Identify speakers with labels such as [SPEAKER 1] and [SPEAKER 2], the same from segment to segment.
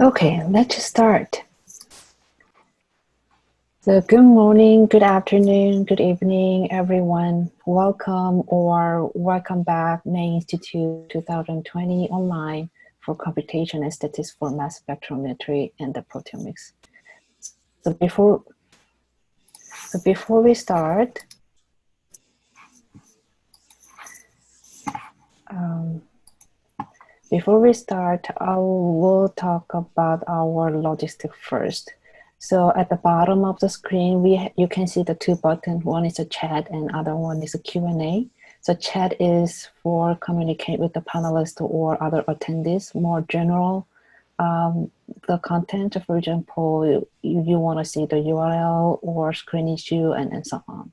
[SPEAKER 1] Okay, let's start. So good morning, good afternoon, good evening, everyone. Welcome back, Main Institute 2020 online for computation and statistics for mass spectrometry and the proteomics. So before we start, I will talk about our logistics first. So at the bottom of the screen, you can see the two buttons. One is a chat and other one is a Q&A. So chat is for communicate with the panelists or other attendees, more general. The content, for example, you want to see the URL or screen issue and so on.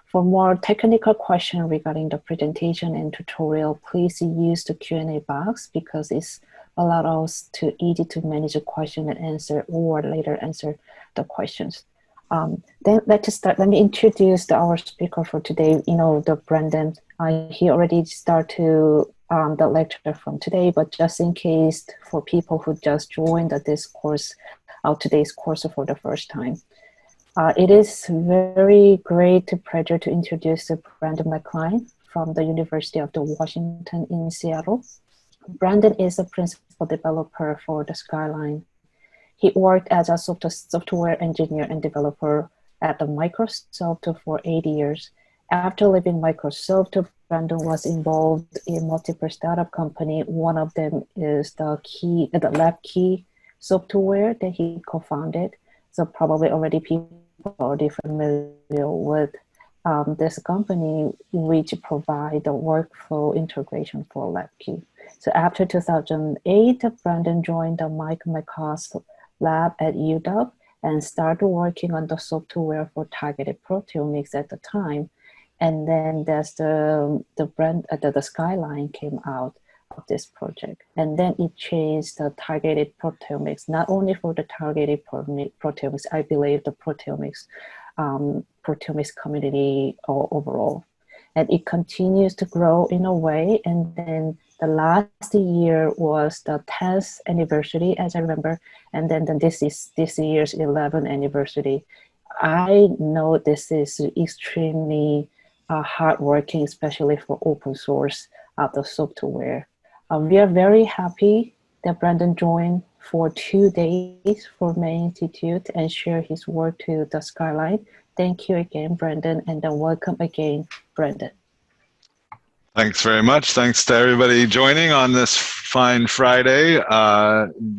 [SPEAKER 1] For more technical questions regarding the presentation and tutorial, please use the Q&A box because it's allows us to easy to manage the question and answer or later answer the questions. Then let's start. Let me introduce our speaker for today. The Brandon. He already started the lecture from today, but just in case for people who just joined this course, today's course for the first time. It is very great pleasure to introduce Brandon MacLean from the University of Washington in Seattle. Brandon is a principal developer for the Skyline. He worked as a software engineer and developer at the Microsoft for 8 years. After leaving Microsoft, Brandon was involved in multiple startup companies. One of them is the LabKey software that he co-founded. So probably already people already familiar with this company, which provide the workflow integration for LabKey. So after 2008, Brandon joined the Mike McCoss lab at UW and started working on the software for targeted proteomics at the time. And then there's the Skyline came out of this project. And then it changed the targeted proteomics, not only for the targeted proteomics, I believe the proteomics community overall. And it continues to grow in a way. And then the last year was the 10th anniversary, as I remember. And then this is this year's 11th anniversary. I know this is extremely hardworking, especially for open source of the software. We are very happy that Brandon joined for 2 days for Main Institute and share his work to the Skyline. Thank you again, Brandon, and then welcome again, Brandon.
[SPEAKER 2] Thanks very much. Thanks to everybody joining on this fine Friday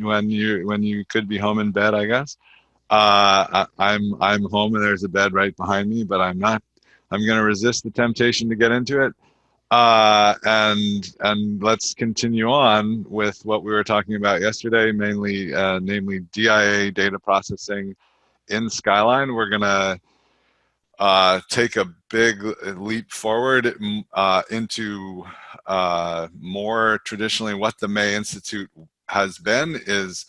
[SPEAKER 2] when you could be home in bed, I guess. I'm home and there's a bed right behind me, but I'm not. I'm going to resist the temptation to get into it. And let's continue on with what we were talking about yesterday, namely DIA data processing in Skyline. We're going to take a big leap forward into more traditionally what the May Institute has been is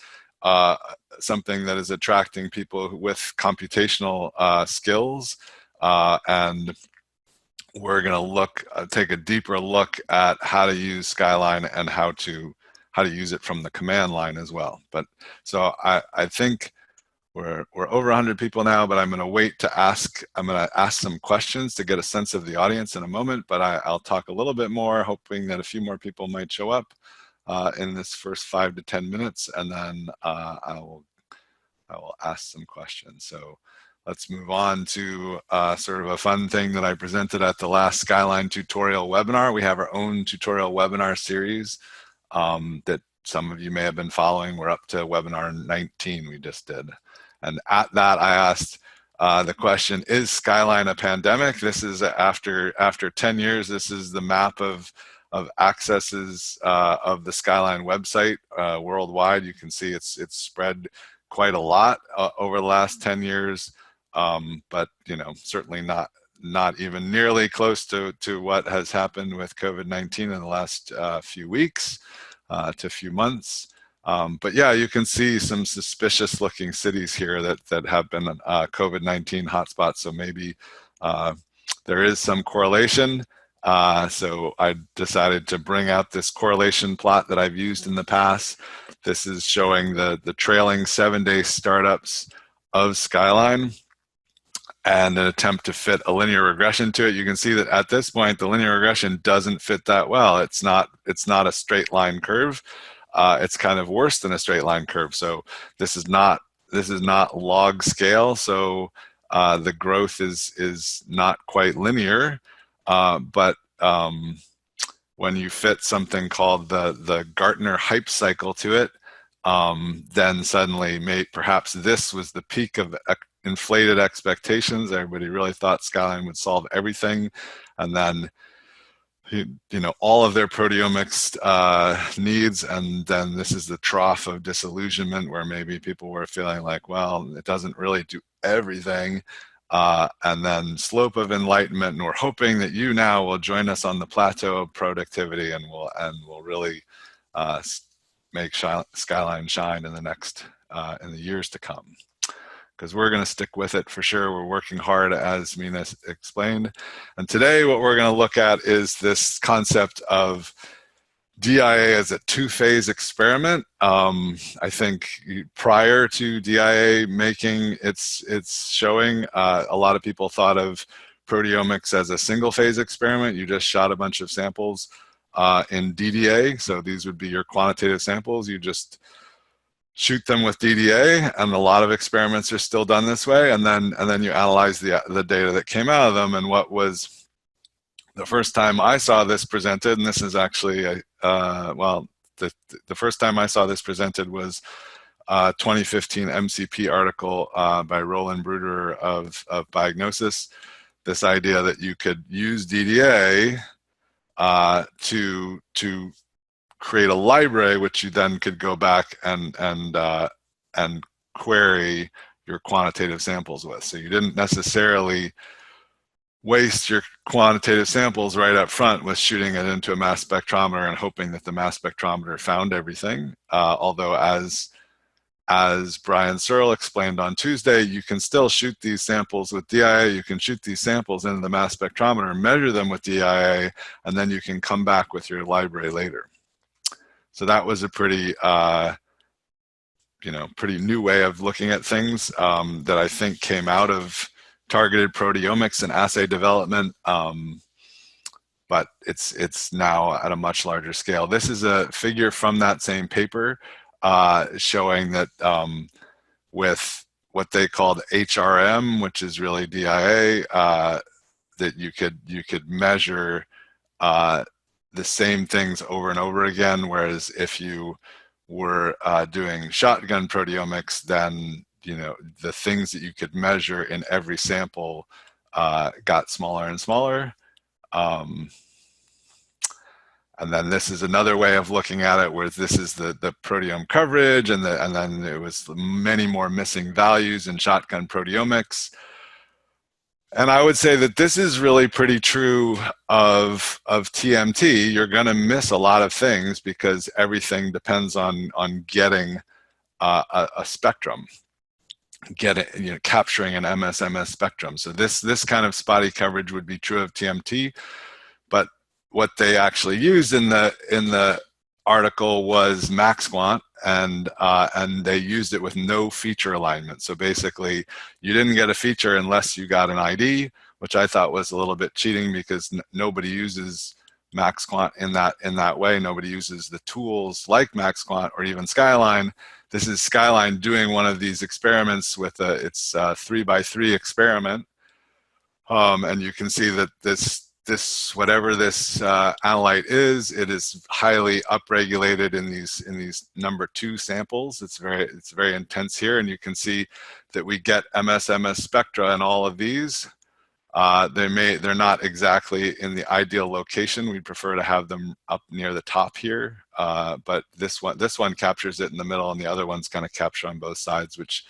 [SPEAKER 2] something that is attracting people with computational skills, and we're going to take a deeper look at how to use Skyline and how to use it from the command line as well. But so I think we're over 100 people now, but I'm going to wait to ask. I'm going to ask some questions to get a sense of the audience in a moment. But I'll talk a little bit more, hoping that a few more people might show up in this first 5 to 10 minutes, and then I will ask some questions. So let's move on to sort of a fun thing that I presented at the last Skyline tutorial webinar. We have our own tutorial webinar series that some of you may have been following. We're up to webinar 19 we just did. And at that, I asked the question, is Skyline a pandemic? This is after 10 years, this is the map of accesses of the Skyline website worldwide. You can see it's spread quite a lot over the last 10 years, but certainly not even nearly close to what has happened with COVID-19 in the last few weeks to few months. But yeah, you can see some suspicious looking cities here that have been COVID-19 hotspots. So maybe there is some correlation. So I decided to bring out this correlation plot that I've used in the past. This is showing the trailing 7-day startups of Skyline and an attempt to fit a linear regression to it. You can see that at this point, the linear regression doesn't fit that well. It's not a straight line curve. It's kind of worse than a straight line curve. So this is not log scale. So the growth is not quite linear. But when you fit something called the Gartner hype cycle to it, then suddenly perhaps this was the peak of inflated expectations. Everybody really thought Skyline would solve everything, and then all of their proteomics needs, and then this is the trough of disillusionment where maybe people were feeling like, well, it doesn't really do everything. And then slope of enlightenment, and we're hoping that you now will join us on the plateau of productivity, and we'll really make Skyline shine in the years to come. Because we're going to stick with it for sure. We're working hard, as Mina explained. And today what we're going to look at is this concept of DIA as a two-phase experiment. I think prior to DIA making its showing, a lot of people thought of proteomics as a single-phase experiment. You just shot a bunch of samples in DDA. So these would be your quantitative samples. You just shoot them with DDA, and a lot of experiments are still done this way. And then you analyze the data that came out of them. And what was the first time I saw this presented, and this is actually the first time I saw this presented was 2015 MCP article by Roland Bruder of Biognosis. This idea that you could use DDA to create a library which you then could go back and query your quantitative samples with. So you didn't necessarily waste your quantitative samples right up front with shooting it into a mass spectrometer and hoping that the mass spectrometer found everything. Although as Brian Searle explained on Tuesday, you can still shoot these samples with DIA. You can shoot these samples into the mass spectrometer, measure them with DIA, and then you can come back with your library later. So that was a pretty new way of looking at things that I think came out of targeted proteomics and assay development, but it's now at a much larger scale. This is a figure from that same paper showing that with what they called HRM, which is really DIA, that you could measure the same things over and over again, whereas if you were doing shotgun proteomics, then the things that you could measure in every sample got smaller and smaller. And then this is another way of looking at it, where this is the proteome coverage, and then there was many more missing values in shotgun proteomics. And I would say that this is really pretty true of TMT. You're going to miss a lot of things because everything depends on getting a spectrum, capturing an MS-MS spectrum. So this kind of spotty coverage would be true of TMT, but what they actually used in the article was MaxQuant, and they used it with no feature alignment. So basically, you didn't get a feature unless you got an ID, which I thought was a little bit cheating because nobody uses MaxQuant in that way. Nobody uses the tools like MaxQuant or even Skyline. This is Skyline doing one of these experiments with it's a 3x3 experiment, and you can see that this whatever this analyte is, it is highly upregulated in these number 2 samples. It's very intense here, and you can see that we get MS-MS spectra in all of these. They're not exactly in the ideal location. We'd prefer to have them up near the top here, but this one captures it in the middle, and the other ones kind of capture on both sides, which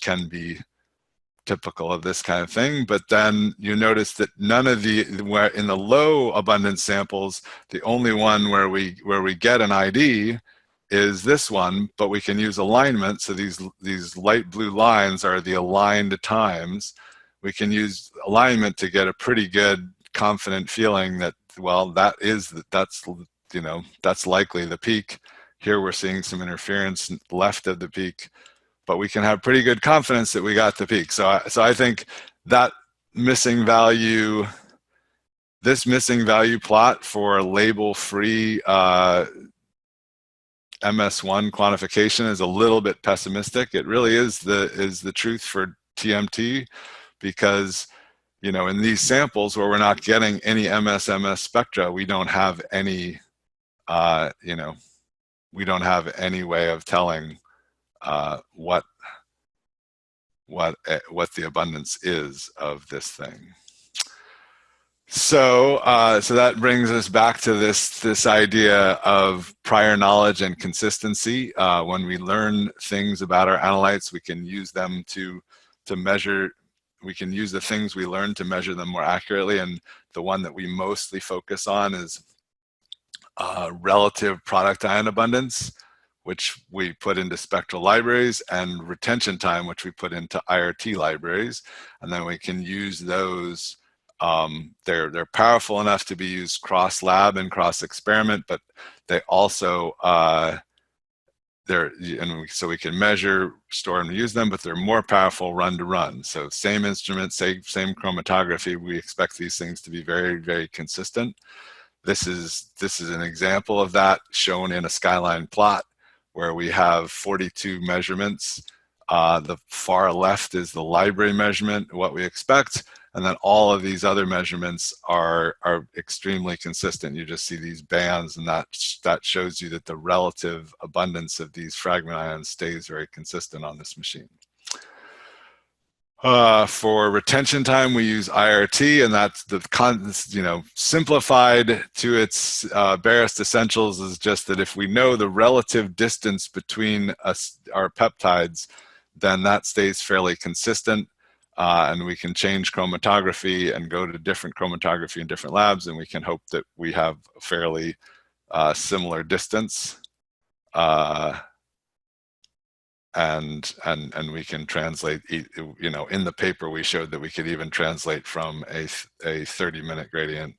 [SPEAKER 2] can be typical of this kind of thing. But then you notice that none of where in the low abundance samples, the only one where we get an ID is this one, but we can use alignment. So these light blue lines are the aligned times. We can use alignment to get a pretty good confident feeling that, well, that's likely the peak. Here we're seeing some interference left of the peak, but we can have pretty good confidence that we got the peak. So I think that missing value, this missing value plot for label-free MS1 quantification is a little bit pessimistic. It really is the truth for TMT, because in these samples where we're not getting any MS spectra, we don't have any we don't have any way of telling what the abundance is of this thing. So that brings us back to this idea of prior knowledge and consistency. When we learn things about our analytes, we can use them to measure. We can use the things we learn to measure them more accurately. And the one that we mostly focus on is relative product ion abundance, which we put into spectral libraries, and retention time, which we put into IRT libraries. And then we can use those. They're powerful enough to be used cross-lab and cross-experiment, but they also so we can measure, store, and use them, but they're more powerful run-to-run. So same instrument, same chromatography, we expect these things to be very, very consistent. This is an example of that shown in a Skyline plot where we have 42 measurements. The far left is the library measurement, what we expect, and then all of these other measurements are extremely consistent. You just see these bands, and that shows you that the relative abundance of these fragment ions stays very consistent on this machine. For retention time, we use IRT, and that's simplified to its barest essentials is just that if we know the relative distance between our peptides, then that stays fairly consistent, and we can change chromatography and go to different chromatography in different labs, and we can hope that we have a fairly similar distance. And we can translate, in the paper we showed that we could even translate from a 30-minute gradient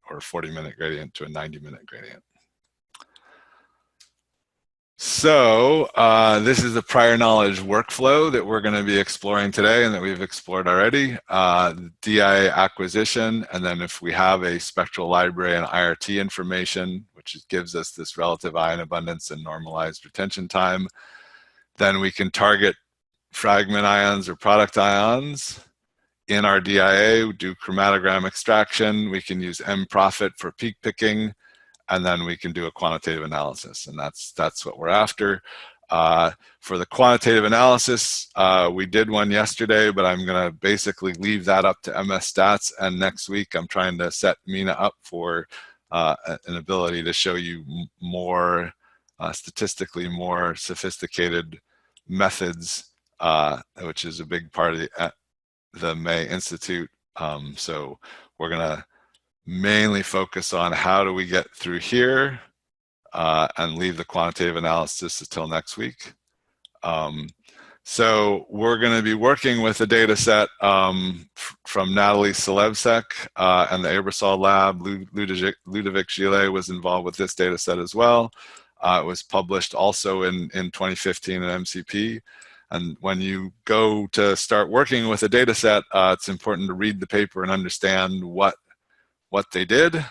[SPEAKER 2] or 40-minute gradient to a 90-minute gradient. So this is the prior knowledge workflow that we're going to be exploring today and that we've explored already. DIA acquisition, and then if we have a spectral library and IRT information, which gives us this relative ion abundance and normalized retention time, then we can target fragment ions or product ions in our DIA, do chromatogram extraction. We can use mProfit for peak picking, and then we can do a quantitative analysis, and that's what we're after. For the quantitative analysis, we did one yesterday, but I'm going to basically leave that up to MS Stats, and next week I'm trying to set Mina up for an ability to show you more statistically more sophisticated methods, which is a big part of the May Institute. So we're going to mainly focus on how do we get through here and leave the quantitative analysis until next week. So we're going to be working with a data set from Natalie Selevsek and the Aebersold lab. Ludovic Gillet was involved with this data set as well. It was published also in 2015 in MCP. And when you go to start working with a data set, it's important to read the paper and understand what they did.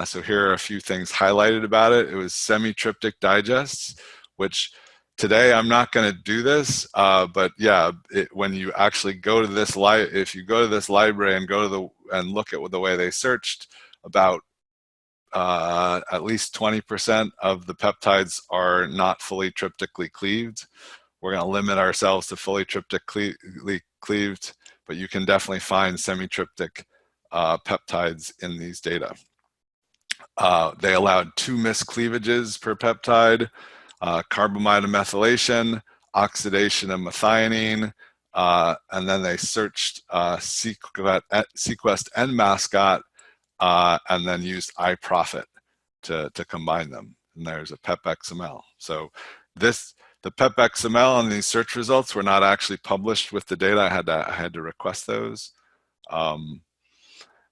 [SPEAKER 2] So here are a few things highlighted about it. It was semi-triptych digests, which today I'm not going to do this, but yeah, when you actually go to this if you go to this library and and look at the way they searched, about at least 20% of the peptides are not fully triptychally cleaved. We're going to limit ourselves to fully triptychally cleaved, but you can definitely find semi-triptych peptides in these data. They allowed 2 miscleavages per peptide, carbamide and methylation, oxidation of methionine, and then they searched Sequest and Mascot, and then used iProfit to combine them. And there's a PepXML. So the PepXML and these search results were not actually published with the data. I had to request those.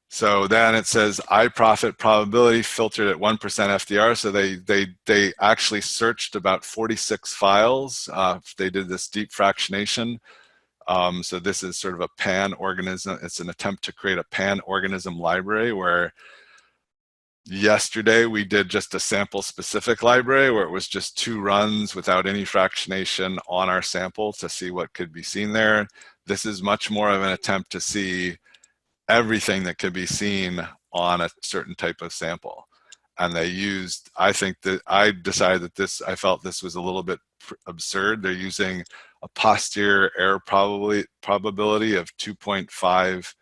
[SPEAKER 2] So then it says I profit probability filtered at 1% FDR. So they actually searched about 46 files. They did this deep fractionation. So this is sort of a pan-organism. It's an attempt to create a pan-organism library where yesterday we did just a sample-specific library where it was just 2 runs without any fractionation on our sample to see what could be seen there. This is much more of an attempt to see everything that could be seen on a certain type of sample. And they used, I decided that I felt this was a little bit absurd. They're using a posterior error probability of 2.5,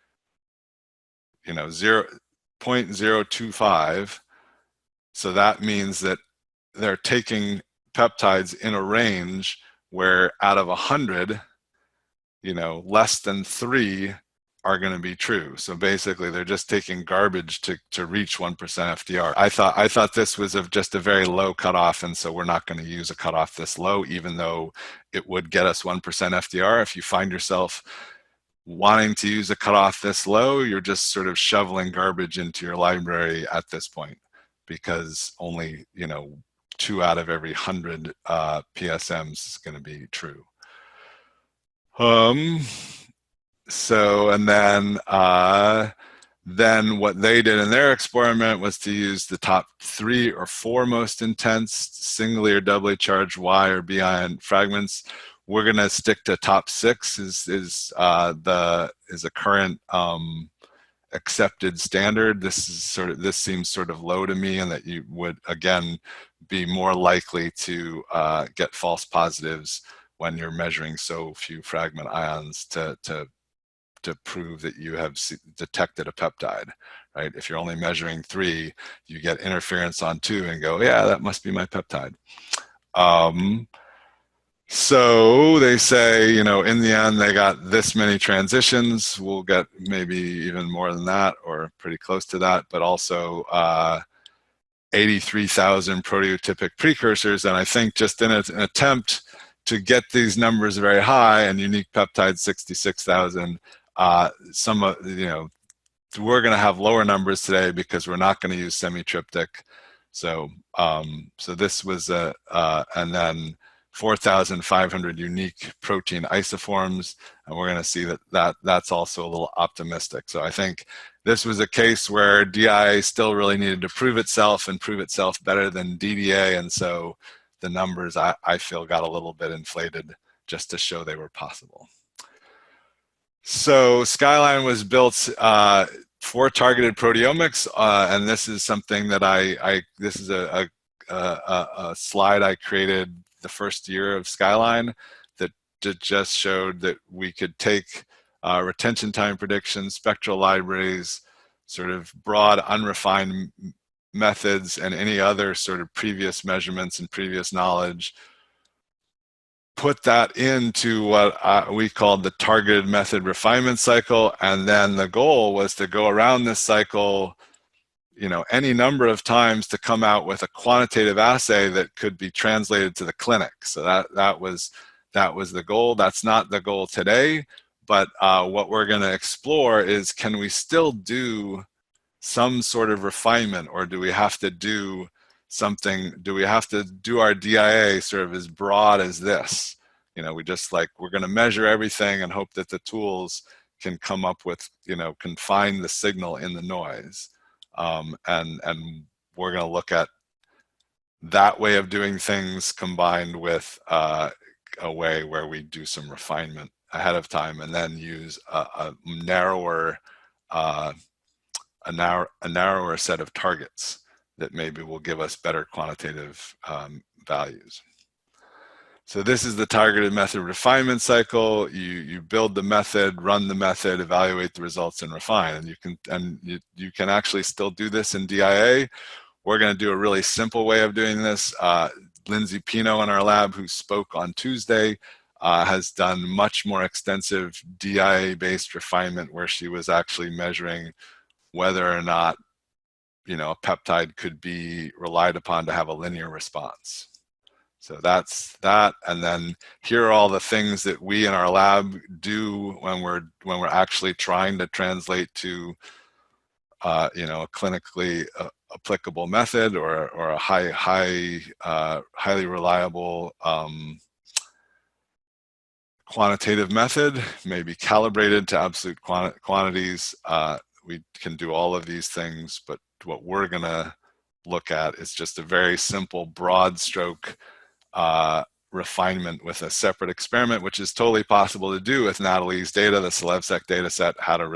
[SPEAKER 2] 0.025. So that means that they're taking peptides in a range where out of 100, less than 3 are going to be true. So basically, they're just taking garbage to reach 1% FDR. I thought this was just a very low cutoff, and so we're not going to use a cutoff this low, even though it would get us 1% FDR. If you find yourself wanting to use a cutoff this low, you're just sort of shoveling garbage into your library at this point, because only 2 out of every 100 PSMs is going to be true. So, and then what they did in their experiment was to use the top 3 or 4 most intense singly or doubly charged Y or B ion fragments. We're going to stick to top 6 is a current accepted standard. This seems sort of low to me, and that you would again be more likely to get false positives when you're measuring so few fragment ions to prove that you have detected a peptide, right? If you're only measuring 3, you get interference on 2 and go, yeah, that must be my peptide. So they say, in the end, they got this many transitions. We'll get maybe even more than that, or pretty close to that, but also 83,000 proteotypic precursors. And I think just in an attempt to get these numbers very high, and unique peptides 66,000, we're going to have lower numbers today because we're not going to use semi-triptych. So this was and then 4,500 unique protein isoforms, and we're going to see that's also a little optimistic. So I think this was a case where DIA still really needed to prove itself and prove itself better than DDA, and so the numbers I feel got a little bit inflated just to show they were possible. So Skyline was built for targeted proteomics, and this is something that this is a slide I created the first year of Skyline that just showed that we could take retention time predictions, spectral libraries, sort of broad unrefined methods, and any other sort of previous measurements and previous knowledge, put that into what we called the targeted method refinement cycle. And then the goal was to go around this cycle, any number of times to come out with a quantitative assay that could be translated to the clinic. So that was the goal. That's not the goal today, but what we're going to explore is, can we still do some sort of refinement, or do we have to do something? Do we have to do our DIA sort of as broad as this? We're going to measure everything and hope that the tools can come up with, can find the signal in the noise. And we're going to look at that way of doing things combined with a way where we do some refinement ahead of time, and then use a narrower set of targets that maybe will give us better quantitative values. So this is the targeted method refinement cycle. You build the method, run the method, evaluate the results, and refine. And you can actually still do this in DIA. We're going to do a really simple way of doing this. Lindsay Pino in our lab, who spoke on Tuesday, has done much more extensive DIA-based refinement, where she was actually measuring whether or not a peptide could be relied upon to have a linear response. So that's that. And then here are all the things that we in our lab do when we're actually trying to translate to you know, a clinically applicable method or a highly reliable quantitative method, maybe calibrated to absolute quantities. We can do all of these things, but what we're going to look at is just a very simple, broad stroke refinement with a separate experiment, which is totally possible to do with Natalie's data. The CelebSec dataset had a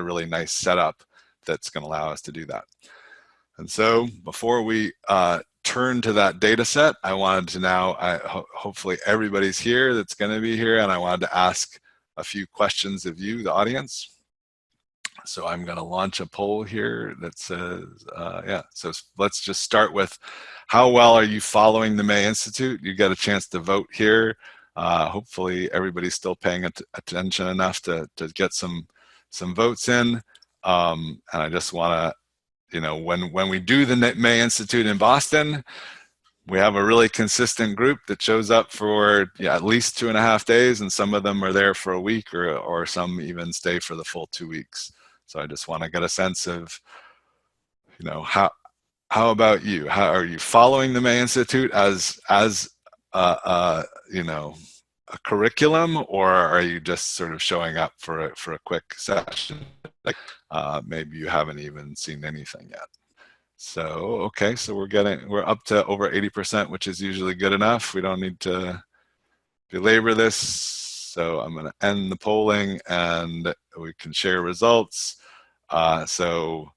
[SPEAKER 2] really nice setup that's going to allow us to do that. And so before we turn to that data set, I wanted to now, hopefully everybody's here that's going to be here, and I wanted to ask a few questions of you, the audience. So I'm going to launch a poll here that says, yeah, so let's just start with how well are you following the May Institute? You get a chance to vote here. Hopefully everybody's still paying attention enough to get some votes in. And I just want to, you know, when we do the May Institute in Boston, we have a really consistent group that shows up for at least 2.5 days, and some of them are there for a week, or some even stay for the full 2 weeks. So I just want to get a sense of, you know, how about you? How are you following the May Institute as you know, a curriculum, or are you just sort of showing up for a quick session? Like maybe you haven't even seen anything yet. So okay, so we're up to over 80%, which is usually good enough. We don't need to belabor this. So I'm going to end the polling and we can share results. So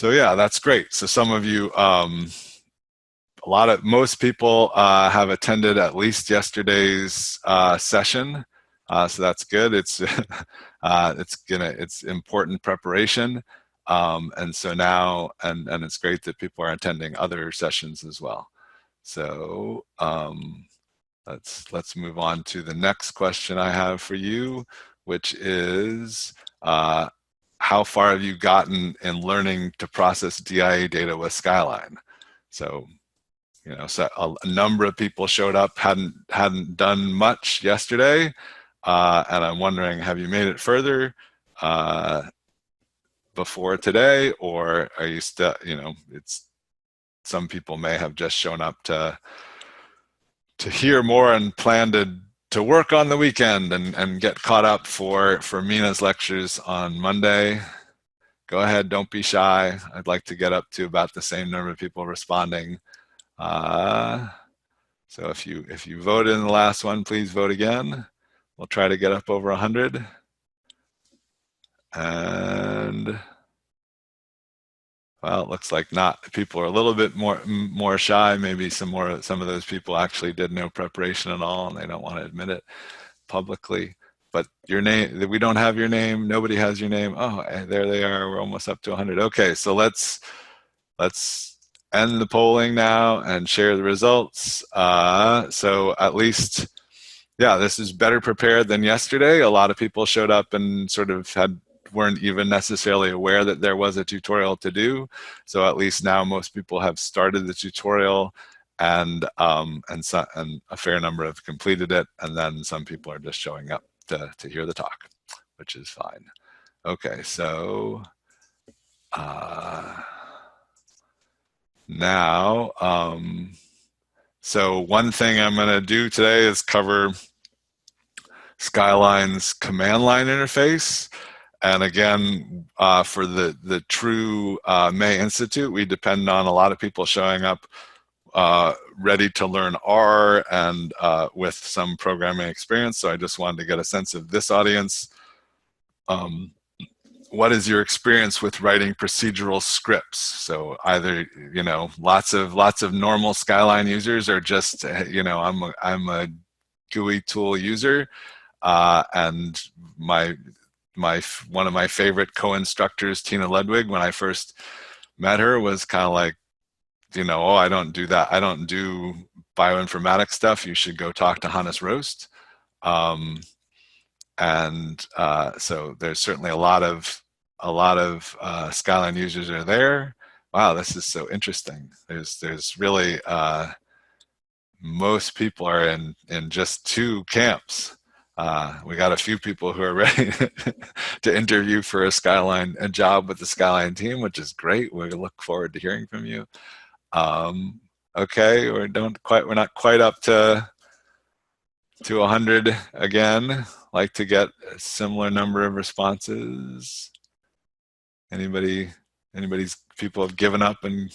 [SPEAKER 2] yeah, that's great. So some of you, most people have attended at least yesterday's session. So that's good. It's it's important preparation. And so now, and it's great that people are attending other sessions as well. So let's move on to the next question I have for you, which is how far have you gotten in learning to process DIA data with Skyline? So, you know, so a number of people showed up, hadn't done much yesterday, and I'm wondering, have you made it further before today, or are you still, you know, some people may have just shown up to hear more and plan to work on the weekend and get caught up for Mina's lectures on Monday. Go ahead, don't be shy. I'd like to get up to about the same number of people responding. So if you voted in the last one, please vote again. We'll try to get up over 100. And well, it looks like not. People are a little bit more shy. Maybe some of those people actually did no preparation at all, and they don't want to admit it publicly. But your name, we don't have your name. Nobody has your name. Oh, there they are. We're almost up to 100. Okay, so let's end the polling now and share the results. So at least, yeah, this is better prepared than yesterday. A lot of people showed up and sort of weren't even necessarily aware that there was a tutorial to do. So at least now most people have started the tutorial, and a fair number have completed it, and then some people are just showing up to hear the talk, which is fine. Okay, so now, so one thing I'm going to do today is cover Skyline's command line interface. And again, for the true May Institute, we depend on a lot of people showing up ready to learn R and with some programming experience. So I just wanted to get a sense of this audience. What is your experience with writing procedural scripts? So either, you know, lots of normal Skyline users, or just, you know, I'm a GUI tool user, and one of my favorite co-instructors, Tina Ludwig, when I first met her, was kind of like, you know, oh, I don't do that. I don't do bioinformatics stuff. You should go talk to Hannes Roast. So there's certainly a lot of Skyline users are there. Wow, this is so interesting. There's really most people are in just two camps. We got a few people who are ready to interview for a job with the Skyline team, which is great. We look forward to hearing from you. Okay, we're not quite up to 100 again. Like to get a similar number of responses. Anybody's people have given up and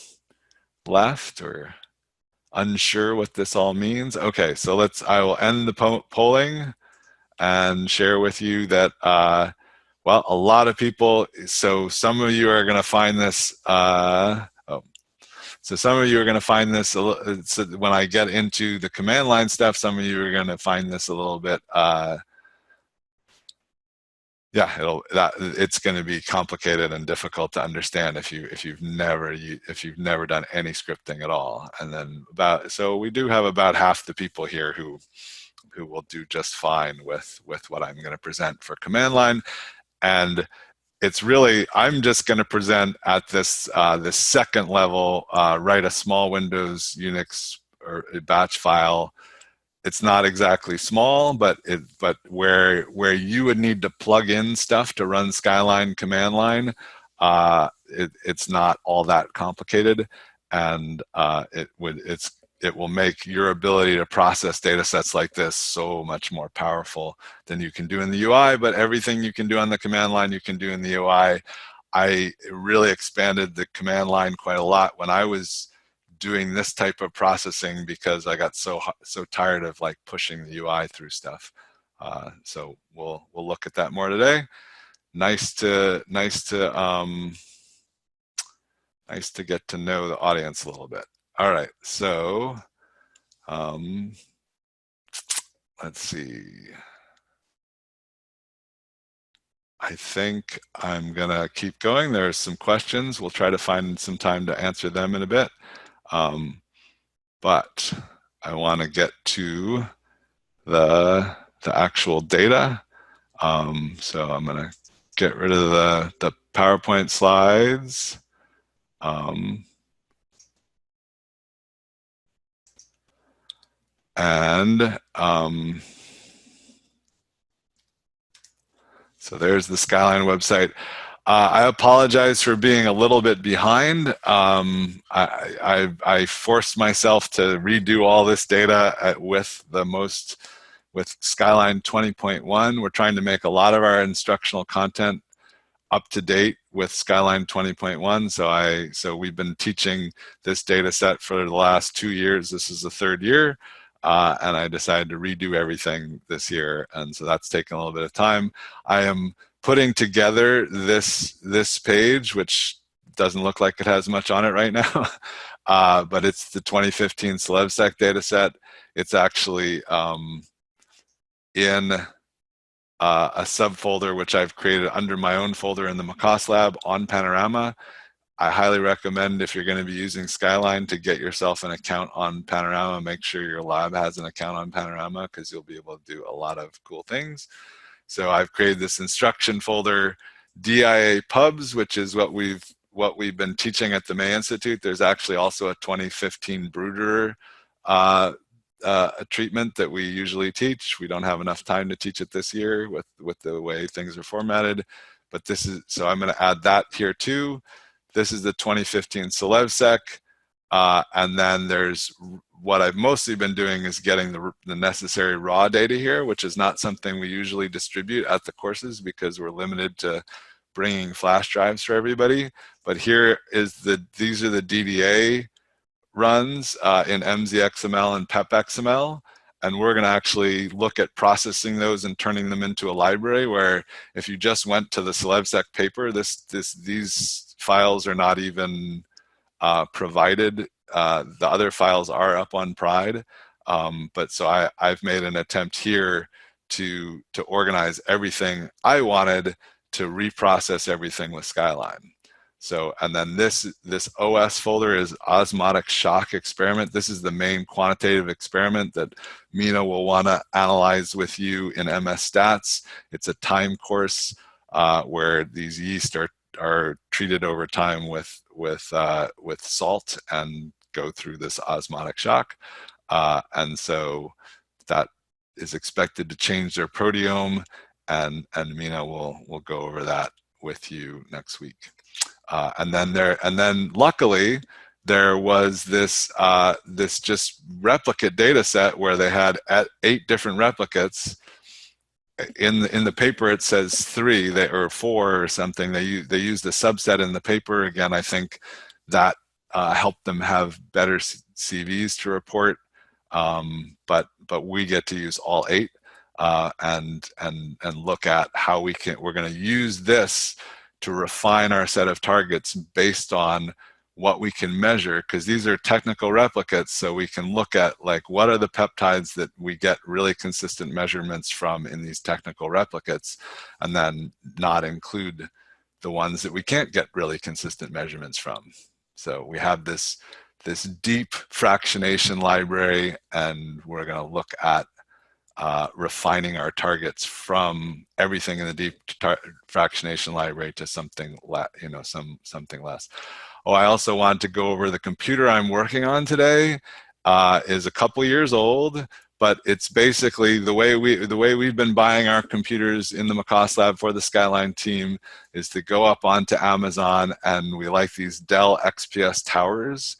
[SPEAKER 2] left or unsure what this all means? Okay, so I will end the polling and share with you that, well, a lot of people, so some of you are going to find this, so some of you are going to find this, so when I get into the command line stuff, some of you are going to find this a little bit, yeah, it's going to be complicated and difficult to understand if you've never done any scripting at all. And then so we do have about half the people here who will do just fine with what I'm going to present for command line. And it's really, I'm just going to present at this this second level, write a small Windows Unix or a batch file. It's not exactly small, but where you would need to plug in stuff to run Skyline command line, it's not all that complicated, and it will make your ability to process data sets like this so much more powerful than you can do in the UI. But everything you can do on the command line, you can do in the UI. I really expanded the command line quite a lot when I was doing this type of processing because I got so tired of like pushing the UI through stuff. So we'll look at that more today. Nice to get to know the audience a little bit. All right, so let's see. I think I'm gonna keep going. There's some questions. We'll try to find some time to answer them in a bit. But I want to get to the actual data. So I'm going to get rid of the PowerPoint slides. So there's the Skyline website. I apologize for being a little bit behind. I forced myself to redo all this data with Skyline 20.1. We're trying to make a lot of our instructional content up to date with Skyline 20.1. So we've been teaching this data set for the last 2 years. This is the 3rd year. And I decided to redo everything this year. And so that's taken a little bit of time. I am putting together this page, which doesn't look like it has much on it right now, but it's the 2015 CelebSec data set. It's actually in a subfolder which I've created under my own folder in the Macoss lab on Panorama. I highly recommend, if you're going to be using Skyline, to get yourself an account on Panorama. Make sure your lab has an account on Panorama because you'll be able to do a lot of cool things. So I've created this instruction folder, DIA pubs, which is what we've been teaching at the May Institute. There's actually also a 2015 Brooder a treatment that we usually teach. We don't have enough time to teach it this year with the way things are formatted, but so I'm going to add that here too. This is the 2015 CelebSec, and then there's what I've mostly been doing is getting the necessary raw data here, which is not something we usually distribute at the courses because we're limited to bringing flash drives for everybody. But here is these are the DDA runs in MZXML and PepXML, and we're going to actually look at processing those and turning them into a library where if you just went to the CelebSec paper, these files are not even provided. The other files are up on Pride, but so I've made an attempt here to organize everything I wanted to reprocess everything with Skyline. So, and then this OS folder is osmotic shock experiment. This is the main quantitative experiment that Mina will want to analyze with you in MS Stats. It's a time course where these yeast are treated over time with salt and go through this osmotic shock. And so that is expected to change their proteome, and Mina will go over that with you next week. And then luckily there was this this just replicate data set where they had 8 different replicates. In the paper it says 3 or 4 or something. They used a subset in the paper. Again, I think that helped them have better CVs to report. But we get to use all 8 and look at how we're going to use this to refine our set of targets based on what we can measure, because these are technical replicates, so we can look at like what are the peptides that we get really consistent measurements from in these technical replicates, and then not include the ones that we can't get really consistent measurements from. So we have this deep fractionation library, and we're going to look at refining our targets from everything in the deep fractionation library to something something less. Oh, I also want to go over the computer I'm working on today. Is a couple years old, but it's basically the way we've been buying our computers in the MacLean lab for the Skyline team is to go up onto Amazon, and we like these Dell XPS towers.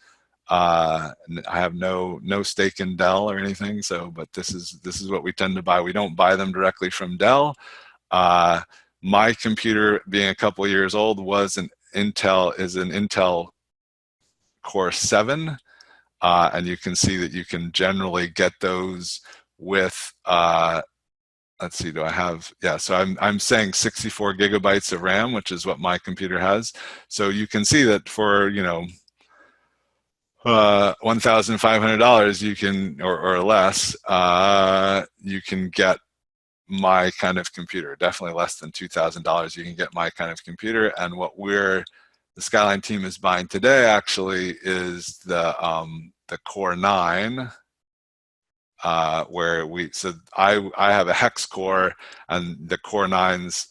[SPEAKER 2] I have no stake in Dell or anything, but this is what we tend to buy. We don't buy them directly from Dell. My computer, being a couple years old, is an Intel Core 7, and you can see that you can generally get those with let's see, do I have, yeah, so I'm saying 64 gigabytes of RAM, which is what my computer has. So you can see that for $1,500 you can, or less, you can get my kind of computer. Definitely less than $2,000 you can get my kind of computer. And what the Skyline team is buying today actually is the Core 9, where I have a hex core, and the Core 9s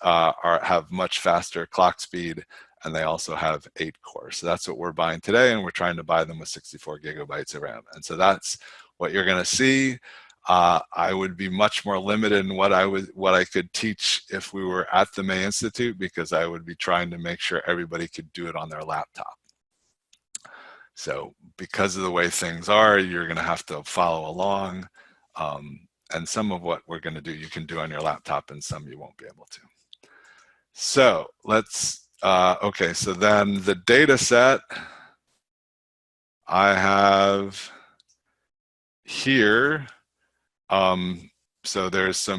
[SPEAKER 2] have much faster clock speed, and they also have 8 cores. So that's what we're buying today, and we're trying to buy them with 64 gigabytes of RAM. And so that's what you're going to see. I would be much more limited in what I could teach if we were at the May Institute, because I would be trying to make sure everybody could do it on their laptop. So because of the way things are, you're going to have to follow along. And some of what we're going to do, you can do on your laptop, and some you won't be able to. So let's, okay, so then the data set I have here. So there's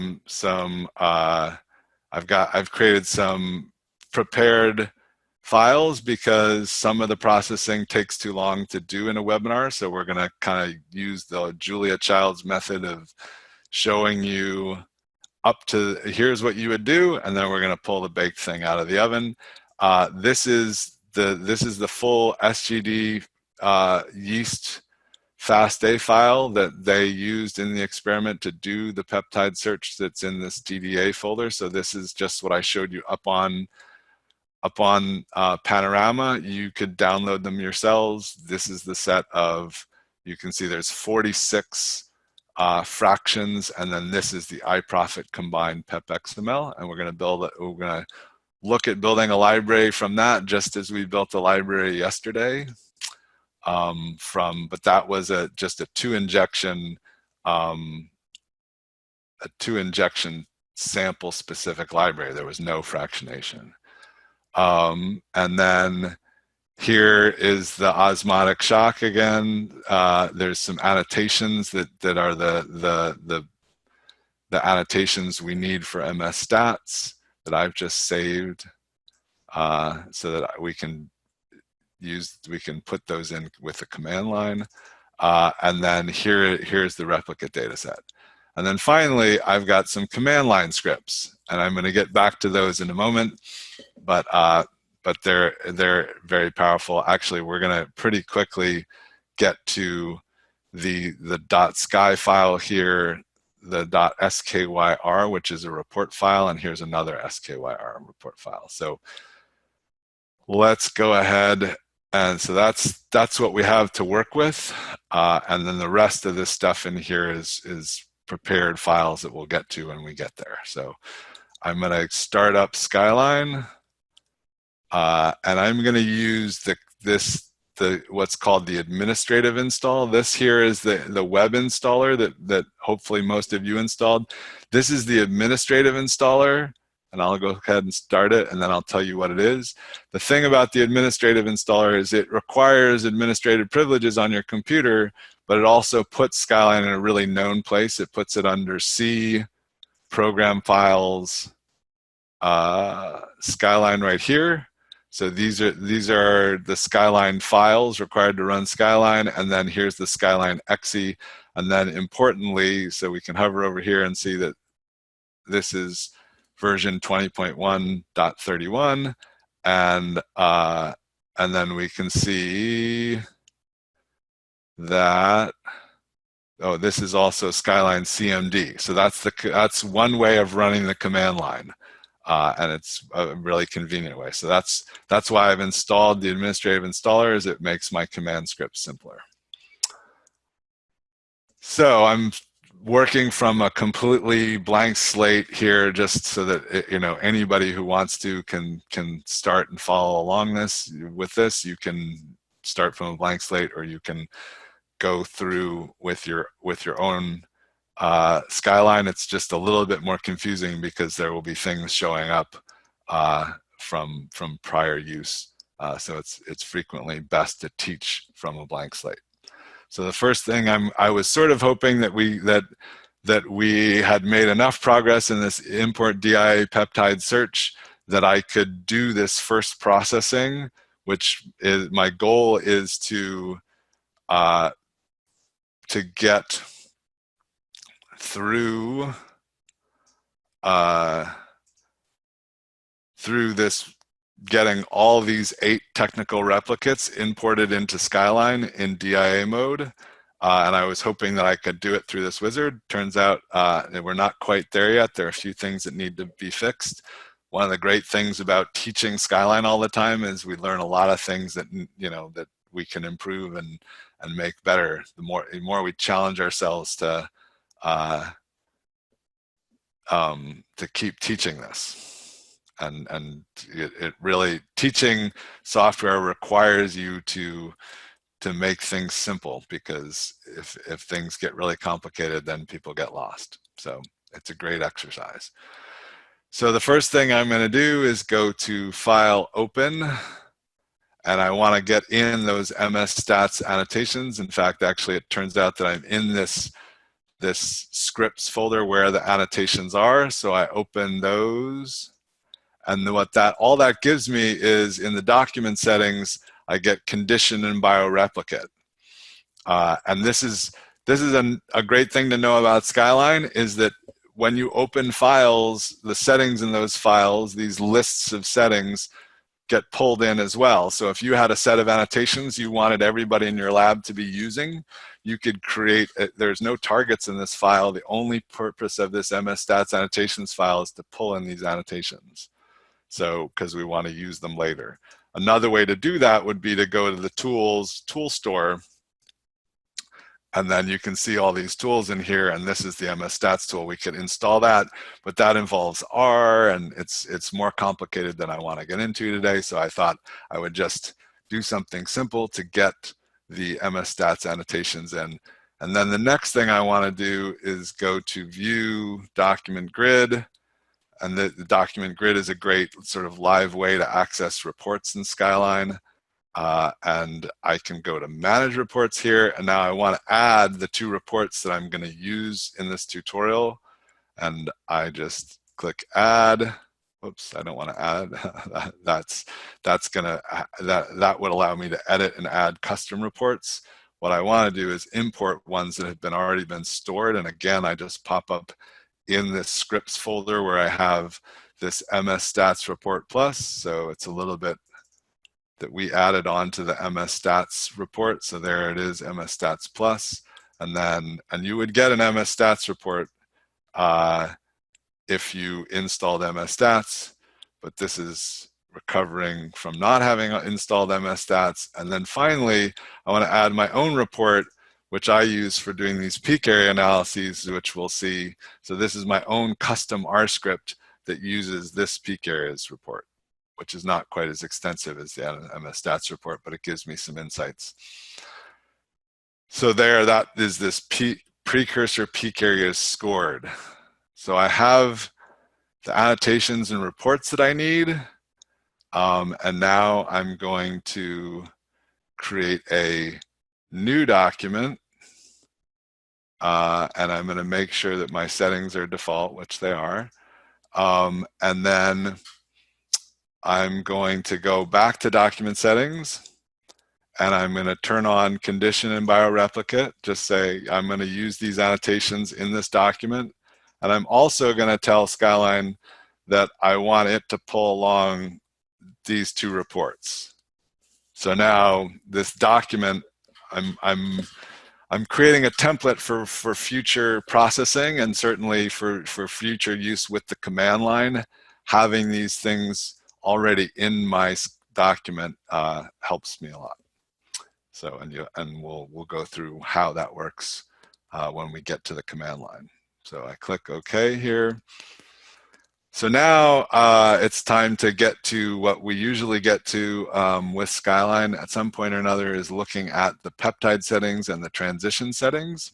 [SPEAKER 2] I've created some prepared files because some of the processing takes too long to do in a webinar. So we're going to kind of use the Julia Child's method of showing you up to here's what you would do, and then we're going to pull the baked thing out of the oven. This is the full SGD yeast FASTA file that they used in the experiment to do the peptide search that's in this DDA folder. So this is just what I showed you up on Panorama. You could download them yourselves. This is the set of, you can see there's 46 fractions, and then this is the iProfit combined PepXML, and we're going to look at building a library from that, just as we built the library yesterday. But that was just a two injection sample specific library. There was no fractionation. And then here is the osmotic shock again. There's some annotations that are the annotations we need for MS stats that I've just saved, so that we can put those in with the command line. And then here's the replicate data set. And then finally, I've got some command line scripts, and I'm going to get back to those in a moment, but they're very powerful. Actually, we're going to pretty quickly get to the .sky file here, the .skyr, which is a report file, and here's another skyr report file. So let's go ahead. And so that's what we have to work with, and then the rest of this stuff in here is prepared files that we'll get to when we get there. So I'm going to start up Skyline, and I'm going to use what's called the administrative install. This here is the web installer that hopefully most of you installed. This is the administrative installer, and I'll go ahead and start it, and then I'll tell you what it is. The thing about the administrative installer is it requires administrative privileges on your computer, but it also puts Skyline in a really known place. It puts it under C, Program Files, Skyline right here. So these are the Skyline files required to run Skyline, and then here's the Skyline exe, and then importantly, so we can hover over here and see that this is version 20.1.31, and then we can see that, oh, this is also Skyline CMD. So that's one way of running the command line. And it's a really convenient way. So that's why I've installed the administrative installer, is it makes my command script simpler. So I'm working from a completely blank slate here, just so that anybody who wants to can start and follow along with this. You can start from a blank slate, or you can go through with your own Skyline. It's just a little bit more confusing because there will be things showing up from prior use. So it's frequently best to teach from a blank slate. So the first thing I was sort of hoping that we had made enough progress in this import DIA peptide search that I could do this first processing, which is my goal is to get through this, getting all these 8 technical replicates imported into Skyline in DIA mode. And I was hoping that I could do it through this wizard. Turns out that we're not quite there yet. There are a few things that need to be fixed. One of the great things about teaching Skyline all the time is we learn a lot of things that that we can improve and make better. The more we challenge ourselves to keep teaching this, and it really, teaching software requires you to make things simple, because if things get really complicated, then people get lost. So it's a great exercise. So the first thing I'm going to do is go to File, Open, and I want to get in those MS Stats annotations. In fact, actually, it turns out that I'm in this scripts folder where the annotations are. So I open those, and all that gives me is, in the document settings, I get condition and bioreplicate. And this is a great thing to know about Skyline, is that when you open files, the settings in those files, these lists of settings, get pulled in as well. So if you had a set of annotations you wanted everybody in your lab to be using, you could create, there's no targets in this file. The only purpose of this MS Stats annotations file is to pull in these annotations. So, because we want to use them later. Another way to do that would be to go to the tool store, and then you can see all these tools in here, and this is the MS Stats tool. We could install that, but that involves R, and it's more complicated than I want to get into today. So I thought I would just do something simple to get the MS Stats annotations in. And then the next thing I want to do is go to View Document Grid. And the document grid is a great sort of live way to access reports in Skyline. And I can go to Manage Reports here, and now I want to add the 2 reports that I'm going to use in this tutorial. And I just click Add. Whoops, I don't want to add. That would allow me to edit and add custom reports. What I want to do is import ones that have already been stored. And again, I just pop up in this scripts folder where I have this MS Stats Report Plus. So it's a little bit that we added on to the MS Stats report. So there it is, MS Stats Plus. And you would get an MS Stats report if you installed MS Stats, but this is recovering from not having installed MS Stats. And then finally, I want to add my own report, which I use for doing these peak area analyses, which we'll see. So this is my own custom R script that uses this peak areas report, which is not quite as extensive as the MS Stats report, but it gives me some insights. So there, that is this precursor peak areas scored. So I have the annotations and reports that I need. And now I'm going to create a new document. And I'm going to make sure that my settings are default, which they are. And then I'm going to go back to document settings, and I'm going to turn on condition and bioreplicate. Just say I'm going to use these annotations in this document. And I'm also going to tell Skyline that I want it to pull along these two reports. So now this document, I'm creating a template for future processing, and certainly for future use with the command line. Having these things already in my document helps me a lot. So, and we'll go through how that works when we get to the command line. So I click OK here. So now it's time to get to what we usually get to with Skyline at some point or another, is looking at the peptide settings and the transition settings.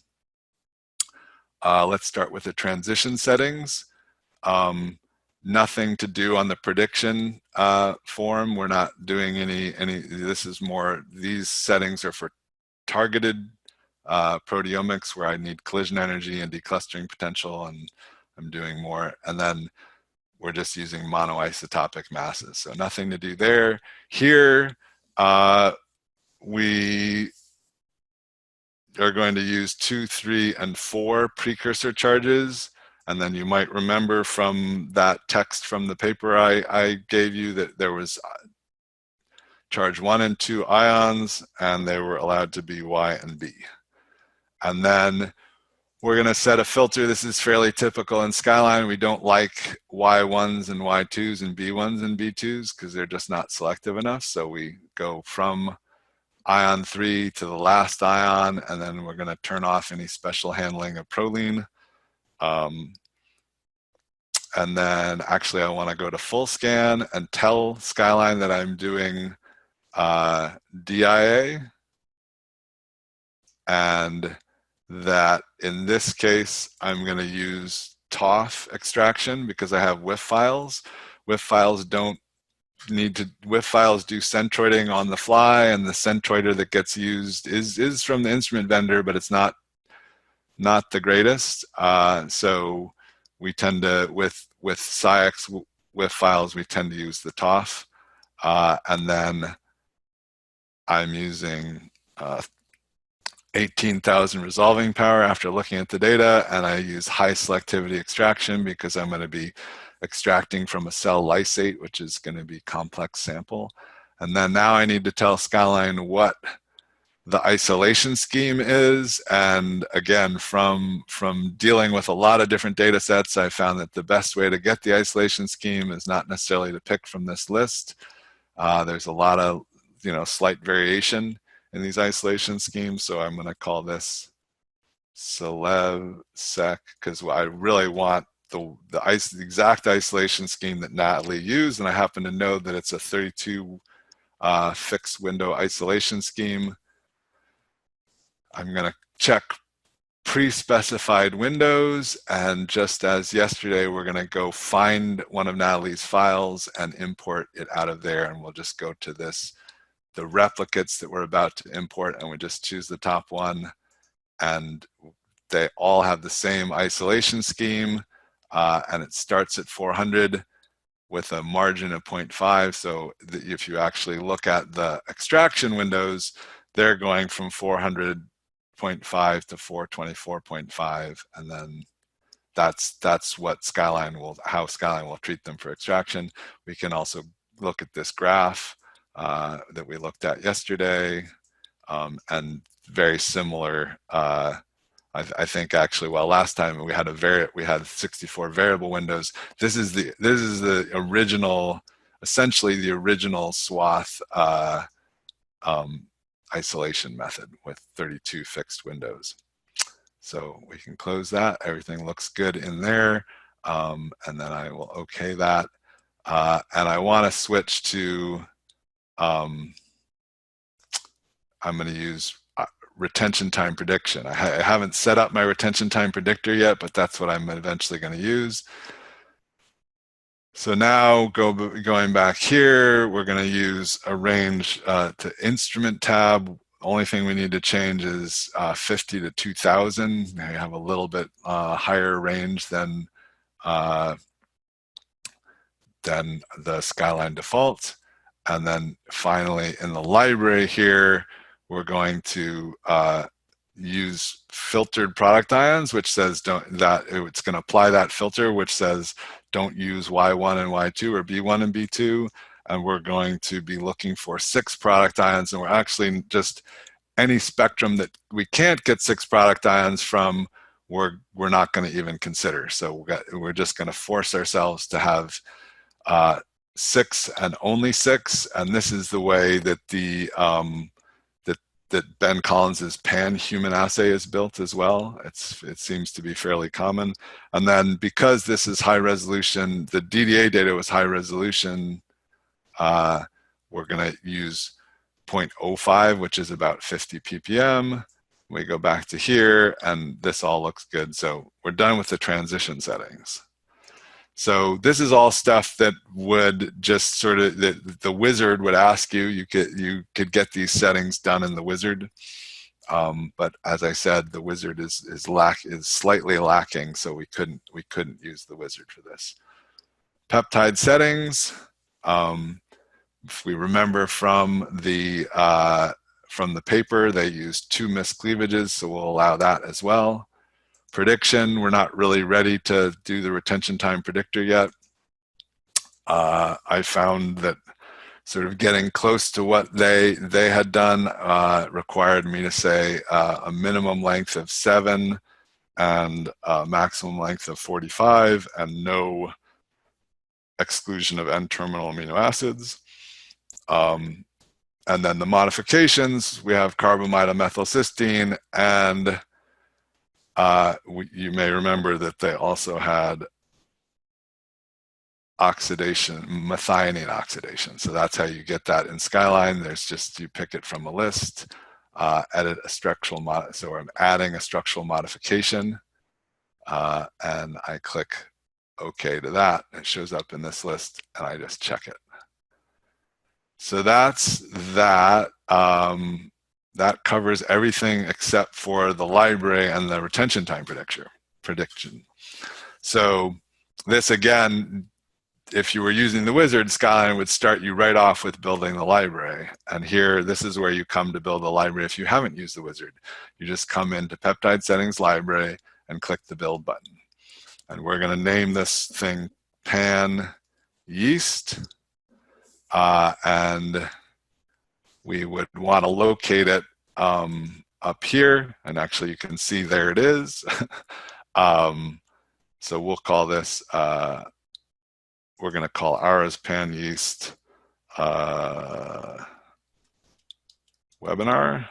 [SPEAKER 2] Let's start with the transition settings. Nothing to do on the prediction form. We're not doing any, this is more, these settings are for targeted proteomics where I need collision energy and declustering potential, and I'm doing more. And then we're just using monoisotopic masses, so nothing to do there. Here, we are going to use 2, 3, and 4 precursor charges. And then you might remember from that text from the paper I gave you that there was charge 1 and 2 ions, and they were allowed to be Y and B. And then we're going to set a filter. This is fairly typical in Skyline. We don't like Y1s and Y2s and B1s and B2s because they're just not selective enough. So we go from ion 3 to the last ion, and then we're going to turn off any special handling of proline. And then actually I want to go to full scan and tell Skyline that I'm doing DIA, and that in this case I'm going to use TOF extraction because I have WIF files. WIF files don't need to, WIF files do centroiding on the fly, and the centroider that gets used is from the instrument vendor, but it's not the greatest. So we tend to, with SciEx WIF files, we tend to use the TOF. And then I'm using 18,000 resolving power after looking at the data, and I use high selectivity extraction because I'm going to be extracting from a cell lysate, which is going to be complex sample. And then now I need to tell Skyline what the isolation scheme is. And again, from dealing with a lot of different data sets, I found that the best way to get the isolation scheme is not necessarily to pick from this list. There's a lot of slight variation in these isolation schemes. So I'm going to call this CelebSec because I really want the exact isolation scheme that Natalie used, and I happen to know that it's a 32 fixed window isolation scheme. I'm going to check pre-specified windows, and just as yesterday, we're going to go find one of Natalie's files and import it out of there, and we'll just go to the replicates that we're about to import, and we just choose the top one, and they all have the same isolation scheme, and it starts at 400 with a margin of 0.5. So if you actually look at the extraction windows, they're going from 400.5 to 424.5, and then that's what how Skyline will treat them for extraction. We can also look at this graph that we looked at yesterday, and very similar. I think actually, well, last time we had 64 variable windows. This is the original, essentially the original swath isolation method with 32 fixed windows. So we can close that. Everything looks good in there. And then I will OK that. And I want to switch to, I'm going to use retention time prediction. I haven't set up my retention time predictor yet, but that's what I'm eventually going to use. So now going back here, we're going to use arrange to instrument tab. Only thing we need to change is 50 to 2000. We have a little bit higher range than the Skyline default. And then finally in the library here, we're going to use filtered product ions, which says it's going to apply that filter, which says don't use Y1 and Y2 or B1 and B2. And we're going to be looking for 6 product ions, and we're actually just any spectrum that we can't get 6 product ions from, we're not going to even consider. So we're just going to force ourselves to have 6 and only 6, and this is the way that that Ben Collins's pan-human assay is built as well. It seems to be fairly common. And then because this is high resolution, the DDA data was high resolution, we're going to use 0.05, which is about 50 ppm. We go back to here, and this all looks good. So we're done with the transition settings. So this is all stuff that would just sort of, the wizard would ask you. You could get these settings done in the wizard. But as I said, the wizard is slightly lacking, so we couldn't use the wizard for this. Peptide settings. If we remember from the paper, they used 2 miscleavages, so we'll allow that as well. Prediction, we're not really ready to do the retention time predictor yet. I found that sort of getting close to what they had done required me to say a minimum length of 7 and a maximum length of 45 and no exclusion of N-terminal amino acids. And then the modifications, we have carbamide methylcysteine, and you may remember that they also had oxidation, methionine oxidation. So that's how you get that in Skyline. There's just, you pick it from a list, edit a structural so I'm adding a structural modification, and I click OK to that. It shows up in this list, and I just check it. So that's that. That covers everything except for the library and the retention time prediction. So this, again, if you were using the wizard, Skyline would start you right off with building the library. And here, this is where you come to build the library if you haven't used the wizard. You just come into Peptide Settings Library and click the Build button. And we're going to name this thing Pan Yeast. And we would want to locate it up here, and actually you can see there it is. So we'll call this, we're going to call ours Pan Yeast webinar,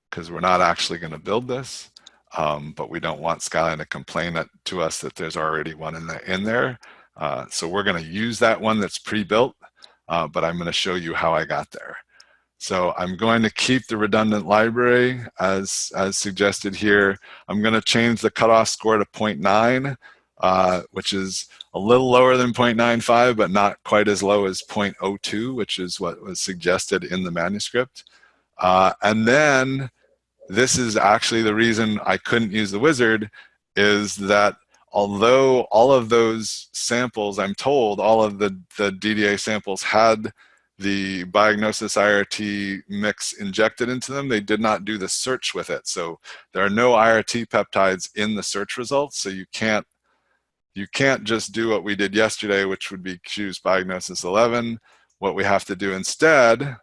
[SPEAKER 2] because we're not actually going to build this, but we don't want Skyline to complain to us that there's already one in there. So we're going to use that one that's pre-built, but I'm going to show you how I got there. So I'm going to keep the redundant library as suggested here. I'm going to change the cutoff score to 0.9, which is a little lower than 0.95, but not quite as low as 0.02, which is what was suggested in the manuscript. And then this is actually the reason I couldn't use the wizard, is that although all of those samples, I'm told all of the DDA samples had the Biognosis IRT mix injected into them, they did not do the search with it. So there are no IRT peptides in the search results. So you can't just do what we did yesterday, which would be choose Biognosis 11. What we have to do instead,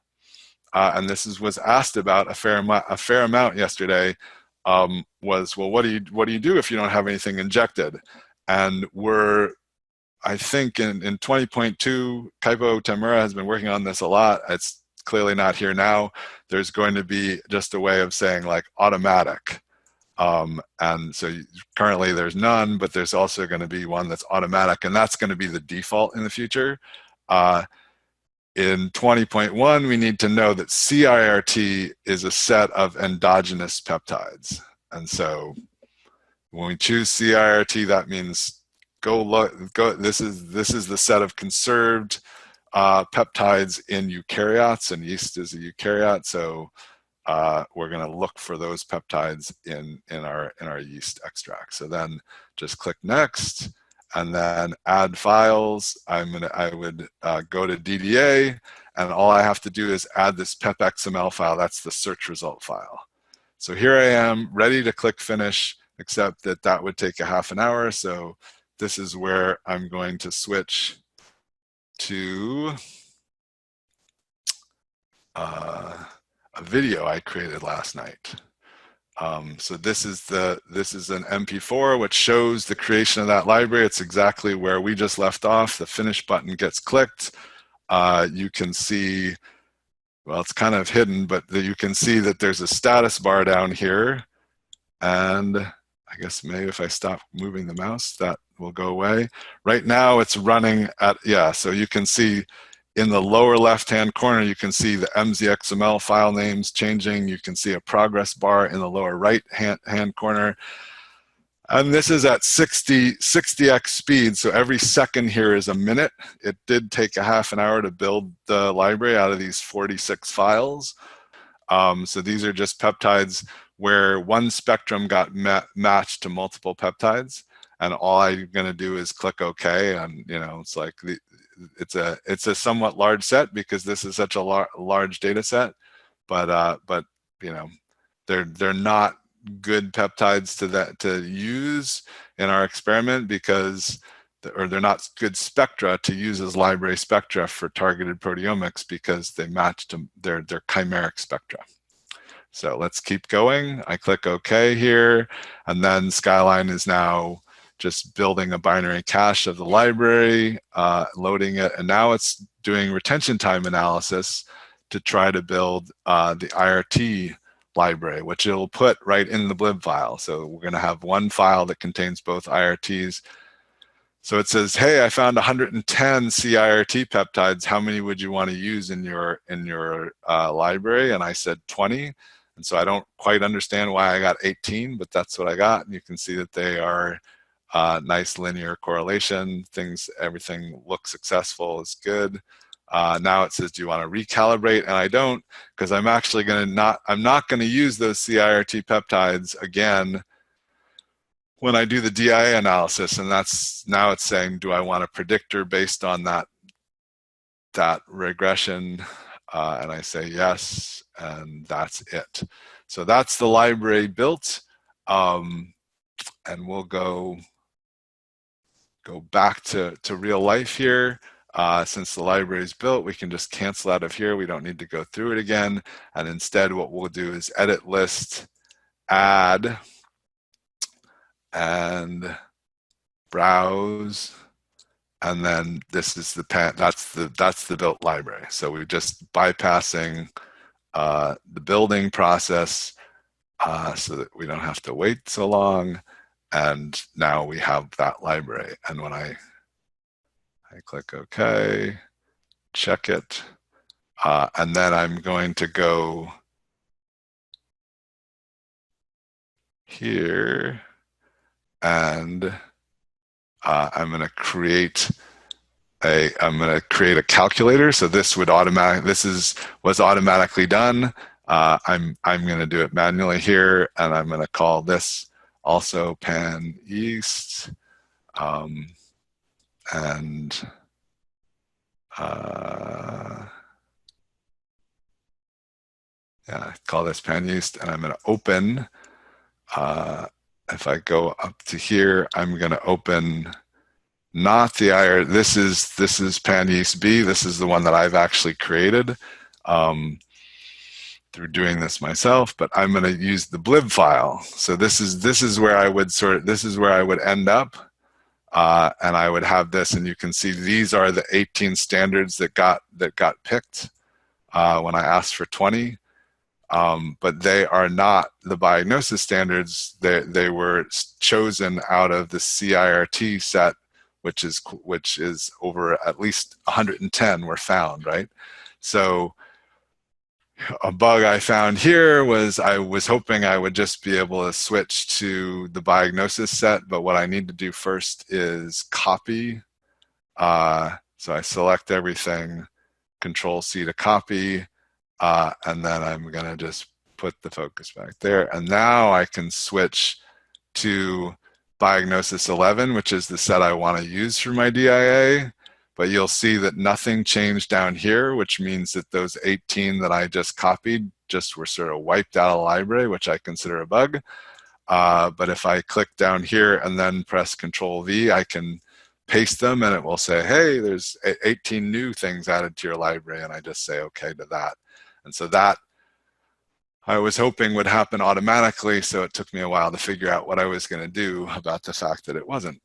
[SPEAKER 2] and this was asked about a fair amount yesterday, was, well, what do you do if you don't have anything injected? And I think in 20.2, Kaipo Tamura has been working on this a lot. It's clearly not here now, there's going to be just a way of saying like automatic. And so currently there's none, but there's also going to be one that's automatic, and that's going to be the default in the future. In 20.1, we need to know that CIRT is a set of endogenous peptides. And so when we choose CIRT, that means this is the set of conserved peptides in eukaryotes, and yeast is a eukaryote. So we're going to look for those peptides in our yeast extract. So then just click next, and then add files. I would go to DDA, and all I have to do is add this pep.xml file. That's the search result file. So here I am, ready to click finish, except that would take a half an hour. So this is where I'm going to switch to a video I created last night. So this is an MP4 which shows the creation of that library. It's exactly where we just left off. The finish button gets clicked. You can see, well, it's kind of hidden, but you can see that there's a status bar down here. And I guess maybe if I stop moving the mouse, that will go away. Right now it's running at, yeah, so you can see in the lower left-hand corner, you can see the MZXML file names changing. You can see a progress bar in the lower right-hand corner. And this is at 60x speed, so every second here is a minute. It did take a half an hour to build the library out of these 46 files. So these are just peptides where one spectrum got matched to multiple peptides. And all I'm going to do is click OK, and it's like it's a somewhat large set because this is such a large data set, but they're not good peptides to use in our experiment because, or they're not good spectra to use as library spectra for targeted proteomics because they match to their chimeric spectra. So let's keep going. I click OK here, and then Skyline is now just building a binary cache of the library, loading it, and now it's doing retention time analysis to try to build the IRT library, which it'll put right in the blib file. So we're going to have one file that contains both IRTs. So it says, hey, I found 110 CIRT peptides. How many would you want to use in your library? And I said 20. And so I don't quite understand why I got 18, but that's what I got. And you can see that they are nice linear correlation. Everything looks successful, is good. Now it says, do you want to recalibrate? And I don't, because I'm actually I'm not going to use those CIRT peptides again when I do the DIA analysis. And now it's saying, do I want a predictor based on that regression? And I say yes, and that's it. So that's the library built. And we'll go back to real life here. Since the library is built, we can just cancel out of here. We don't need to go through it again. And instead, what we'll do is edit list, add, and browse. And then this is that's the built library. So we're just bypassing the building process so that we don't have to wait so long. And now we have that library. And when I click OK, check it, and then I'm going to go here, and I'm going to create a calculator. So this was automatically done. I'm going to do it manually here, and I'm going to call this also pan yeast, and yeah, call this pan yeast, and I'm going to open. If I go up to here, I'm going to open not the IR. This is pan yeast B. This is the one that I've actually created through doing this myself. But I'm going to use the blib file. So this is where I would end up, and I would have this, and you can see these are the 18 standards that got picked. when I asked for 20. But they are not the diagnosis standards. They were chosen out of the CIRT set, which is over at least 110 were found, right? So a bug I found here was I was hoping I would just be able to switch to the diagnosis set, but what I need to do first is copy. So I select everything, Control C to copy, and then I'm going to just put the focus back there. And now I can switch to diagnosis 11, which is the set I want to use for my DIA. But you'll see that nothing changed down here, which means that those 18 that I just copied just were sort of wiped out of the library, which I consider a bug. But if I click down here and then press Control V, I can paste them and it will say, hey, there's 18 new things added to your library, and I just say okay to that. And so that I was hoping would happen automatically, so it took me a while to figure out what I was going to do about the fact that it wasn't.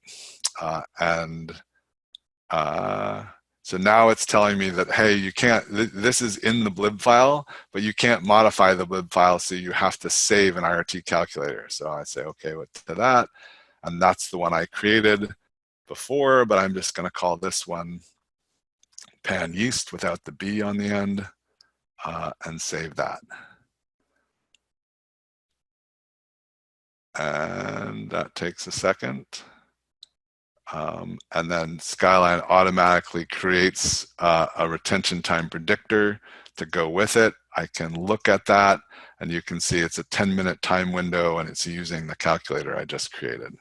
[SPEAKER 2] So now it's telling me that, hey, you can't, this is in the blib file, but you can't modify the blib file, so you have to save an IRT calculator. So I say okay to that, and that's the one I created before, but I'm just going to call this one pan yeast without the B on the end, and save that. And that takes a second. And then Skyline automatically creates a retention time predictor to go with it. I can look at that, and you can see it's a 10-minute time window, and it's using the calculator I just created.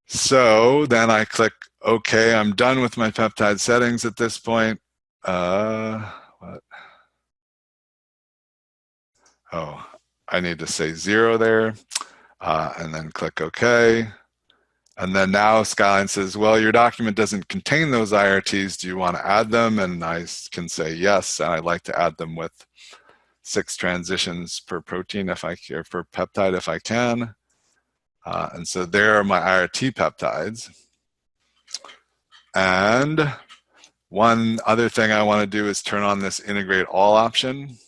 [SPEAKER 2] So then I click OK. I'm done with my peptide settings at this point. What? Oh, I need to say 0 there, and then click OK. And then now Skyline says, well, your document doesn't contain those IRTs. Do you want to add them? And I can say yes, and I'd like to add them with 6 transitions per protein if I care, per peptide if I can. And so there are my IRT peptides. And one other thing I want to do is turn on this integrate all option,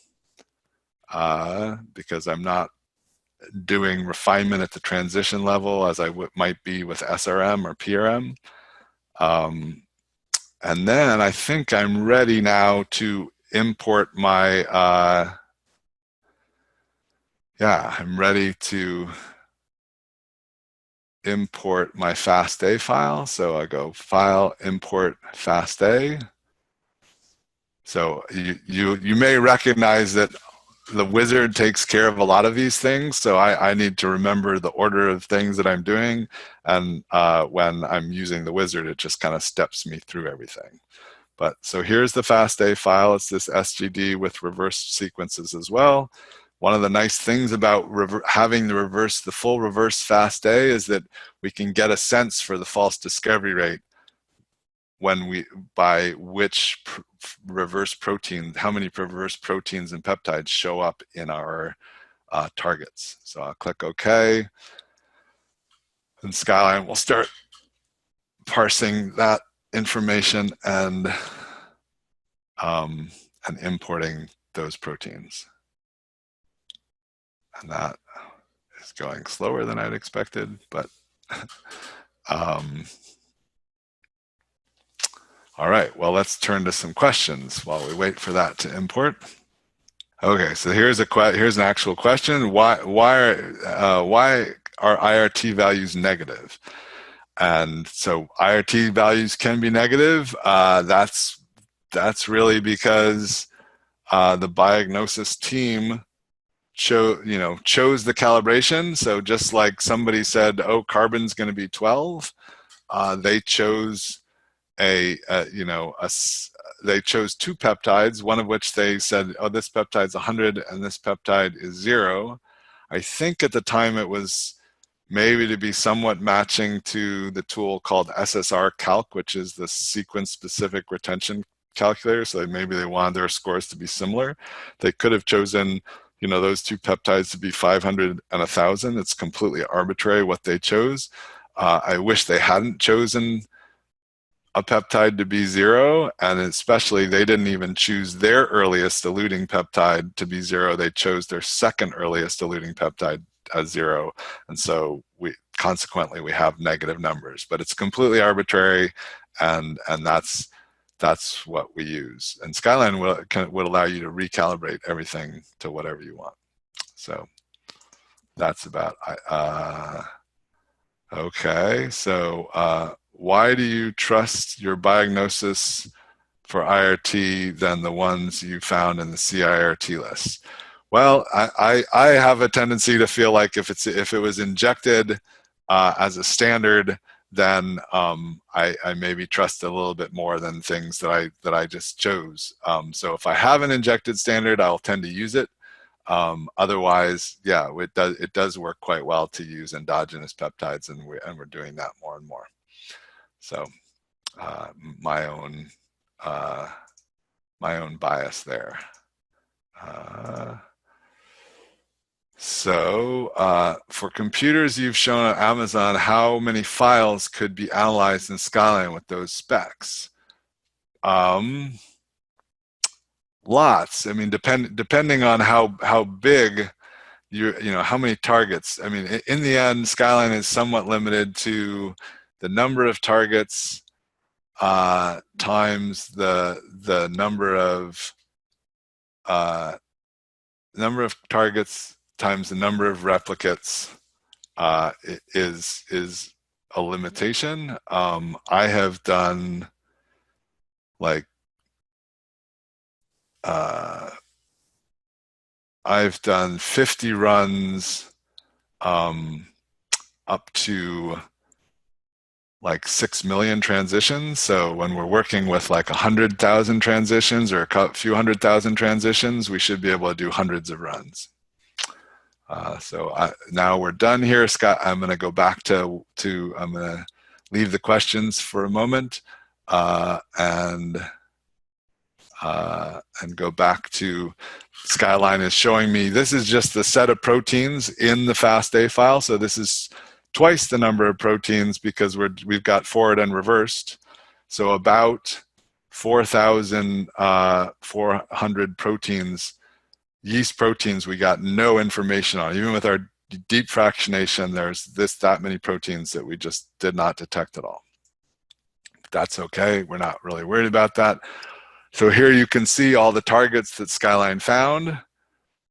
[SPEAKER 2] because I'm not doing refinement at the transition level as I might be with SRM or PRM. And then I think I'm ready now to import my, I'm ready to import my FASTA file. So I go File, Import FASTA. So you may recognize that the wizard takes care of a lot of these things, so I need to remember the order of things that I'm doing, and when I'm using the wizard, it just kind of steps me through everything. But so here's the FASTA file. It's this SGD with reverse sequences as well. One of the nice things about having the full reverse FASTA is that we can get a sense for the false discovery rate by which reverse protein, how many reverse proteins and peptides show up in our targets. So I'll click OK, and Skyline will start parsing that information and importing those proteins. And that is going slower than I'd expected, but all right, well, let's turn to some questions while we wait for that to import. Okay, so here's an actual question. Why are IRT values negative? And so IRT values can be negative. That's really because the diagnosis team chose the calibration. So just like somebody said, oh, carbon's going to be 12, they chose they chose 2 peptides, one of which they said, oh, this peptide's 100 and this peptide is 0. I think at the time it was maybe to be somewhat matching to the tool called SSR Calc, which is the sequence-specific retention calculator. So maybe they wanted their scores to be similar. They could have chosen, those 2 peptides to be 500 and 1,000. It's completely arbitrary what they chose. I wish they hadn't chosen a peptide to be 0, and especially they didn't even choose their earliest eluting peptide to be 0. They chose their second earliest eluting peptide as 0, and so consequently we have negative numbers. But it's completely arbitrary, and that's what we use. And Skyline would allow you to recalibrate everything to whatever you want. So that's about okay. So why do you trust your diagnosis for IRT than the ones you found in the CIRT list? Well, I have a tendency to feel like if it was injected as a standard, then I maybe trust a little bit more than things that I just chose. So if I have an injected standard, I'll tend to use it. Otherwise, yeah, it does work quite well to use endogenous peptides, and we're doing that more and more. So my own bias there. So for computers you've shown on Amazon, how many files could be analyzed in Skyline with those specs? Lots. I mean, depending on how big how many targets. I mean, in the end, Skyline is somewhat limited to the number of targets times the number of targets times the number of replicates is a limitation. I have done like I've done 50 runs up to like 6 million transitions. So when we're working with like 100,000 transitions or a few 100,000 transitions, we should be able to do hundreds of runs. Now we're done here, Scott. I'm going to go back to I'm going to leave the questions for a moment and go back to Skyline is showing me, this is just the set of proteins in the FASTA file. So this is twice the number of proteins because we've got forward and reversed. So about 4,400 proteins, yeast proteins, we got no information on. Even with our deep fractionation, there's that many proteins that we just did not detect at all. That's okay. We're not really worried about that. So here you can see all the targets that Skyline found.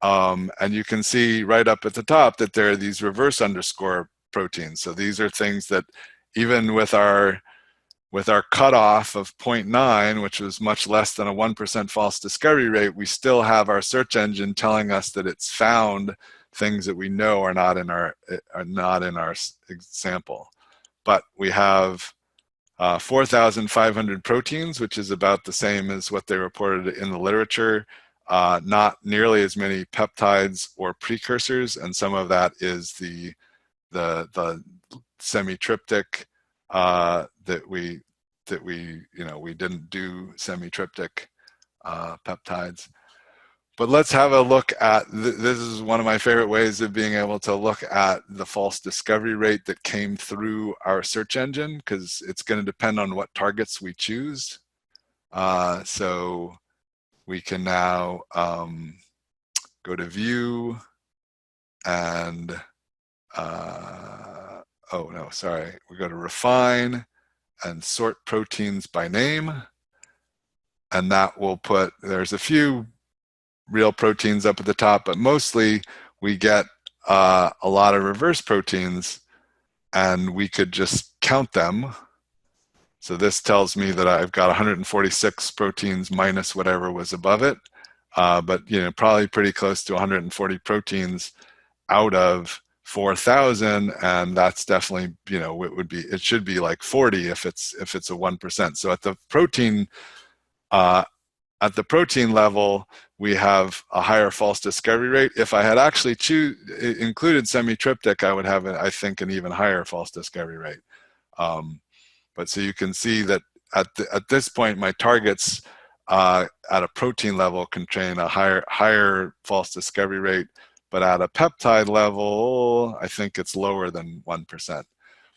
[SPEAKER 2] And you can see right up at the top that there are these reverse underscore proteins. So these are things that even with our cutoff of 0.9, which was much less than a 1% false discovery rate, we still have our search engine telling us that it's found things that we know are not in our sample. But we have 4,500 proteins, which is about the same as what they reported in the literature. Not nearly as many peptides or precursors, and some of that is the semi-triptych that we didn't do semi-triptych peptides. But let's have a look at, this is one of my favorite ways of being able to look at the false discovery rate that came through our search engine, because it's going to depend on what targets we choose. So we can now go to view and, oh no, sorry. We go to refine and sort proteins by name. And that will put, there's a few real proteins up at the top, but mostly we get a lot of reverse proteins, and we could just count them. So this tells me that I've got 146 proteins minus whatever was above it, but probably pretty close to 140 proteins out of 4,000, and that's definitely it should be like 40 if it's a 1%. So at the protein level, we have a higher false discovery rate. If I had actually included semi-triptych, I would have, I think, an even higher false discovery rate. But so you can see that at this point, my targets at a protein level contain a higher false discovery rate, but at a peptide level, I think it's lower than 1%.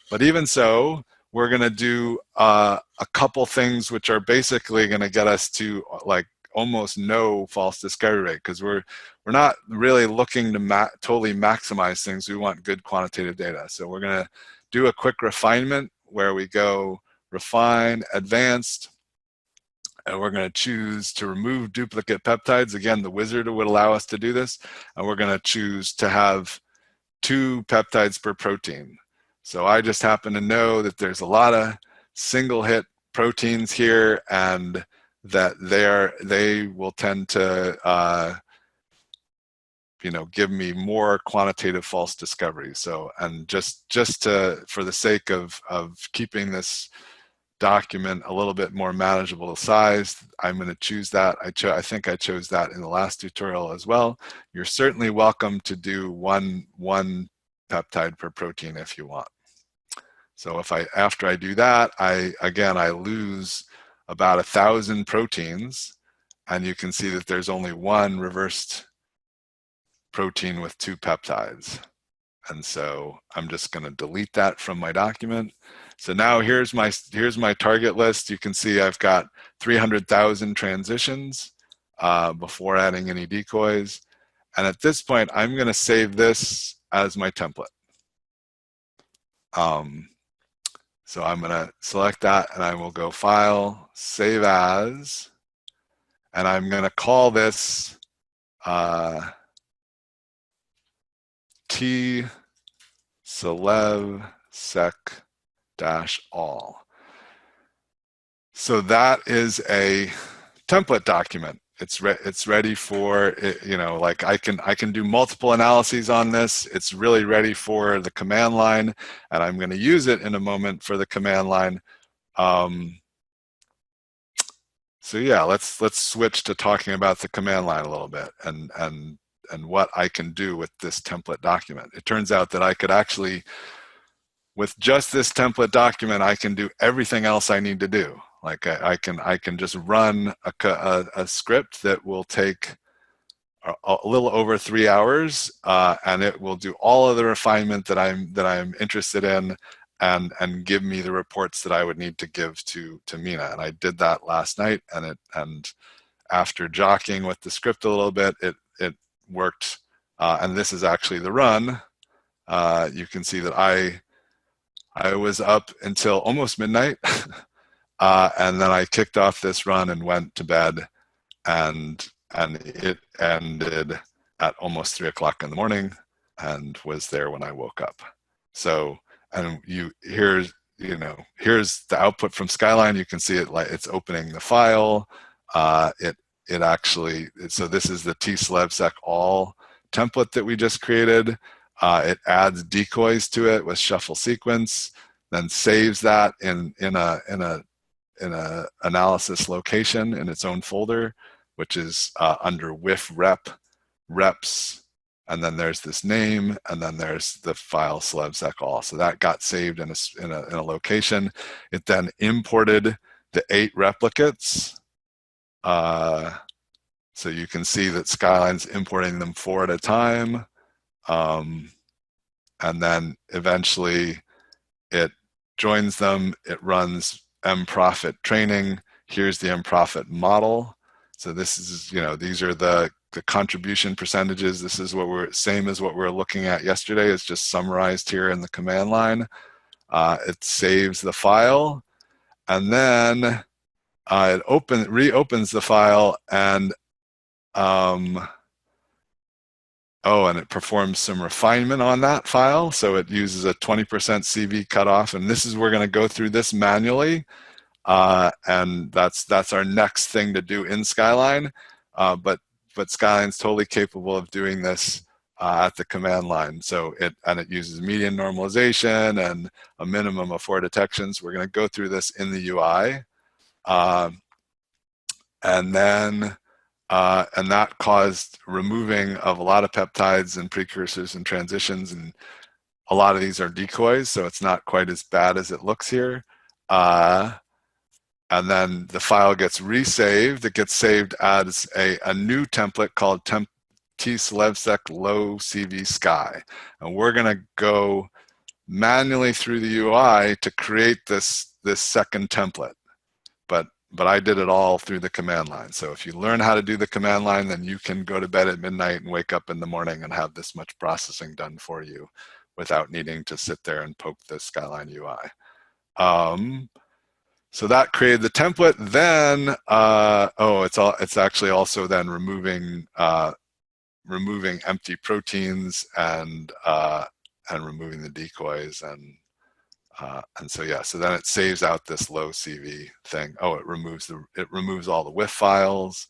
[SPEAKER 2] But even so, we're going to do a couple things which are basically going to get us to like almost no false discovery rate, because we're not really looking to totally maximize things. We want good quantitative data. So we're going to do a quick refinement where we go refine, advanced, and we're going to choose to remove duplicate peptides. Again, the wizard would allow us to do this, and we're going to choose to have 2 peptides per protein. So I just happen to know that there's a lot of single hit proteins here, and that they will tend to give me more quantitative false discoveries. So, and just for the sake of keeping this document a little bit more manageable size, I'm going to choose that. I think I chose that in the last tutorial as well. You're certainly welcome to do one peptide per protein if you want. So after I do that, I lose about 1,000 proteins, and you can see that there's only one reversed protein with 2 peptides. And so I'm just going to delete that from my document. So now here's my target list. You can see I've got 300,000 transitions before adding any decoys. And at this point, I'm going to save this as my template. So I'm going to select that, and I will go File, Save As, and I'm going to call this T Celev Sec -all. So that is a template document. It's ready for, like I can do multiple analyses on this. It's really ready for the command line, and I'm going to use it in a moment for the command line. So yeah, let's switch to talking about the command line a little bit and what I can do with this template document. It turns out that I could actually, with just this template document, I can do everything else I need to do. Like I can just run a script that will take a little over 3 hours, and it will do all of the refinement that I'm interested in, and give me the reports that I would need to give to Mina. And I did that last night, and after jockeying with the script a little bit, it worked. And this is actually the run. You can see that I was up until almost midnight. And then I kicked off this run and went to bed, and it ended at almost 3 o'clock in the morning, and was there when I woke up. So, and here's the output from Skyline. You can see it, like it's opening the file. It actually, so this is the T-Celev all template that we just created. It adds decoys to it with shuffle sequence, then saves that in a analysis location in its own folder, which is under whiff reps, and then there's this name, and then there's the file Celev all. So that got saved in a location. It then imported the 8 replicates. So you can see that Skyline's importing them 4 at a time. And then eventually it joins them, it runs mProfit training. Here's the mProfit model. So this is, these are the contribution percentages. This is what same as what we were looking at yesterday. It's just summarized here in the command line. It saves the file, and then it reopens the file, and and it performs some refinement on that file. So it uses a 20% CV cutoff, and we're going to go through this manually, and that's our next thing to do in Skyline. But Skyline's totally capable of doing this at the command line. So it uses median normalization and a minimum of 4 detections. We're going to go through this in the UI, and then. And that caused removing of a lot of peptides and precursors and transitions, and a lot of these are decoys, so it's not quite as bad as it looks here. And then the file gets resaved. It gets saved as a new template called T-Celev low CV Sky. And we're going to go manually through the UI to create this second template. But I did it all through the command line. So if you learn how to do the command line, then you can go to bed at midnight and wake up in the morning and have this much processing done for you without needing to sit there and poke the Skyline UI. So that created the template. Then, it's actually also then removing empty proteins and removing the decoys and so yeah, so then it saves out this low CV thing. Oh, it removes all the WIF files.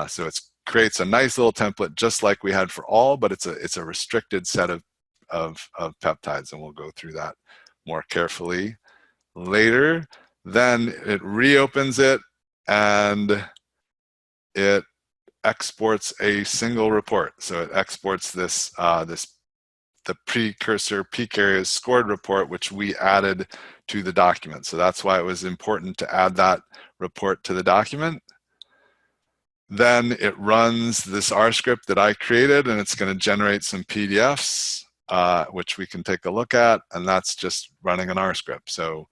[SPEAKER 2] So it creates a nice little template just like we had for all, but it's a restricted set of peptides, and we'll go through that more carefully later. Then it reopens it and it exports a single report. So it exports this the precursor peak areas scored report, which we added to the document. So that's why it was important to add that report to the document. Then it runs this R script that I created, and it's going to generate some PDFs, which we can take a look at, and that's just running an R script. So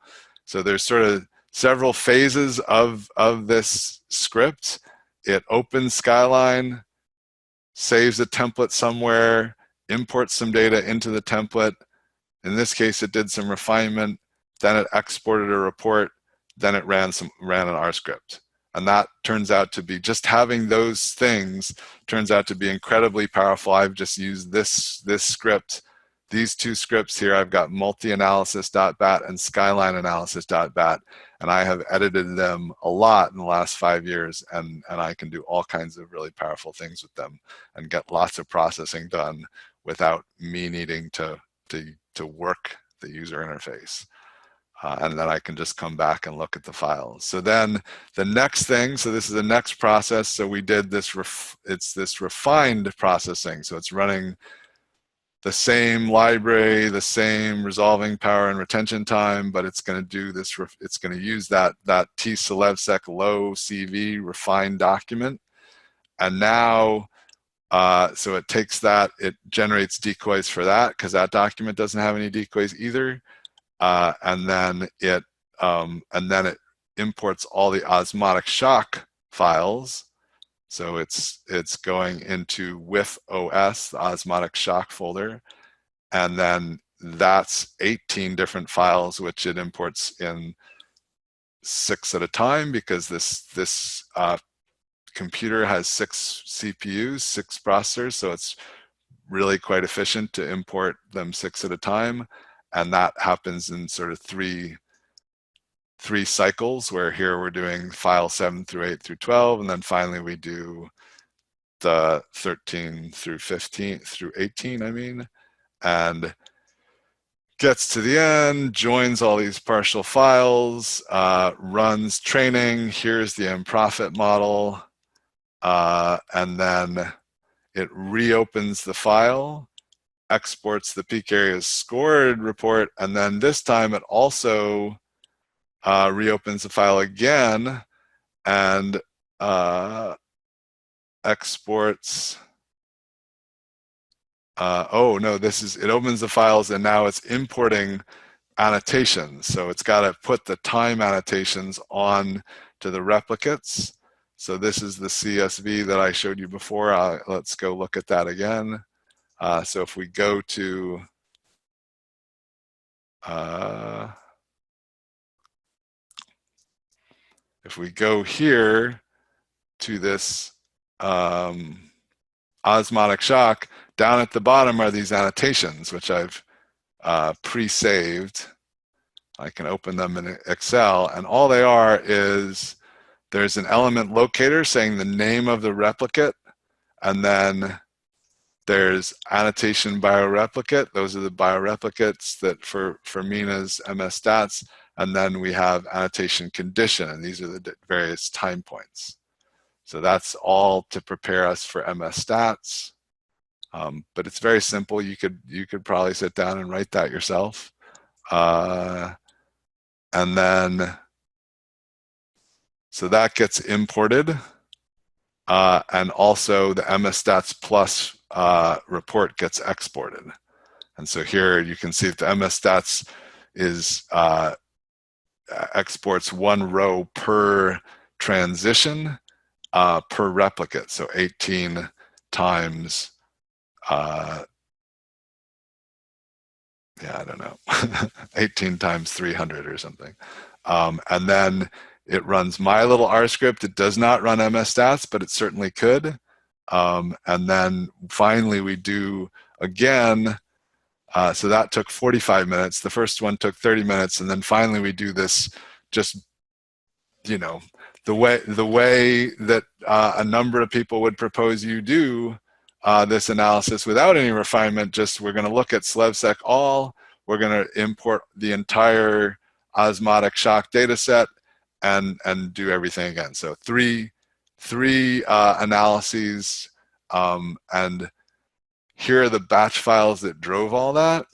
[SPEAKER 2] there's sort of several phases of this script. It opens Skyline, saves a template somewhere, imports some data into the template. In this case, it did some refinement, then it exported a report, then it ran an R script. And that turns out to be, just having those things turns out to be incredibly powerful. I've just used this script, these two scripts here. I've got multi-analysis.bat and skyline analysis.bat, and I have edited them a lot in the last 5 years, and I can do all kinds of really powerful things with them and get lots of processing done without me needing to work the user interface. And then I can just come back and look at the files. So then the next thing, so this is the next process. So we did this, it's this refined processing. So it's running the same library, the same resolving power and retention time, but it's going to do this, it's going to use that tselevsec low CV refined document. And now, so it takes that, it generates decoys for that, because that document doesn't have any decoys either. And then it imports all the osmotic shock files. So it's going into with OS, the osmotic shock folder, and then that's 18 different files, which it imports in 6 at a time, because this computer has 6 CPUs, 6 processors, so it's really quite efficient to import them 6 at a time. And that happens in sort of three cycles, where here we're doing file 7 through 8 through 12, and then finally we do the 13 through 15 through 18, I mean, and gets to the end, joins all these partial files, runs training. Here's the mProfit model, and then it reopens the file, exports the peak areas scored report, and then this time it also reopens the file again and exports. Oh no, it opens the files and now it's importing annotations. So it's got to put the time annotations on to the replicates. So this is the CSV that I showed you before. Let's go look at that again. So if we go to here to this osmotic shock, down at the bottom are these annotations, which I've pre-saved. I can open them in Excel, and all they are is there's an element locator saying the name of the replicate, and then there's annotation bioreplicate. Those are the bioreplicates that for Mina's MS stats. And then we have annotation condition, and these are the various time points. So that's all to prepare us for MS stats. But it's very simple. You could probably sit down and write that yourself. And then, so that gets imported. And also the MS stats plus report gets exported. And so here you can see that the MS stats is exports one row per transition per replicate. So 18 times, yeah, I don't know, 18 times 300 or something. And then it runs my little R script. It does not run MS stats, but it certainly could. And then finally we do again, so that took 45 minutes. The first one took 30 minutes. And then finally we do this just, you know, the way that a number of people would propose you do this analysis without any refinement. Just we're going to look at slevsec all. We're going to import the entire osmotic shock data set and do everything again. So three analyses, and here are the batch files that drove all that.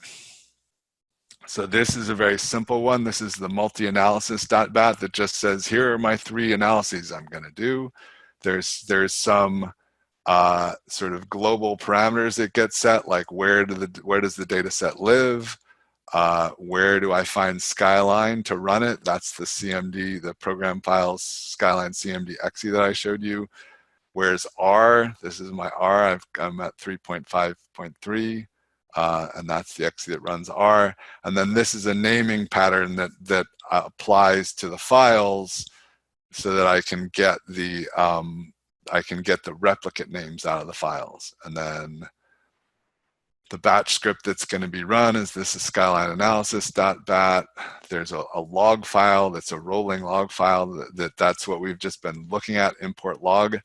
[SPEAKER 2] So this is a very simple one. This is the multi-analysis.bat that just says, here are my 3 analyses I'm going to do. There's some sort of global parameters that get set, like where does the data set live? Where do I find Skyline to run it? That's the CMD, the program files, Skyline CMD exe that I showed you. Where's R? This is my R. I'm at 3.5.3. And that's the exe that runs R. And then this is a naming pattern that applies to the files so that I can get the replicate names out of the files. And then the batch script that's going to be run is this is Skyline analysis.bat. There's a log file that's a rolling log file that's what we've just been looking at, import log.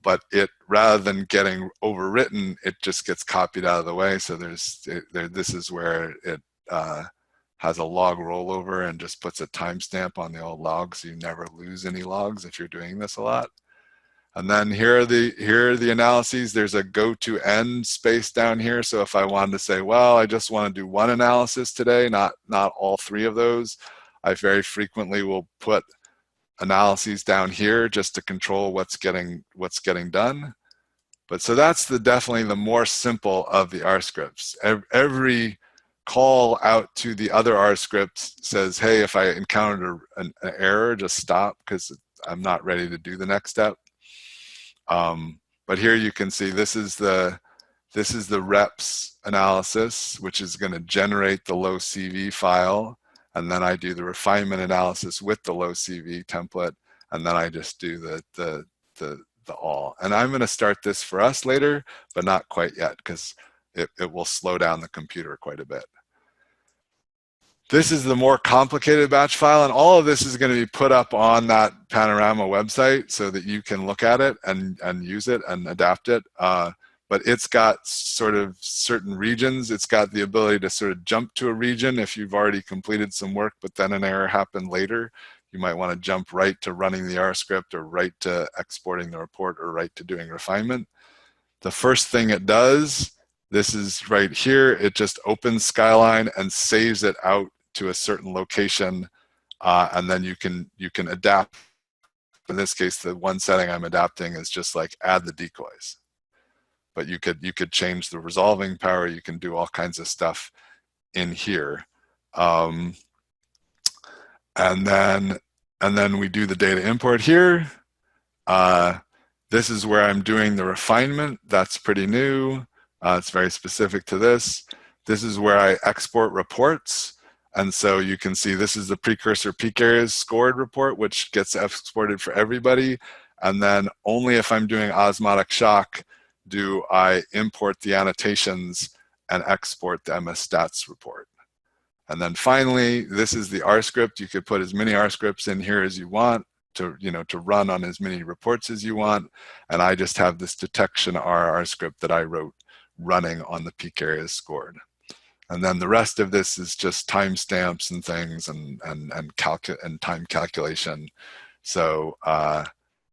[SPEAKER 2] But it, rather than getting overwritten, it just gets copied out of the way. So this is where it has a log rollover and just puts a timestamp on the old log, so you never lose any logs if you're doing this a lot. And then here are the analyses. There's a go to end space down here. So if I wanted to say, well, I just want to do 1 analysis today, not all 3 of those, I very frequently will put analyses down here just to control what's getting done. But so that's definitely the more simple of the R scripts. Every call out to the other R scripts says, hey, if I encountered an error, just stop because I'm not ready to do the next step. But here you can see this is the reps analysis, which is going to generate the low CV file. And then I do the refinement analysis with the low CV template, and then I just do the all. And I'm going to start this for us later, but not quite yet because it will slow down the computer quite a bit. This is the more complicated batch file, and all of this is going to be put up on that Panorama website so that you can look at it and use it and adapt it. But it's got sort of certain regions. It's got the ability to sort of jump to a region if you've already completed some work, but then an error happened later. You might want to jump right to running the R script or right to exporting the report or right to doing refinement. The first thing it does, this is right here, it just opens Skyline and saves it out to a certain location, and then you can adapt. In this case, the one setting I'm adapting is just like add the decoys. But you could change the resolving power. You can do all kinds of stuff in here, and then we do the data import here. This is where I'm doing the refinement. That's pretty new. It's very specific to this. This is where I export reports. And so you can see this is the precursor peak areas scored report, which gets exported for everybody. And then only if I'm doing osmotic shock do I import the annotations and export the MS stats report. And then finally, this is the R script. You could put as many R scripts in here as you want to run on as many reports as you want. And I just have this detection R script that I wrote running on the peak areas scored. And then the rest of this is just timestamps and things and time calculation. So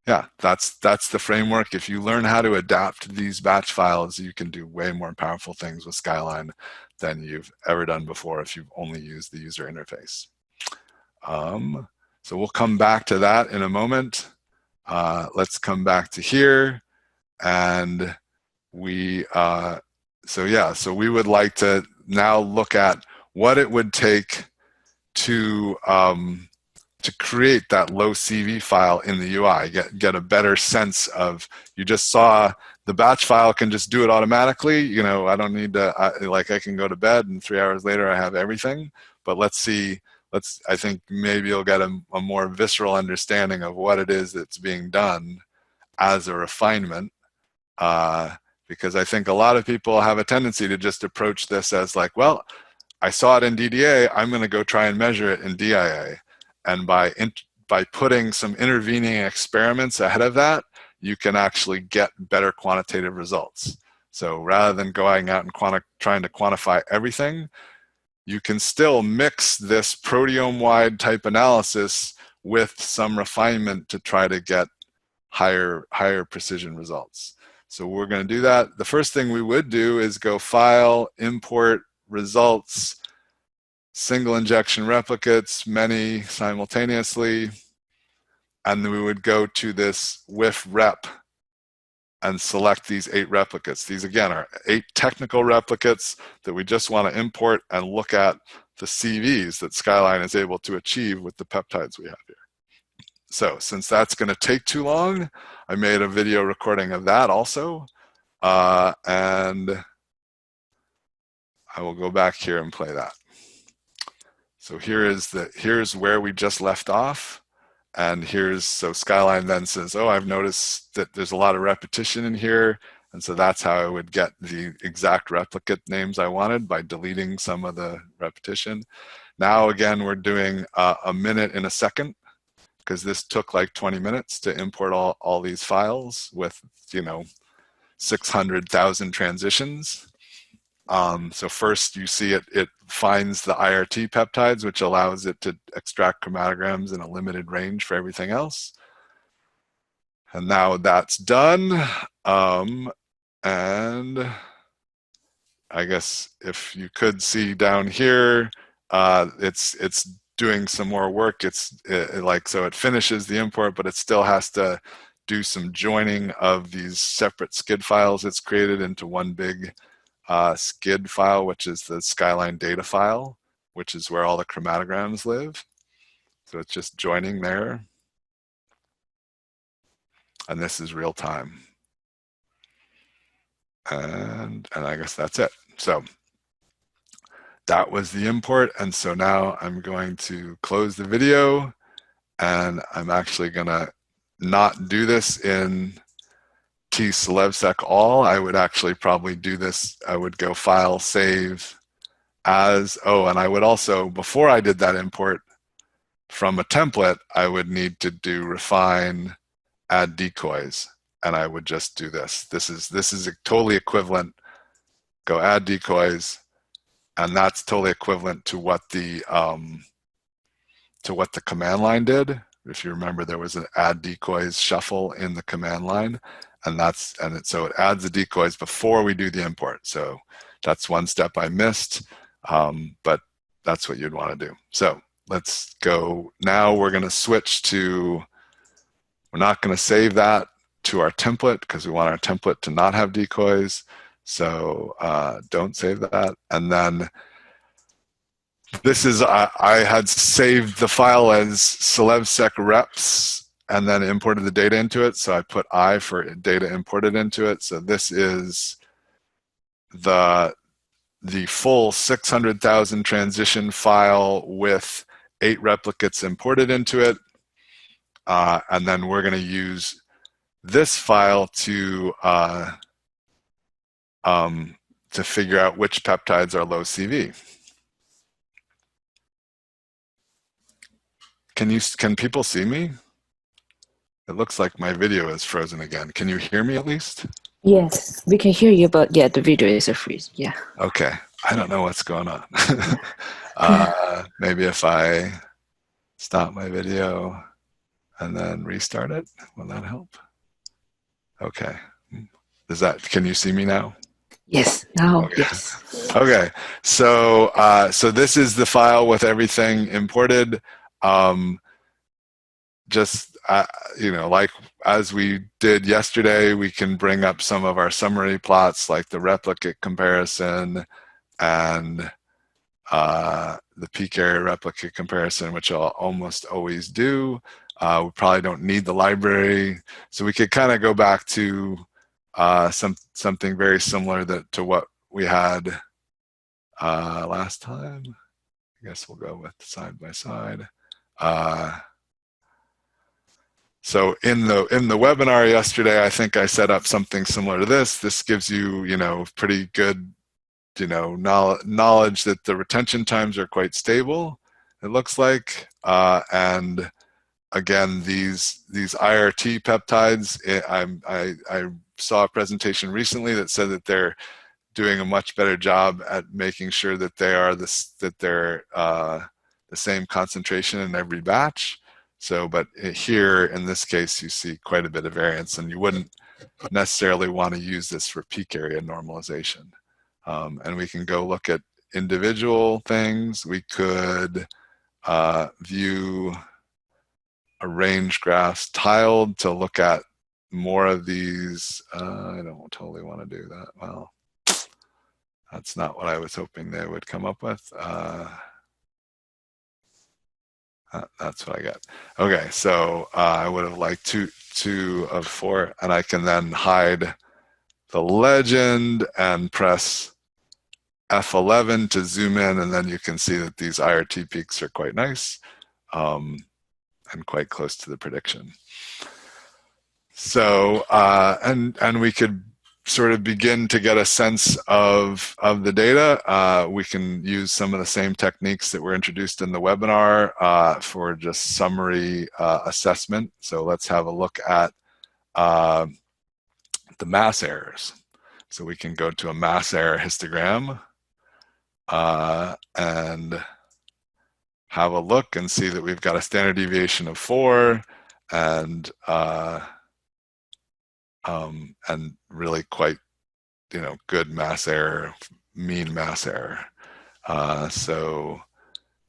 [SPEAKER 2] yeah, that's the framework. If you learn how to adapt these batch files, you can do way more powerful things with Skyline than you've ever done before if you've only used the user interface. So we'll come back to that in a moment. Let's come back to here, and we yeah, so we would like to now look at what it would take to create that low CV file in the UI, get a better sense of, you just saw the batch file can just do it automatically. You know, I don't need to, I can go to bed and 3 hours later I have everything. But let's see, I think maybe you'll get a more visceral understanding of what it is that's being done as a refinement. Because I think a lot of people have a tendency to just approach this as like, well, I saw it in DDA, I'm going to go try and measure it in DIA. And by putting some intervening experiments ahead of that, you can actually get better quantitative results. So rather than going out and trying to quantify everything, you can still mix this proteome-wide type analysis with some refinement to try to get higher precision results. So we're going to do that. The first thing we would do is go File, Import, Results, Single Injection Replicates, many simultaneously, and then we would go to this WIF rep and select these 8 replicates. These again are 8 technical replicates that we just want to import and look at the CVs that Skyline is able to achieve with the peptides we have here. So since that's going to take too long, I made a video recording of that also. And I will go back here and play that. So here's where we just left off. And so Skyline then says, oh, I've noticed that there's a lot of repetition in here. And so that's how I would get the exact replicate names I wanted, by deleting some of the repetition. Now, again, we're doing a minute in a second, because this took like 20 minutes to import all these files with, 600,000 transitions. So first you see it finds the IRT peptides, which allows it to extract chromatograms in a limited range for everything else. And now that's done. And I guess if you could see down here, it's doing some more work. So it finishes the import, but it still has to do some joining of these separate SCID files it's created into one big SCID file, which is the Skyline data file, which is where all the chromatograms live. So it's just joining there. And this is real time. And I guess that's it. So that was the import. And so now I'm going to close the video, and I'm actually going to not do this in tselevsec all. I would actually probably do this. I would go File, Save As. Oh, and I would also, before I did that import from a template, I would need to do Refine, Add Decoys, and I would just do this. This is totally equivalent. Go Add Decoys, and that's totally equivalent to what the command line did. If you remember, there was an Add Decoys shuffle in the command line, so it adds the decoys before we do the import. So that's one step I missed, but that's what you'd want to do. So let's go. Now we're going to switch to, we're not going to save that to our template because we want our template to not have decoys. So don't save that. And then this is, I had saved the file as tselevsec reps and then imported the data into it. So I put I for data imported into it. So this is the full 600,000 transition file with 8 replicates imported into it. And then we're going to use this file to figure out which peptides are low CV. Can people see me? It looks like my video is frozen again. Can you hear me at least?
[SPEAKER 1] Yes, we can hear you, but yeah, the video is a freeze. Yeah.
[SPEAKER 2] Okay. I don't know what's going on. Maybe if I stop my video and then restart it, will that help? Okay. Can you see me now?
[SPEAKER 1] Yes, now,
[SPEAKER 2] okay.
[SPEAKER 1] Yes.
[SPEAKER 2] Okay, so this is the file with everything imported. you know, like as we did yesterday, we can bring up some of our summary plots like the replicate comparison and the peak area replicate comparison, which I'll almost always do. We probably don't need the library, so we could kind of go back to something very similar to what we had last time. I guess we'll go with side by side. So in the webinar yesterday, I think I set up something similar to this. This gives you, you know, pretty good, you know, knowledge that the retention times are quite stable, it looks like. And again, these IRT peptides, I saw a presentation recently that said that they're doing a much better job at making sure that they are the same concentration in every batch. So, but here in this case, you see quite a bit of variance, and you wouldn't necessarily want to use this for peak area normalization. And we can go look at individual things. We could view a range graphs tiled to look at more of these. I don't totally want to do that. Well, that's not what I was hoping they would come up with. That's what I got. Okay, so I would have liked two of four, and I can then hide the legend and press F11 to zoom in, and then you can see that these IRT peaks are quite nice and quite close to the prediction. So, and we could sort of begin to get a sense of the data. We can use some of the same techniques that were introduced in the webinar for just summary assessment. So let's have a look at the mass errors. So we can go to a mass error histogram and have a look and see that we've got a standard deviation of 4 and really quite, you know, good mass error, mean mass error. So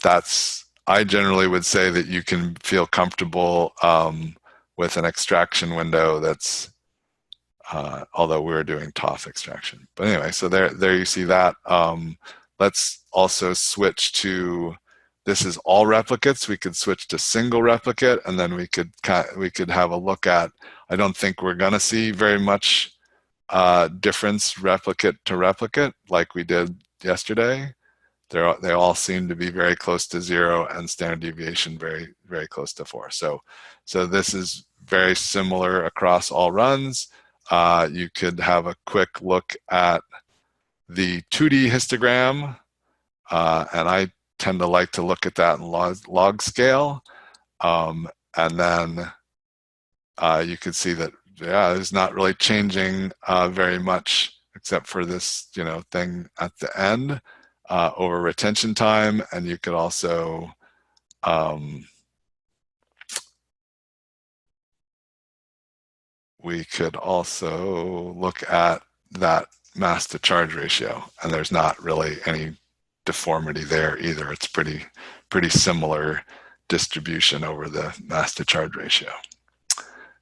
[SPEAKER 2] that's, I generally would say that you can feel comfortable with an extraction window that's, although we're doing TOF extraction. But anyway, so there you see that. Let's also switch to, this is all replicates. We could switch to single replicate, and then we could have a look at, I don't think we're gonna see very much difference replicate to replicate like we did yesterday. They all seem to be very close to 0 and standard deviation very, very close to 4. So this is very similar across all runs. You could have a quick look at the 2D histogram, and I tend to like to look at that in log scale. And then you can see that, yeah, it's not really changing very much except for this, you know, thing at the end over retention time. And you could also look at that mass to charge ratio, and there's not really any deformity there either. It's pretty similar distribution over the mass to charge ratio.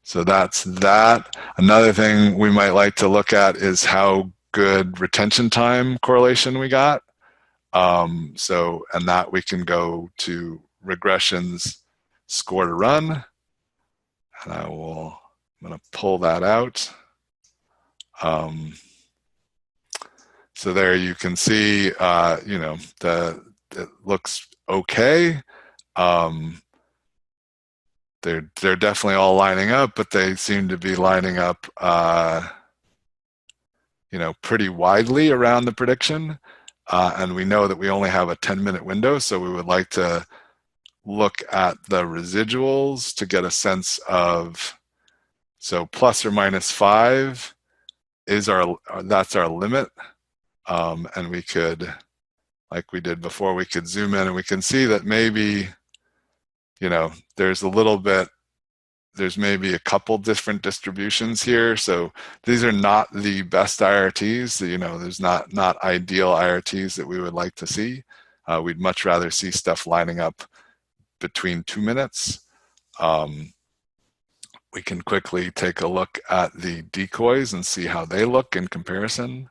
[SPEAKER 2] So that's that. Another thing we might like to look at is how good retention time correlation we got. And that we can go to regressions score to run, and I'm going to pull that out. So there you can see, you know, it looks okay. They're definitely all lining up, but they seem to be lining up, you know, pretty widely around the prediction. And we know that we only have a 10-minute window, so we would like to look at the residuals to get a sense of, so plus or minus 5 is that's our limit. And we could, like we did before, we could zoom in and we can see that maybe, you know, there's maybe a couple different distributions here. So these are not the best IRTs. You know, there's not ideal IRTs that we would like to see. We'd much rather see stuff lining up between 2 minutes. we can quickly take a look at the decoys and see how they look in comparison.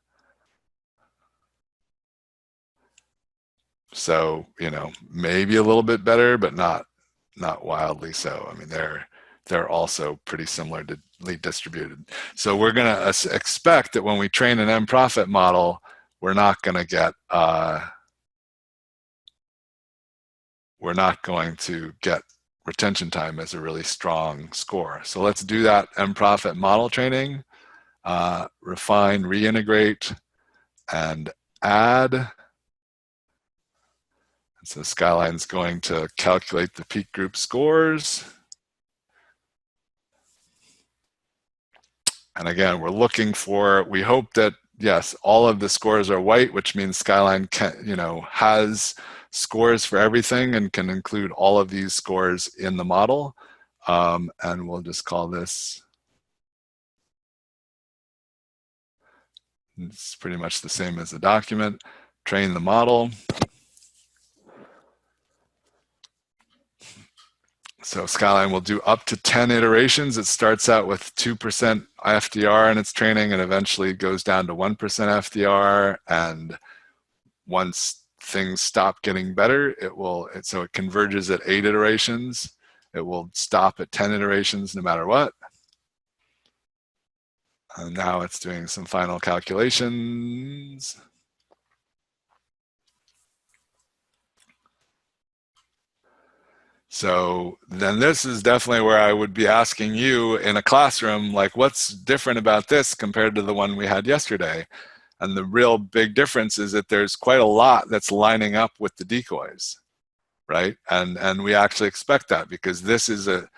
[SPEAKER 2] So, you know, maybe a little bit better, but not wildly so. I mean, they're also pretty similarly distributed. So we're going to expect that when we train an M-profit model, we're not going to get retention time as a really strong score. So let's do that M-profit model training, refine, reintegrate, and add. So Skyline's going to calculate the peak group scores. And again, we're looking for, we hope that, yes, all of the scores are white, which means Skyline can, you know, has scores for everything and can include all of these scores in the model. And we'll just call this, it's pretty much the same as the document, train the model. So Skyline will do up to 10 iterations. It starts out with 2% FDR in its training and eventually goes down to 1% FDR. And once things stop getting better, so it converges at 8 iterations. It will stop at 10 iterations no matter what. And now it's doing some final calculations. So then this is definitely where I would be asking you in a classroom, like, what's different about this compared to the one we had yesterday? And the real big difference is that there's quite a lot that's lining up with the decoys, right? And we actually expect that because this is a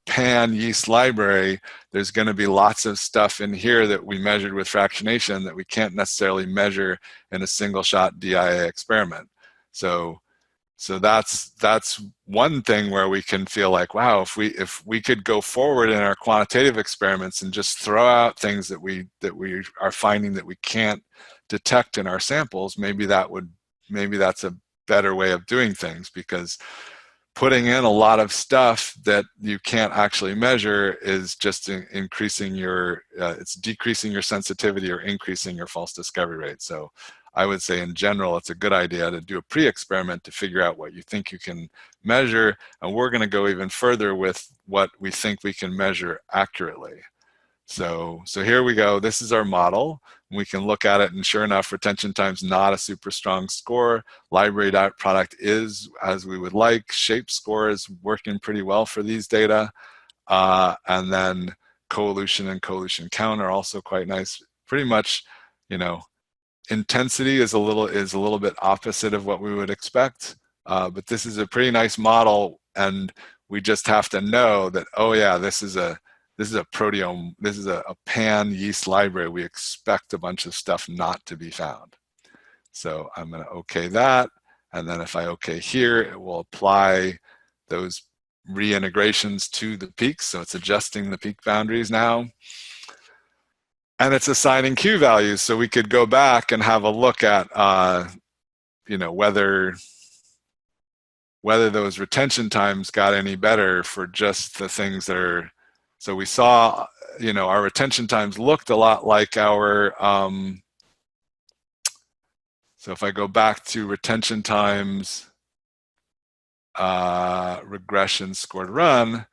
[SPEAKER 2] pan yeast library. There's going to be lots of stuff in here that we measured with fractionation that we can't necessarily measure in a single shot DIA experiment. So that's one thing where we can feel like, wow, if we could go forward in our quantitative experiments and just throw out things that we are finding that we can't detect in our samples, maybe that's a better way of doing things, because putting in a lot of stuff that you can't actually measure is just increasing your it's decreasing your sensitivity or increasing your false discovery rate. So I would say in general, it's a good idea to do a pre-experiment to figure out what you think you can measure. And we're going to go even further with what we think we can measure accurately. So here we go. This is our model. We can look at it, and sure enough, retention time's not a super strong score. Library product is as we would like. Shape score is working pretty well for these data. And then coelution and coelution count are also quite nice. Pretty much, you know, intensity is a little bit opposite of what we would expect, but this is a pretty nice model, and we just have to know that, oh yeah, this is a proteome, this is a pan yeast library. We expect a bunch of stuff not to be found. So I'm going to OK that, and then if I OK here, it will apply those reintegrations to the peaks. So it's adjusting the peak boundaries now. And it's assigning Q values, so we could go back and have a look at, you know, whether those retention times got any better for just the things that are. So we saw, you know, our retention times looked a lot like our. So if I go back to retention times, regression scored run,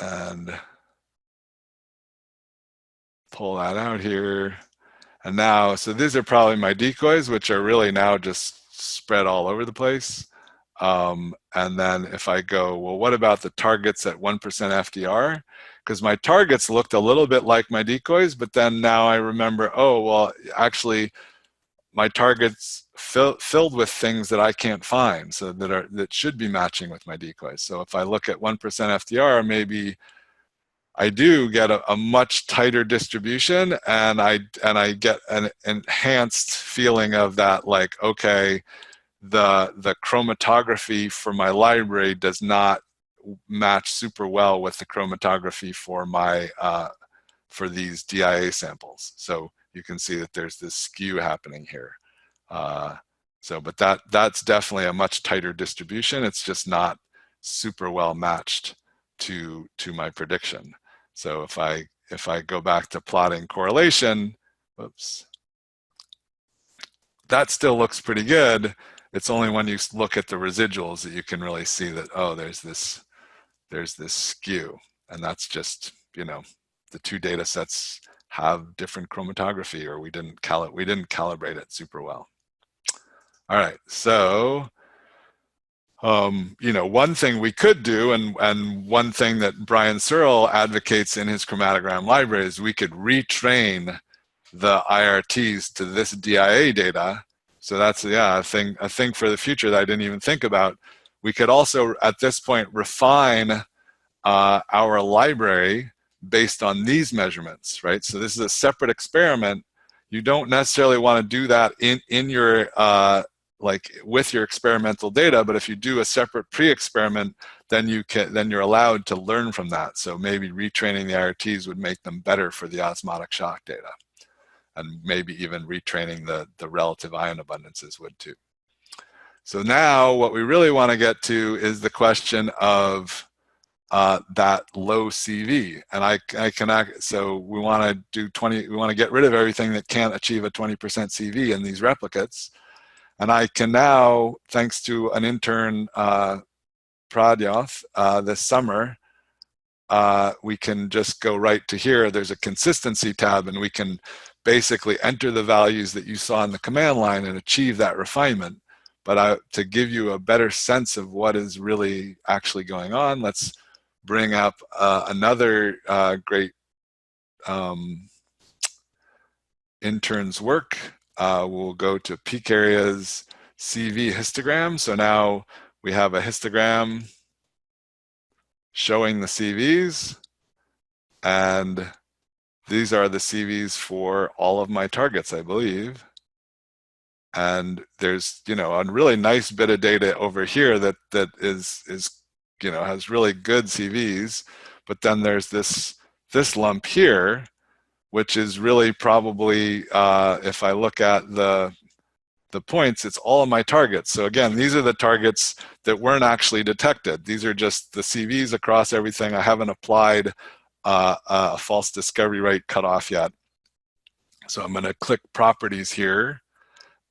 [SPEAKER 2] and pull that out here. And now, so these are probably my decoys, which are really now just spread all over the place. And then if I go, well, what about the targets at 1% FDR? Because my targets looked a little bit like my decoys, but then now I remember, oh, well, actually, my targets filled with things that I can't find, so that should be matching with my decoys. So if I look at 1% FDR, maybe I do get a much tighter distribution, and I get an enhanced feeling of that, like, okay, the chromatography for my library does not match super well with the chromatography for my for these DIA samples. So you can see that there's this skew happening here. But that's definitely a much tighter distribution. It's just not super well matched to my prediction. So if I go back to plotting correlation, whoops, that still looks pretty good. It's only when you look at the residuals that you can really see that, oh, there's this skew, and that's just, you know, the two data sets have different chromatography, or we didn't calibrate it super well. All right, so you know, one thing we could do, and one thing that Brian Searle advocates in his chromatogram library, is we could retrain the IRTs to this DIA data. So that's, yeah, a thing for the future that I didn't even think about. We could also, at this point, refine our library based on these measurements, right? So this is a separate experiment. You don't necessarily want to do that in your like with your experimental data, but if you do a separate pre-experiment, then you're allowed to learn from that. So maybe retraining the IRTs would make them better for the osmotic shock data, and maybe even retraining the relative ion abundances would too. So now what we really want to get to is the question of that low CV, and so we want to do 20. We want to get rid of everything that can't achieve a 20% CV in these replicates. And I can now, thanks to an intern, Pradyoth, this summer, we can just go right to here. There's a consistency tab, and we can basically enter the values that you saw in the command line and achieve that refinement. But to give you a better sense of what is really actually going on, let's bring up another great intern's work. We'll go to peak areas CV histogram. So now we have a histogram showing the CVs, and these are the CVs for all of my targets, I believe. And there's, you know, a really nice bit of data over here that is you know, has really good CVs, but then there's this lump here, which is really probably, if I look at the points, it's all of my targets. So again, these are the targets that weren't actually detected. These are just the CVs across everything. I haven't applied a false discovery rate cutoff yet. So I'm going to click properties here,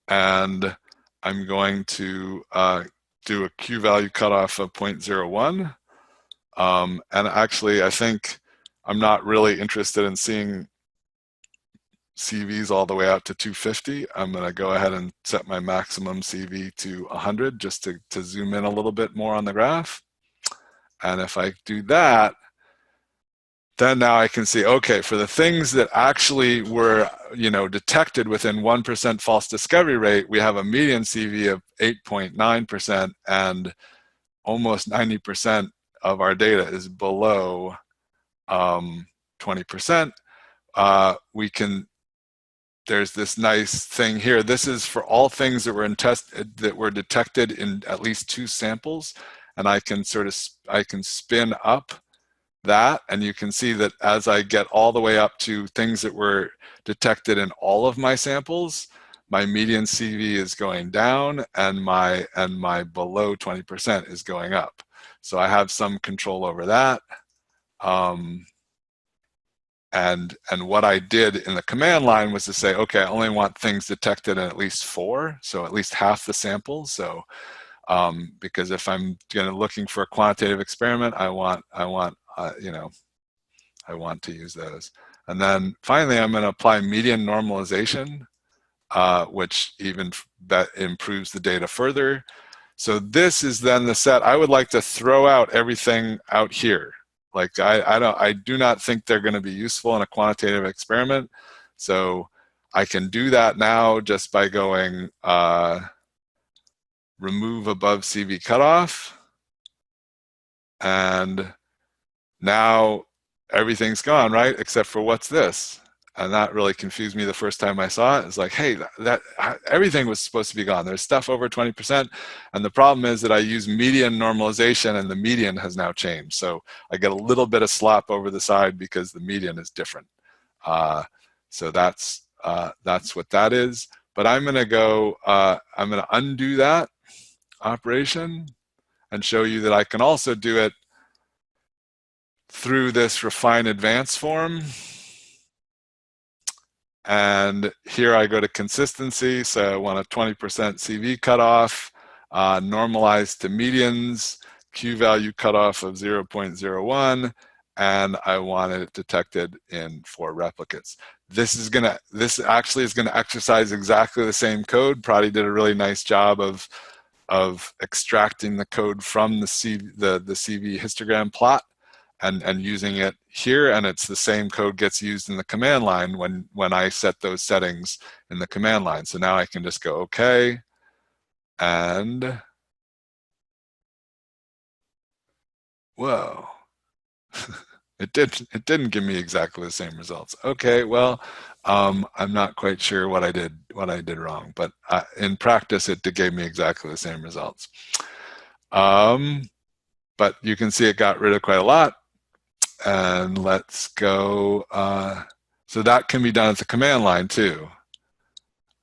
[SPEAKER 2] and I'm going to do a Q value cutoff of 0.01. And actually, I think I'm not really interested in seeing CVs all the way out to 250. I'm going to go ahead and set my maximum CV to 100 just to zoom in a little bit more on the graph. And if I do that, then now I can see, okay, for the things that actually were, you know, detected within 1% false discovery rate, we have a median CV of 8.9%, and almost 90% of our data is below 20%. We can, there's this nice thing here. This is for all things that were detected in at least 2 samples, and I can spin up that, and you can see that as I get all the way up to things that were detected in all of my samples, my median CV is going down, and my below 20% is going up. So I have some control over that. And what I did in the command line was to say, okay, I only want things detected in at least 4, so at least half the samples. So because if I'm looking for a quantitative experiment, I want you know, I want to use those. And then finally, I'm going to apply median normalization, which even that improves the data further. So this is then the set. I would like to throw out everything out here. Like I do not think they're going to be useful in a quantitative experiment. So I can do that now just by going remove above CV cutoff, and now everything's gone, right? Except for what's this? And that really confused me the first time I saw it. It's like, hey, that everything was supposed to be gone. There's stuff over 20%. And the problem is that I use median normalization, and the median has now changed. So I get a little bit of slop over the side because the median is different. So that's what that is. But I'm going to go, I'm going to undo that operation and show you that I can also do it through this refine advanced form. And here I go to consistency. So I want a 20% CV cutoff, normalized to medians, Q value cutoff of 0.01, and I want it detected in 4 replicates. This actually is gonna exercise exactly the same code. Prati did a really nice job of extracting the code from the CV histogram plot and using it here, and it's the same code gets used in the command line when I set those settings in the command line. So now I can just go okay, and whoa. It didn't give me exactly the same results. Okay, well, I'm not quite sure what I did wrong, but in practice it gave me exactly the same results. But you can see it got rid of quite a lot. And let's go. So that can be done at the command line too.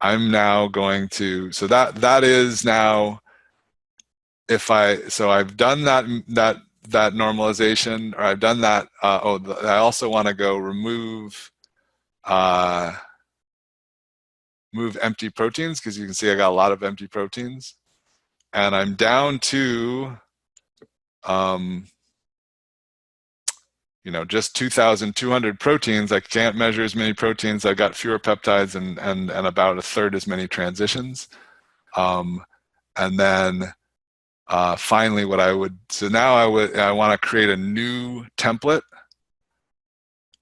[SPEAKER 2] I'm now going to, so that is now, so I've done that normalization, or I've done that. I also want to go remove move empty proteins, because you can see I got a lot of empty proteins, and I'm down to just 2,200 proteins. I can't measure as many proteins. I've got fewer peptides and about a third as many transitions. And then finally, now I want to create a new template,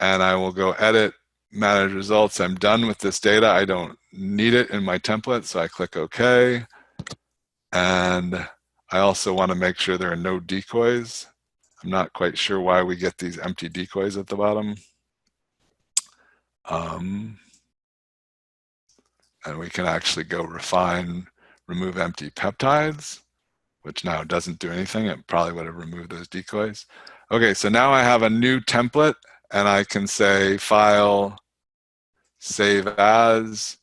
[SPEAKER 2] and I will go edit, manage results. I'm done with this data. I don't need it in my template, so I click OK. And I also want to make sure there are no decoys. I'm not quite sure why we get these empty decoys at the bottom. And we can actually go refine, remove empty peptides, which now doesn't do anything. It probably would have removed those decoys. Okay, so now I have a new template, and I can say File, Save As,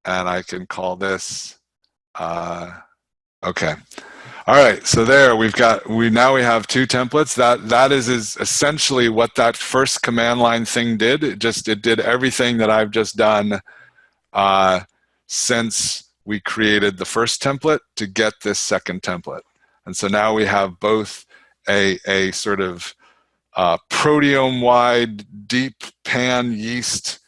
[SPEAKER 2] and I can call this, okay. All right, so there we have 2 templates. That is essentially what that first command line thing did. It did everything that I've just done since we created the first template to get this second template. And so now we have both a sort of proteome-wide deep pan yeast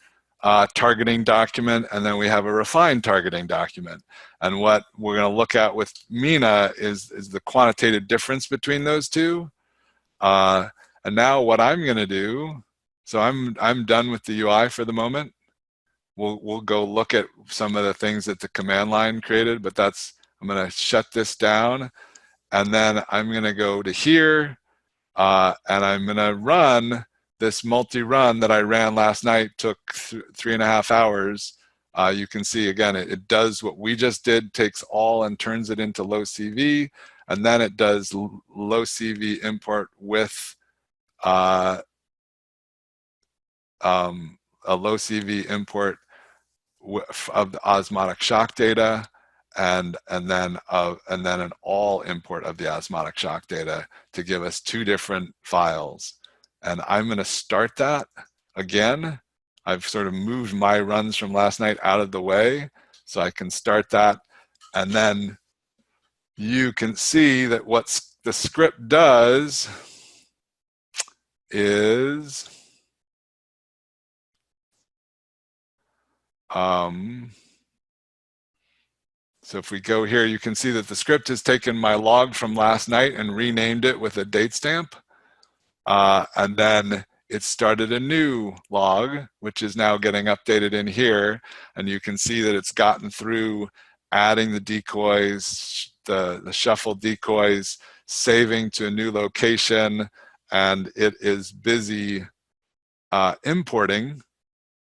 [SPEAKER 2] targeting document, and then we have a refined targeting document. And what we're going to look at with Mina is the quantitative difference between those two. And now what I'm going to do, so I'm done with the UI for the moment. We'll go look at some of the things that the command line created, but I'm going to shut this down, and then I'm going to go to here, and I'm going to run this multi-run that I ran last night. Took 3.5 hours. You can see again, it does what we just did, takes all and turns it into low CV, and then it does low CV import with a low CV import of the osmotic shock data, and then an all import of the osmotic shock data to give us 2 different files. And I'm going to start that again. I've sort of moved my runs from last night out of the way, so I can start that. And then you can see that what the script does is so if we go here, you can see that the script has taken my log from last night and renamed it with a date stamp. And then it started a new log, which is now getting updated in here. And you can see that it's gotten through adding the decoys, the shuffle decoys, saving to a new location, and it is busy importing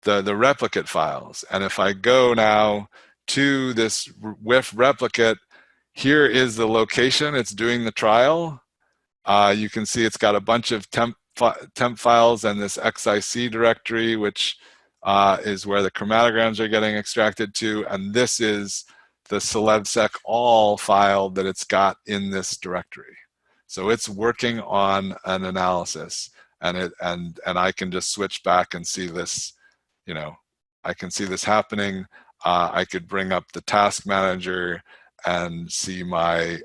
[SPEAKER 2] the replicate files. And if I go now to this WIF replicate, here is the location it's doing the trial. You can see it's got a bunch of temp files and this XIC directory, which is where the chromatograms are getting extracted to, and this is the celebsec all file that it's got in this directory. So it's working on an analysis, and I can just switch back and see this, you know, I can see this happening. I could bring up the task manager and see my,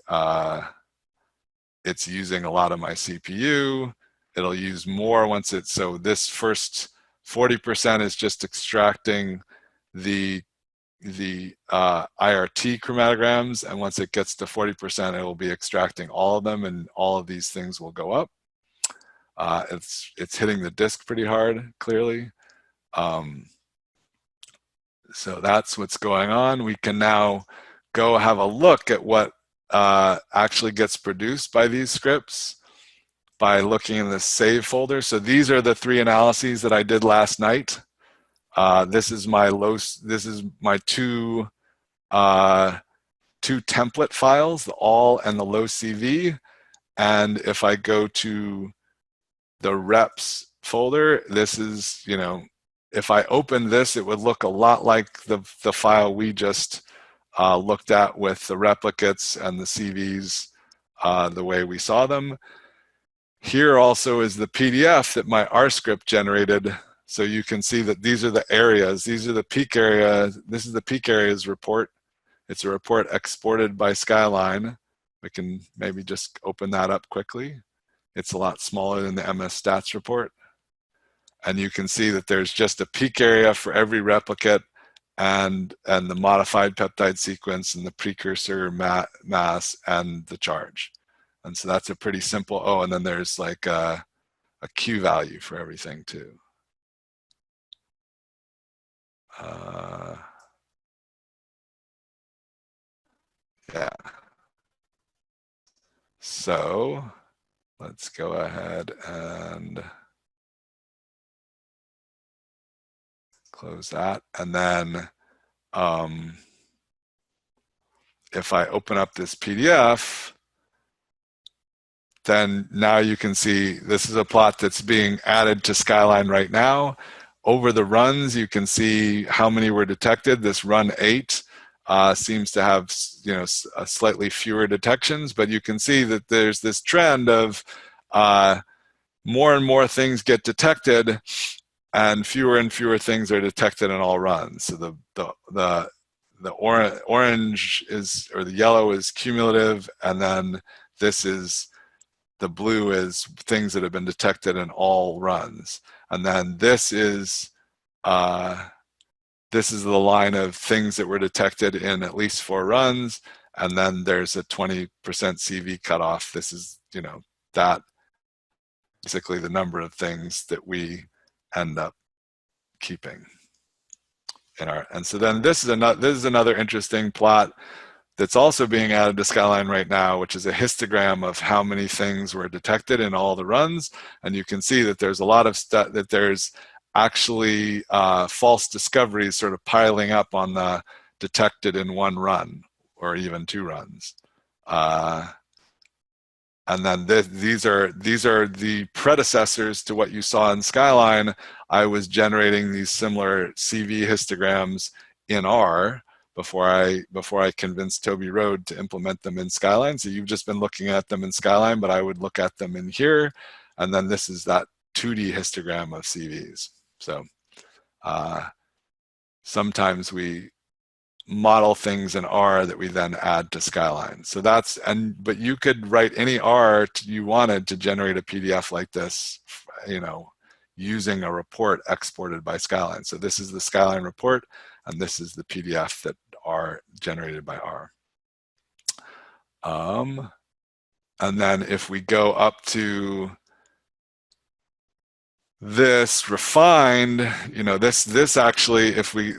[SPEAKER 2] it's using a lot of my CPU. It'll use more once it's, so this first 40% is just extracting the IRT chromatograms, and once it gets to 40%, it will be extracting all of them, and all of these things will go up. It's hitting the disk pretty hard, clearly. So that's what's going on. We can now go have a look at what actually gets produced by these scripts by looking in the save folder. So these are the 3 analyses that I did last night. This is my two template files, the all and the low CV. And if I go to the reps folder, this is, you know, if I open this, it would look a lot like the file we just looked at with the replicates and the CVs the way we saw them. Here also is the PDF that my R script generated. So you can see that these are the areas. These are the peak areas. This is the peak areas report. It's a report exported by Skyline. We can maybe just open that up quickly. It's a lot smaller than the MS Stats report. And you can see that there's just a peak area for every replicate and the modified peptide sequence and the precursor mass and the charge. And so that's a pretty simple, oh, and then there's like a Q value for everything too. Yeah. So let's go ahead and close that. And then if I open up this PDF, then now you can see this is a plot that's being added to Skyline right now. Over the runs, you can see how many were detected. This run 8 seems to have, you know, slightly fewer detections, but you can see that there's this trend of more and more things get detected, and fewer things are detected in all runs. So the orange is, or the yellow is cumulative, and then the blue is things that have been detected in all runs. And then this is the line of things that were detected in at least 4 runs, and then there's a 20% CV cutoff. This is, you know, that basically the number of things that we end up keeping in our. And so then this is another interesting plot that's also being added to Skyline right now, which is a histogram of how many things were detected in all the runs. And you can see that there's a lot of stuff, that there's actually false discoveries sort of piling up on the detected in 1 run or even 2 runs. And then these are the predecessors to what you saw in Skyline. I was generating these similar CV histograms in R before I convinced Toby Road to implement them in Skyline. So you've just been looking at them in Skyline, but I would look at them in here. And then this is that 2D histogram of CVs. So sometimes we model things in R that we then add to Skyline. So that's, but you could write any R you wanted to generate a PDF like this, you know, using a report exported by Skyline. So this is the Skyline report, and this is the PDF that are generated by R. And then if we go up to this refined, you know, this actually, if we,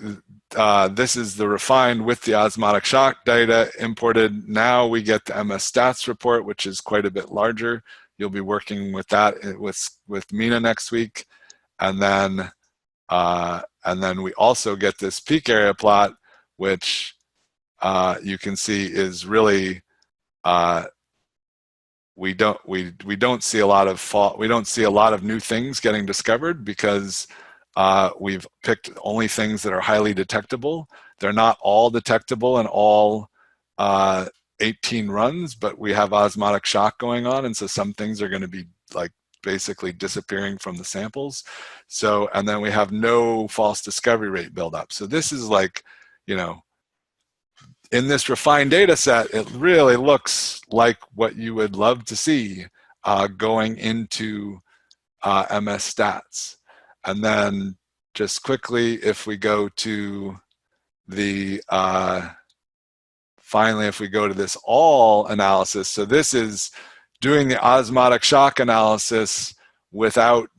[SPEAKER 2] this is the refined with the osmotic shock data imported. Now we get the MS Stats report, which is quite a bit larger. You'll be working with that with Mina next week. And then we also get this peak area plot, which you can see is really we don't see a lot of new things getting discovered, because we've picked only things that are highly detectable. They're not all detectable in all 18 runs, but we have osmotic shock going on, and so some things are going to be like basically disappearing from the samples. So, and then we have no false discovery rate buildup. So this is like, you know, in this refined data set, it really looks like what you would love to see going into MS stats. And then just quickly, if we go to the, finally, if we go to this all analysis, so this is doing the osmotic shock analysis without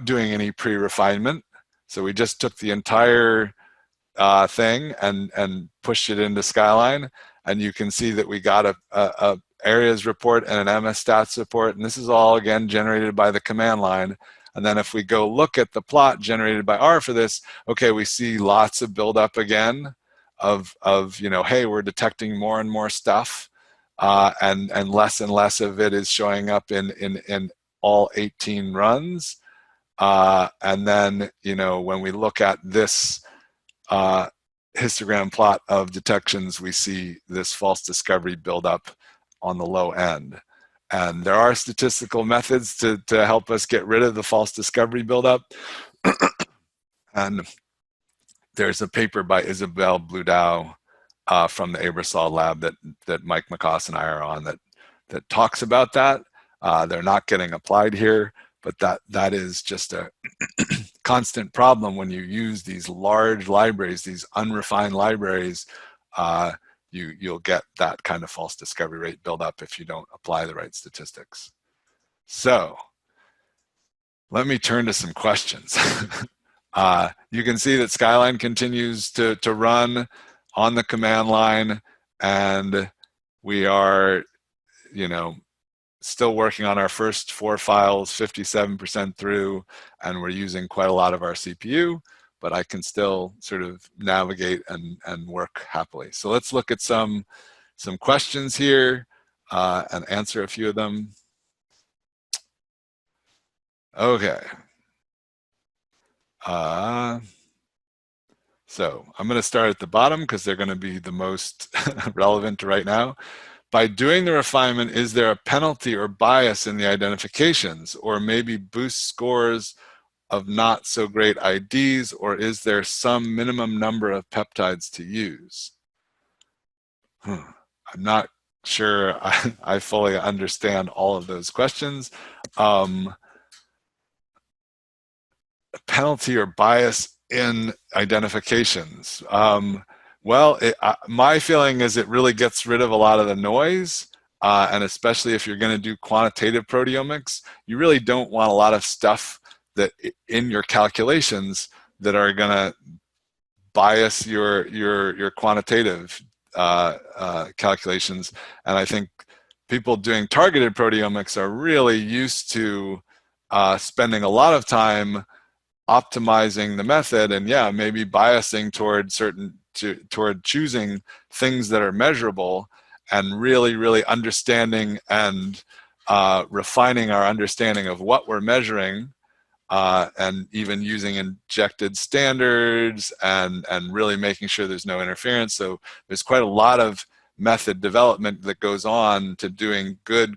[SPEAKER 2] doing any pre-refinement. So we just took the entire thing and pushed it into Skyline, and you can see that we got a areas report and an MS stats report, and this is all again generated by the command line. And then if we go look at the plot generated by R for this, okay, we see lots of buildup again of you know, hey, we're detecting more and more stuff, and less of it is showing up in all 18 runs. And then, you know, when we look at this histogram plot of detections, we see this false discovery buildup on the low end. And there are statistical methods to help us get rid of the false discovery buildup. And there's a paper by Isabel Bludow from the Aebersold lab that Mike McCoss and I are on that talks about that. They're not getting applied here, but that is just a constant problem when you use these large libraries, these unrefined libraries. You'll get that kind of false discovery rate buildup if you don't apply the right statistics. So let me turn to some questions. You can see that Skyline continues to run on the command line, and we are, you know, still working on our first 4 files, 57% through, and we're using quite a lot of our CPU, but I can still sort of navigate and work happily. So let's look at some questions here and answer a few of them. Okay. So I'm going to start at the bottom because they're going to be the most relevant right now. By doing the refinement, is there a penalty or bias in the identifications, or maybe boost scores of not so great IDs, or is there some minimum number of peptides to use? I'm not sure I fully understand all of those questions. Penalty or bias in identifications. Well, my feeling is it really gets rid of a lot of the noise, and especially if you're going to do quantitative proteomics, you really don't want a lot of stuff that in your calculations that are going to bias your quantitative calculations. And I think people doing targeted proteomics are really used to spending a lot of time optimizing the method, and yeah, maybe biasing toward toward choosing things that are measurable, and really understanding and refining our understanding of what we're measuring, and even using injected standards and really making sure there's no interference. So there's quite a lot of method development that goes on to doing good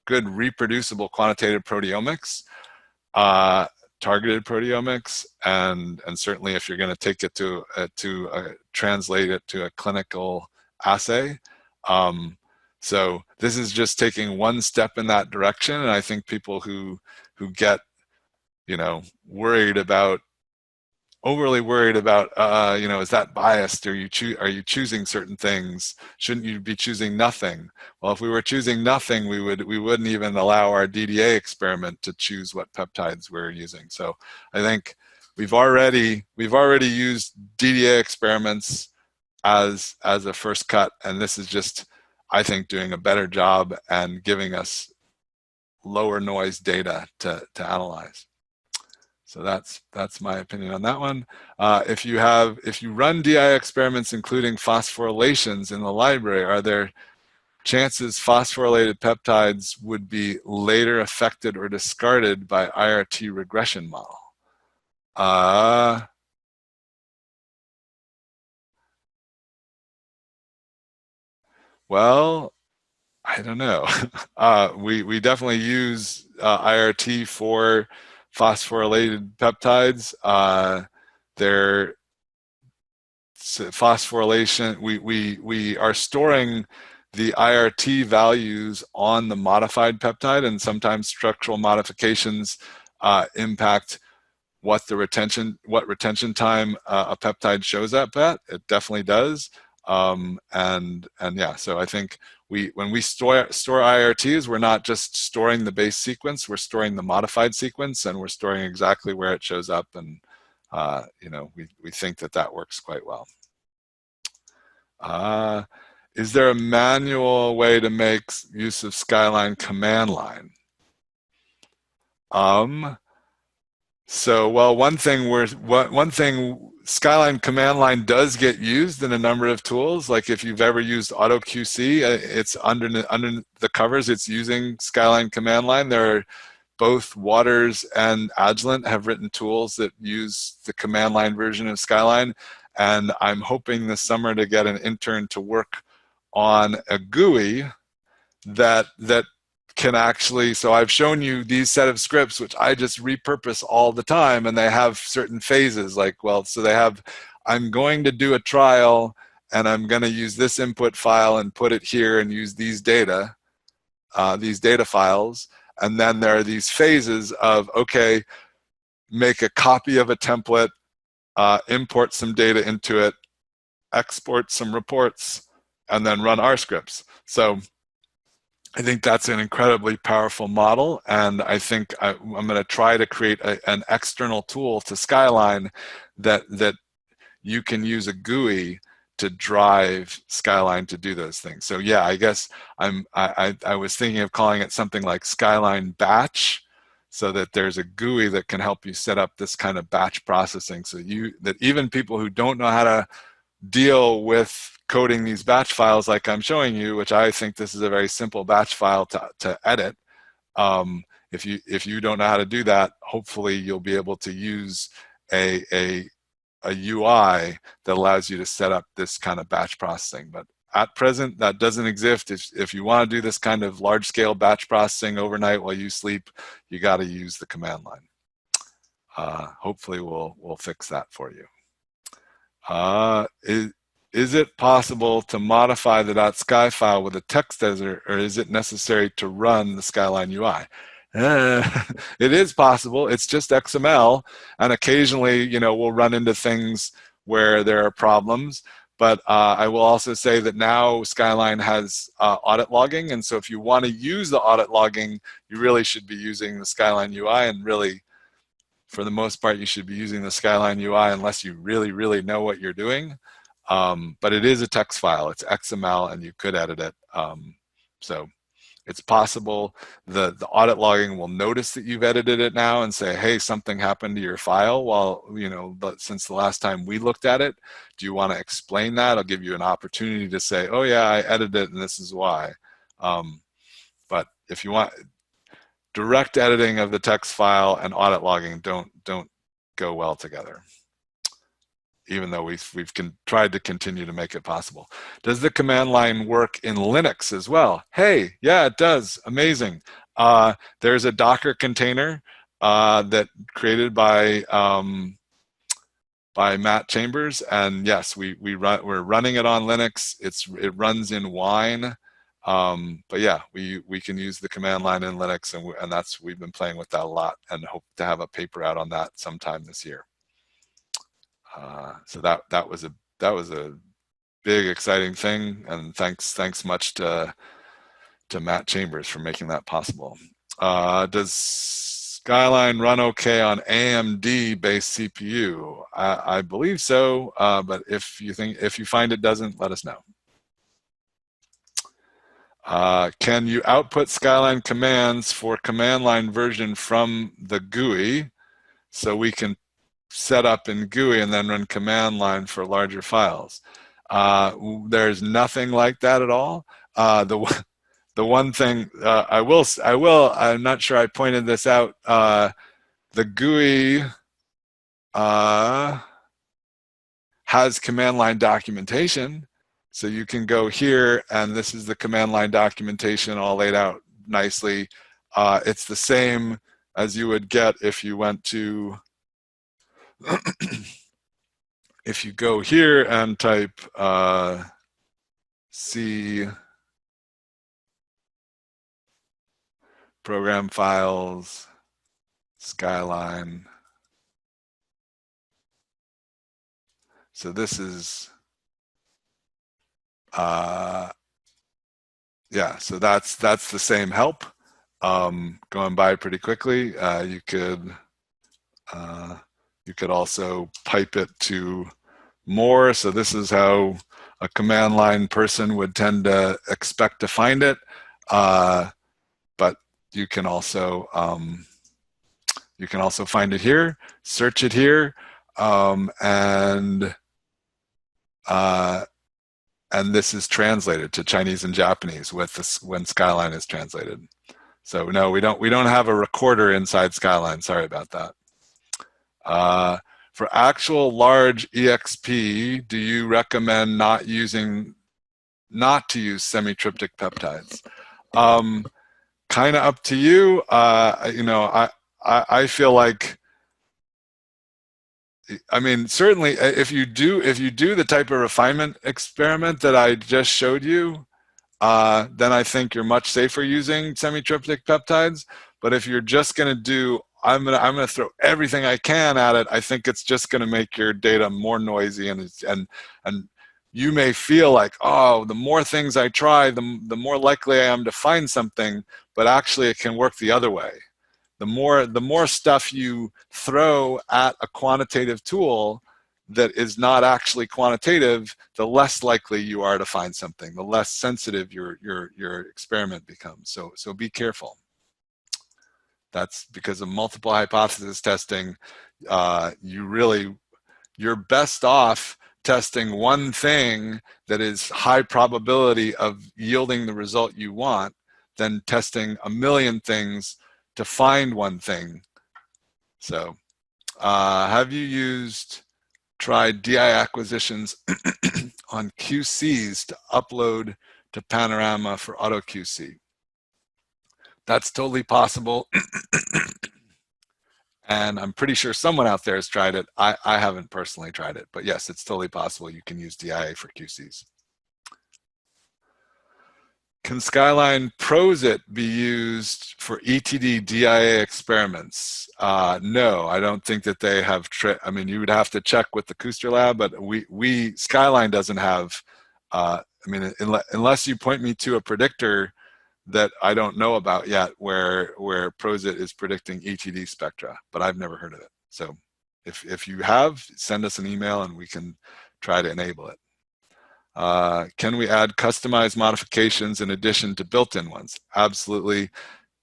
[SPEAKER 2] reproducible quantitative proteomics, targeted proteomics, and certainly if you're going to take it to translate it to a clinical assay. So this is just taking one step in that direction, and I think people who get, you know, overly worried about, you know, is that biased? Are you choosing certain things? Shouldn't you be choosing nothing? Well, if we were choosing nothing, we wouldn't even allow our DDA experiment to choose what peptides we're using. So I think we've already used DDA experiments as a first cut, and this is just, I think, doing a better job and giving us lower noise data to analyze. So that's my opinion on that one. If you run DI experiments including phosphorylations in the library, are there chances phosphorylated peptides would be later affected or discarded by IRT regression model? Well, I don't know. We definitely use IRT for phosphorylated peptides. They're phosphorylation. We are storing the IRT values on the modified peptide, and sometimes structural modifications impact what retention time a peptide shows up at. It definitely does. And yeah, so I think when we store IRTs, we're not just storing the base sequence, we're storing the modified sequence, and we're storing exactly where it shows up. And you know, we think that works quite well. Is there a manual way to make use of Skyline command line? So, well, one thing Skyline command line does get used in a number of tools. Like if you've ever used AutoQC, it's under the covers, it's using Skyline command line. There are both Waters and Agilent have written tools that use the command line version of Skyline. And I'm hoping this summer to get an intern to work on a GUI that can actually, so I've shown you these set of scripts which I just repurpose all the time, and they have certain phases, like, well, so they have, I'm going to do a trial and I'm going to use this input file and put it here and use these data files, and then there are these phases of, okay, make a copy of a template, import some data into it, export some reports, and then run R scripts. So I think that's an incredibly powerful model, and I think I'm going to try to create an external tool to Skyline that you can use a GUI to drive Skyline to do those things. So yeah, I guess I was thinking of calling it something like Skyline Batch, so that there's a GUI that can help you set up this kind of batch processing, so that even people who don't know how to deal with coding these batch files like I'm showing you, which I think this is a very simple batch file to edit. If you don't know how to do that, hopefully you'll be able to use a UI that allows you to set up this kind of batch processing. But at present, that doesn't exist. If you want to do this kind of large-scale batch processing overnight while you sleep, you got to use the command line. Hopefully we'll fix that for you. Is it possible to modify the .sky file with a text editor, or is it necessary to run the Skyline UI? It is possible. It's just XML, and occasionally, you know, we'll run into things where there are problems. But I will also say that now Skyline has audit logging, and so if you want to use the audit logging, you really should be using the Skyline UI, and really, for the most part, you should be using the Skyline UI unless you really, really know what you're doing. But it is a text file. It's XML, and you could edit it. So it's possible the audit logging will notice that you've edited it now and say, hey, something happened to your file while, you know, but since the last time we looked at it, do you want to explain that? I'll give you an opportunity to say, oh yeah, I edited it and this is why. But if you want, direct editing of the text file and audit logging don't go well together, even though we've tried to continue to make it possible. Does the command line work in Linux as well? Hey, yeah, it does. Amazing. There's a Docker container that created by Matt Chambers, and yes, we're running it on Linux. It runs in Wine. But yeah, we can use the command line in Linux, and we've been playing with that a lot, and hope to have a paper out on that sometime this year. So that was a big exciting thing, and thanks much to Matt Chambers for making that possible. Does Skyline run okay on AMD based CPU? I believe so, but if you find it doesn't, let us know. Can you output Skyline commands for command line version from the GUI, so we can set up in GUI and then run command line for larger files? There's nothing like that at all. The one thing I'm not sure I pointed this out, the GUI has command line documentation, So you can go here, and this is the command line documentation all laid out nicely. It's the same as you would get if you went to, if you go here and type C program files, Skyline. So this is, yeah, so that's the same help. Going by pretty quickly. You could also pipe it to more. So this is how a command line person would tend to expect to find it. But you can also find it here, search it here, and this is translated to Chinese and Japanese with this when Skyline is translated. So no, we don't have a recorder inside Skyline. Sorry about that. For actual large EXP, do you recommend not to use semi-tryptic peptides? Kind of up to you. I feel like, I mean, certainly if you do the type of refinement experiment that I just showed you, then I think you're much safer using semi-tryptic peptides. But if you're just going to do, I'm gonna throw everything I can at it, I think it's just going to make your data more noisy, and you may feel like, oh, the more things I try, the more likely I am to find something. But actually, it can work the other way. The more stuff you throw at a quantitative tool that is not actually quantitative, the less likely you are to find something, the less sensitive your experiment becomes. So be careful. That's because of multiple hypothesis testing. You're best off testing one thing that is high probability of yielding the result you want than testing a million things to find one thing. So have you tried DI acquisitions on QCs to upload to Panorama for auto QC? That's totally possible. And I'm pretty sure someone out there has tried it. I haven't personally tried it, but yes, it's totally possible you can use DIA for QCs. Can Skyline PROSIT be used for ETD DIA experiments? No, I don't think that they have. I mean, you would have to check with the Kuster lab, but Skyline doesn't have. I mean, unless you point me to a predictor that I don't know about yet, where PROSIT is predicting ETD spectra, but I've never heard of it. So, if you have, send us an email and we can try to enable it. Can we add customized modifications in addition to built-in ones? Absolutely.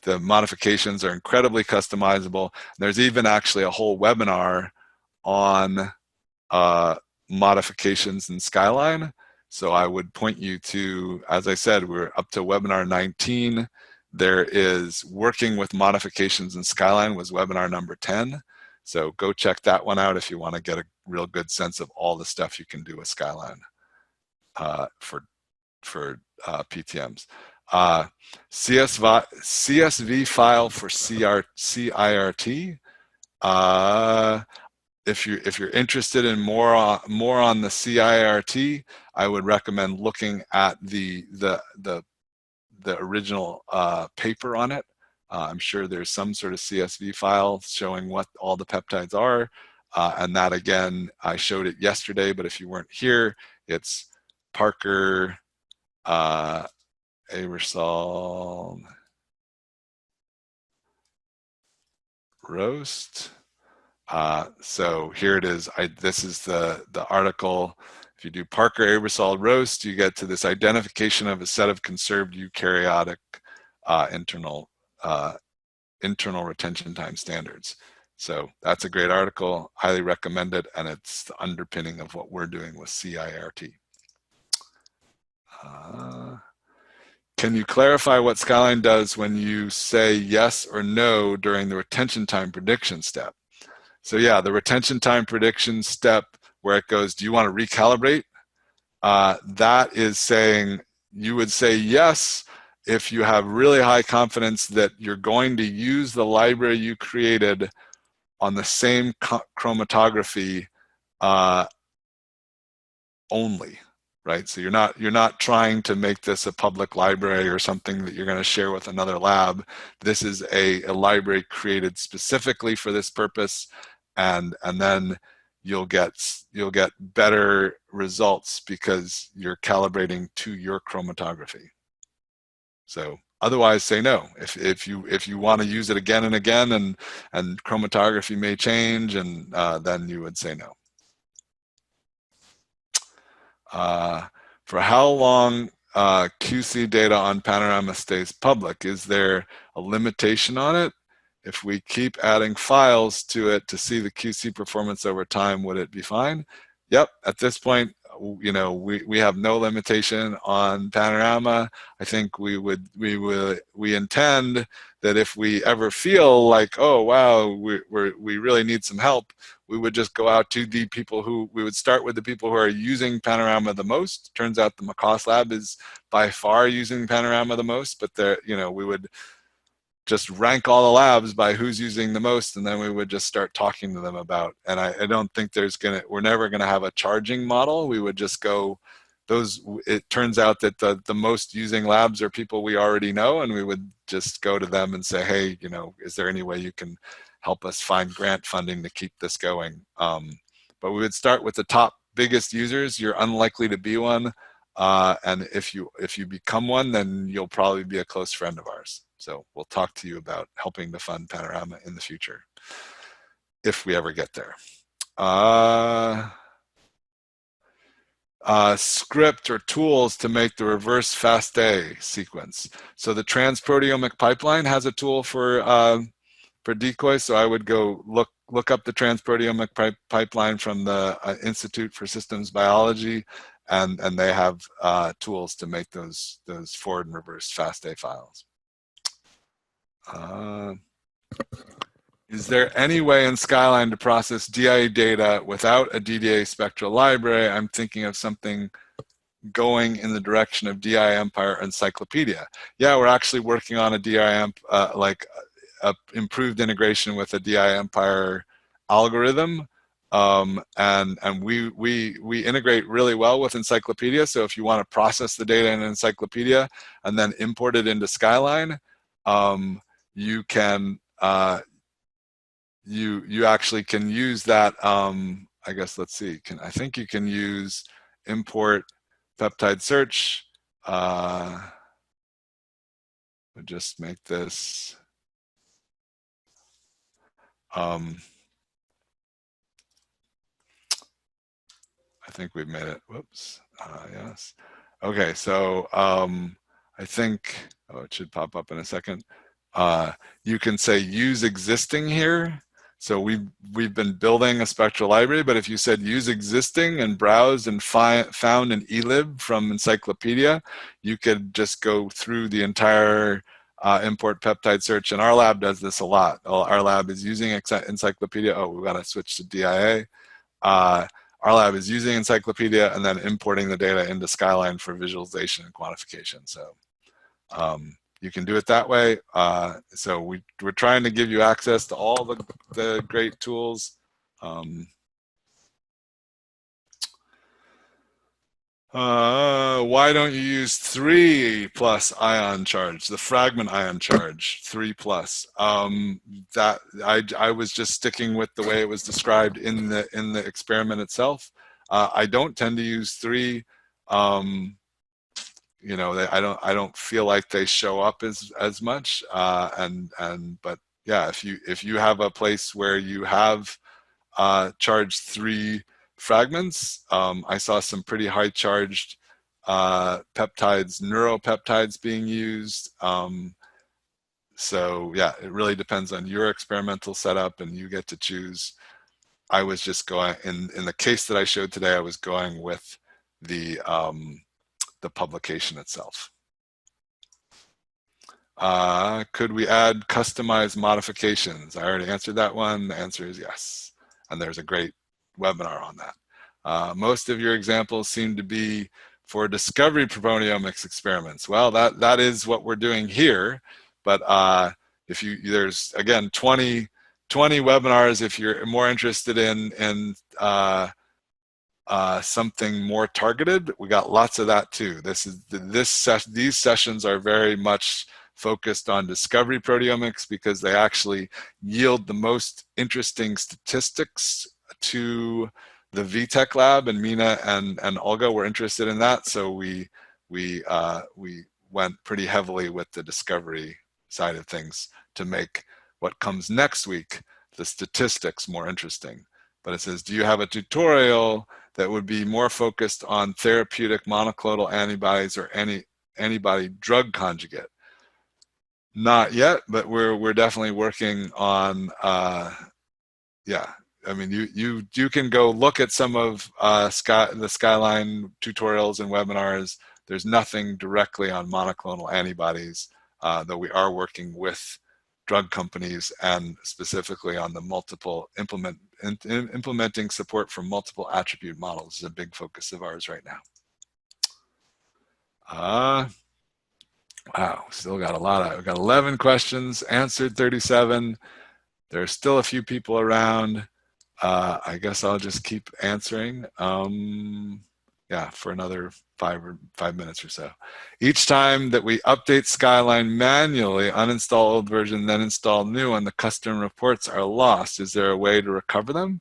[SPEAKER 2] The modifications are incredibly customizable. There's even actually a whole webinar on modifications in Skyline. So I would point you to, as I said, we're up to webinar 19. There is working with modifications in Skyline was webinar number 10. So go check that one out if you want to get a real good sense of all the stuff you can do with Skyline. For PTMs. CSV file for CIRT. If you're interested in more on the CIRT, I would recommend looking at the original paper on it. I'm sure there's some sort of CSV file showing what all the peptides are, and that again, I showed it yesterday, but if you weren't here, it's Parker, Aebersold, Roast. So here it is. This is the article. If you do Parker, Aebersold, Roast, you get to this identification of a set of conserved eukaryotic internal retention time standards. So that's a great article. Highly recommend it, and it's the underpinning of what we're doing with CIRT. Can you clarify what Skyline does when you say yes or no during the retention time prediction step? So yeah, the retention time prediction step where it goes, do you want to recalibrate? that is saying, you would say yes if you have really high confidence that you're going to use the library you created on the same chromatography only, right? So you're not trying to make this a public library or something that you're going to share with another lab. This is a library created specifically for this purpose, and then you'll get better results because you're calibrating to your chromatography. So otherwise, say no. If you want to use it again and again, and chromatography may change, and then you would say no. For how long QC data on Panorama stays public? Is there a limitation on it? If we keep adding files to it to see the QC performance over time, would it be fine? Yep, at this point, you know, we have no limitation on Panorama. I think we intend that if we ever feel like, oh wow, we really need some help, we would just go out to the people we would start with the people who are using Panorama the most. Turns out the McCoss lab is by far using Panorama the most, but you know, we would just rank all the labs by who's using the most, and then we would just start talking to them about. And I don't think we're never gonna have a charging model. We would just go, it turns out that the most using labs are people we already know, and we would just go to them and say, hey, you know, is there any way you can help us find grant funding to keep this going? But we would start with the top biggest users. You're unlikely to be one, and if you become one, then you'll probably be a close friend of ours. So we'll talk to you about helping to fund Panorama in the future, if we ever get there. Script or tools to make the reverse FASTA sequence. So the transproteomic pipeline has a tool for decoy. So I would go look up the transproteomic pipeline from the Institute for Systems Biology, and they have tools to make those forward and reverse FASTA files. Is there any way in Skyline to process DIA data without a DDA spectral library? I'm thinking of something going in the direction of DIA Empire Encyclopedia. Yeah, we're actually working on a DIA like a improved integration with a DIA Empire algorithm, and we integrate really well with Encyclopedia. So if you want to process the data in Encyclopedia and then import it into Skyline, you can you actually can use that. I guess, let's see, I think you can use import peptide search. We'll just make this I think we've made it. Whoops. Yes. Okay, so I think, oh, it should pop up in a second. You can say use existing here. So we've been building a spectral library, but if you said use existing and browsed and found an elib from Encyclopedia, you could just go through the entire import peptide search. And our lab does this a lot. Our lab is using Encyclopedia. Oh, we've got to switch to DIA. Our lab is using Encyclopedia and then importing the data into Skyline for visualization and quantification. So you can do it that way. So we're trying to give you access to all the great tools. Why don't you use 3+ ion charge, the fragment ion charge, 3+? That I was just sticking with the way it was described in the experiment itself. I don't tend to use 3. You know, I don't feel like they show up as much. But yeah, if you have a place where you have charged 3 fragments, I saw some pretty high charged peptides, neuropeptides being used. So yeah, it really depends on your experimental setup, and you get to choose. I was just going in the case that I showed today. I was going with the publication itself. Could we add customized modifications? I already answered that one. The answer is yes. And there's a great webinar on that. Most of your examples seem to be for discovery proteomics experiments. Well, that is what we're doing here, but if there's again 20 webinars if you're more interested in something more targeted. We got lots of that too. These sessions are very much focused on discovery proteomics because they actually yield the most interesting statistics to the VTech lab, and Mina and Olga were interested in that, so we went pretty heavily with the discovery side of things to make what comes next week, the statistics, more interesting. But it says, do you have a tutorial that would be more focused on therapeutic monoclonal antibodies or antibody drug conjugate? Not yet, but we're definitely working on. Yeah, I mean, you can go look at some of the Skyline tutorials and webinars. There's nothing directly on monoclonal antibodies, though we are working with drug companies and specifically on the multiple implementing support for multiple attribute models is a big focus of ours right now. Wow, still got a lot. We've got 11 questions, answered 37. There's still a few people around. I guess I'll just keep answering. Yeah, for another five minutes or so. Each time that we update Skyline manually, uninstall old version, then install new one, the custom reports are lost. Is there a way to recover them?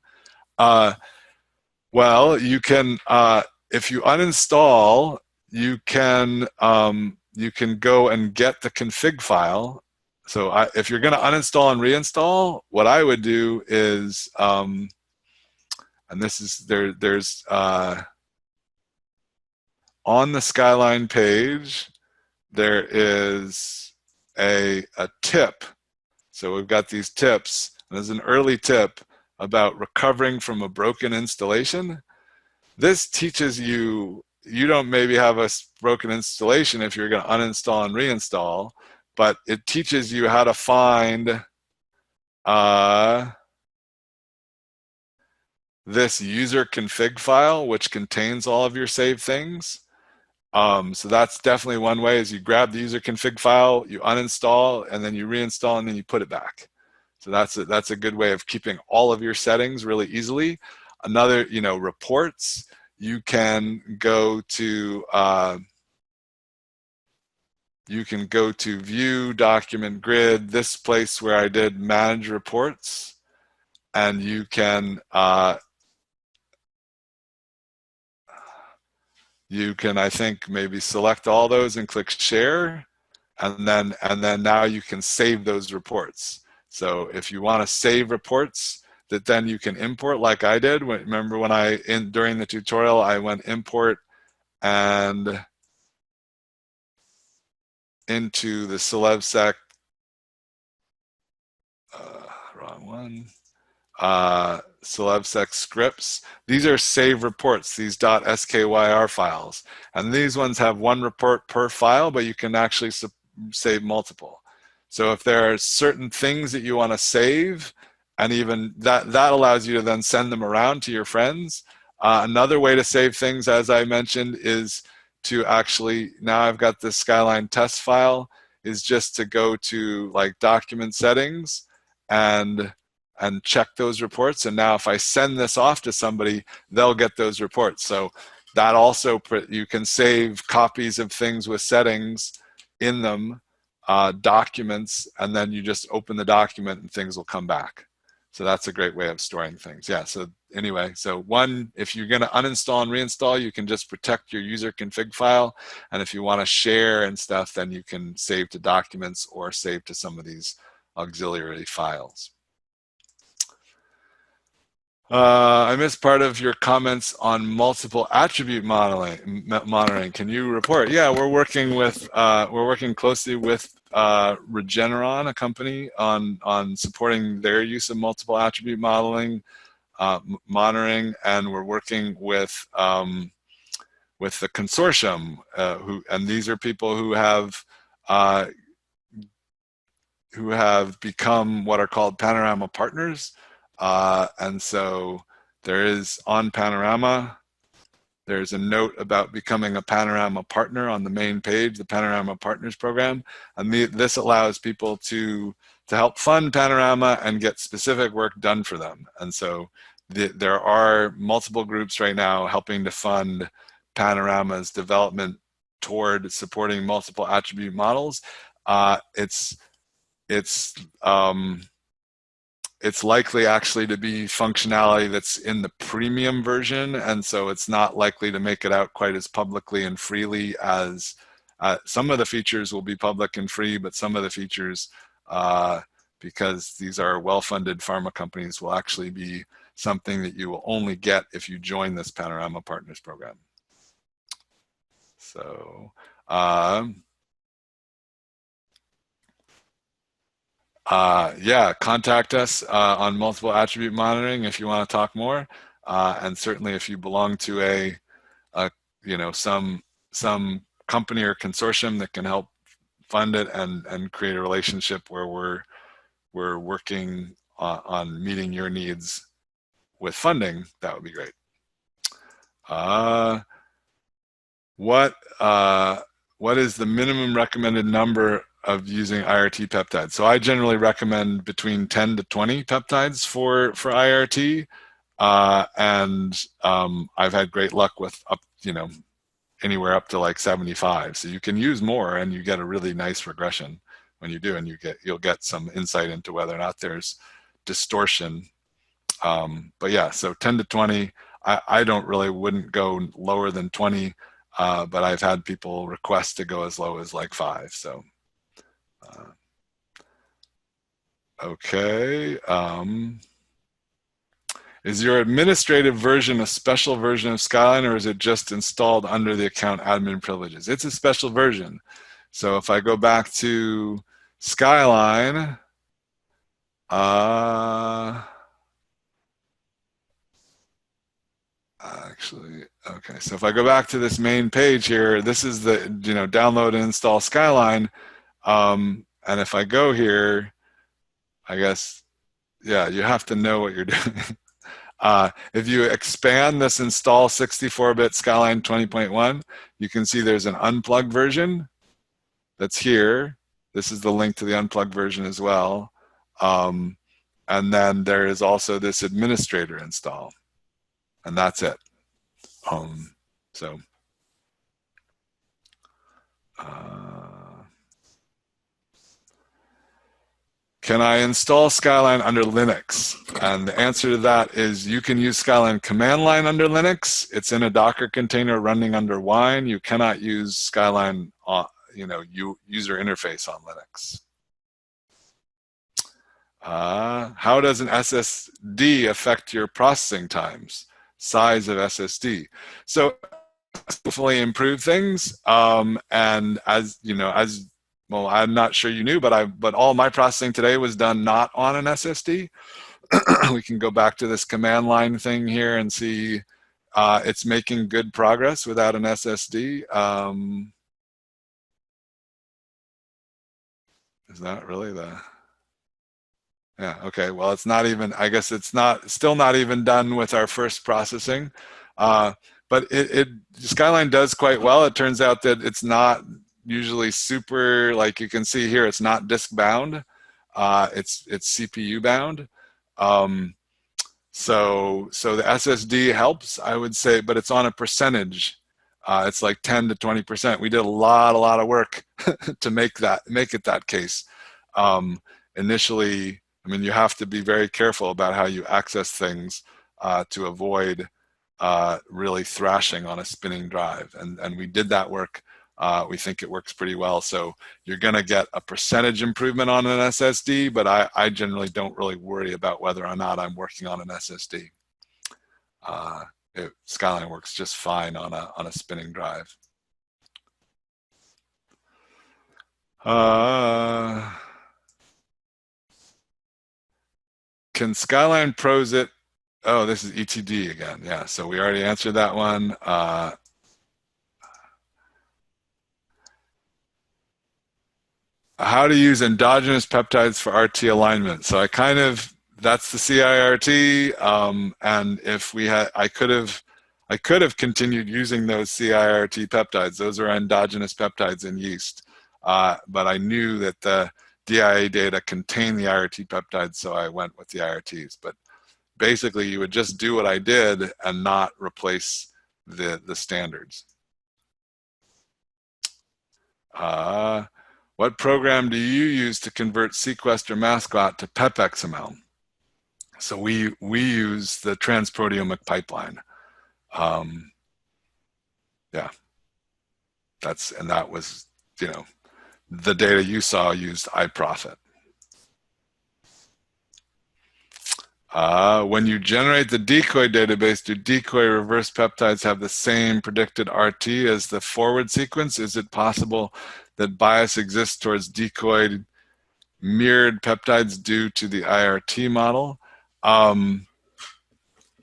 [SPEAKER 2] Well, you can, if you uninstall, you can go and get the config file. So if you're going to uninstall and reinstall, what I would do is, and this is there's on the Skyline page, there is a tip. So we've got these tips. There's an early tip about recovering from a broken installation. This teaches you, you don't maybe have a broken installation if you're going to uninstall and reinstall, but it teaches you how to find this user config file, which contains all of your saved things. So that's definitely one way, is you grab the user config file, you uninstall, and then you reinstall, and then you put it back. So that's a good way of keeping all of your settings really easily. Another, reports, you can go to view document grid, this place where I did manage reports, and you can I think maybe select all those and click share, and then now you can save those reports. So if you want to save reports that then you can import, like I did. Remember when during the tutorial I went import and into the CelebSec, wrong one, CelebSec scripts. These are save reports, these .skyr files. And these ones have one report per file, but you can actually save multiple. So if there are certain things that you want to save, and even that allows you to then send them around to your friends. Another way to save things, as I mentioned, is to actually, now I've got this Skyline test file, is just to go to like document settings and check those reports. And now if I send this off to somebody, they'll get those reports. So that also, you can save copies of things with settings in them, documents, and then you just open the document and things will come back. So that's a great way of storing things. Yeah, so anyway, so one, if you're going to uninstall and reinstall, you can just protect your user config file. And if you want to share and stuff, then you can save to documents or save to some of these auxiliary files. I missed part of your comments on multiple attribute monitoring. Can you report? Yeah, we're working closely with Regeneron, a company, on supporting their use of multiple attribute monitoring, and we're working with the consortium, and these are people who have become what are called panorama partners. And so There is on Panorama, there's a note about becoming a Panorama partner on the main page, the Panorama Partners Program. And this allows people to help fund Panorama and get specific work done for them. And so there are multiple groups right now helping to fund Panorama's development toward supporting multiple attribute models. It's likely actually to be functionality that's in the premium version, and so it's not likely to make it out quite as publicly and freely as some of the features will be public and free, but some of the features, because these are well-funded pharma companies, will actually be something that you will only get if you join this Panorama Partners Program. So, yeah, contact us on multiple attribute monitoring if you want to talk more, and certainly if you belong to a some company or consortium that can help fund it and create a relationship where we're working on meeting your needs with funding, that would be great. What is the minimum recommended number of using IRT peptides? So I generally recommend between 10 to 20 peptides for IRT, and I've had great luck with anywhere up to like 75. So you can use more, and you get a really nice regression when you do, and you'll get some insight into whether or not there's distortion. But yeah, so 10 to 20. I wouldn't go lower than 20. But I've had people request to go as low as like 5. So, okay. Is your administrative version a special version of Skyline, or is it just installed under the account admin privileges? It's a special version. So if I go back to Skyline, actually, okay, so if I go back to this main page here, this is the, download and install Skyline. And if I go here, I guess, yeah, you have to know what you're doing. If you expand this install 64-bit Skyline 20.1, you can see there's an unplugged version that's here. This is the link to the unplugged version as well. And then there is also this administrator install, and that's it. Can I install Skyline under Linux? And the answer to that is you can use Skyline command line under Linux. It's in a Docker container running under Wine. You cannot use Skyline, user interface on Linux. How does an SSD affect your processing times? Size of SSD. So hopefully improve things. And well, I'm not sure you knew, but all my processing today was done not on an SSD. We can go back to this command line thing here and see it's making good progress without an SSD. Is that really the... Yeah, okay, well, it's not even, I guess it's still not even done with our first processing. But Skyline does quite well. It turns out that it's not usually super, like you can see here, it's not disk bound. It's CPU bound. So the SSD helps, I would say, but it's on a percentage. It's like 10 to 20%. We did a lot of work to make it that case. Initially, I mean, you have to be very careful about how you access things to avoid really thrashing on a spinning drive. And we did that work. We think it works pretty well. So you're going to get a percentage improvement on an SSD, but I generally don't really worry about whether or not I'm working on an SSD. Skyline works just fine on a spinning drive. Can Skyline pros it? Oh, this is ETD again. Yeah, so we already answered that one. How to use endogenous peptides for RT alignment. So I kind of that's the CIRT. And if we had, I could have continued using those CIRT peptides. Those are endogenous peptides in yeast. But I knew that the DIA data contain the IRT peptides, so I went with the IRTs. But basically, you would just do what I did and not replace the standards. What program do you use to convert sequester mascot to PepXML? So we use the transproteomic pipeline. Yeah, that was, you know, the data you saw used iProfit. When you generate the decoy database, do decoy reverse peptides have the same predicted RT as the forward sequence? Is it possible that bias exists towards decoyed mirrored peptides due to the IRT model?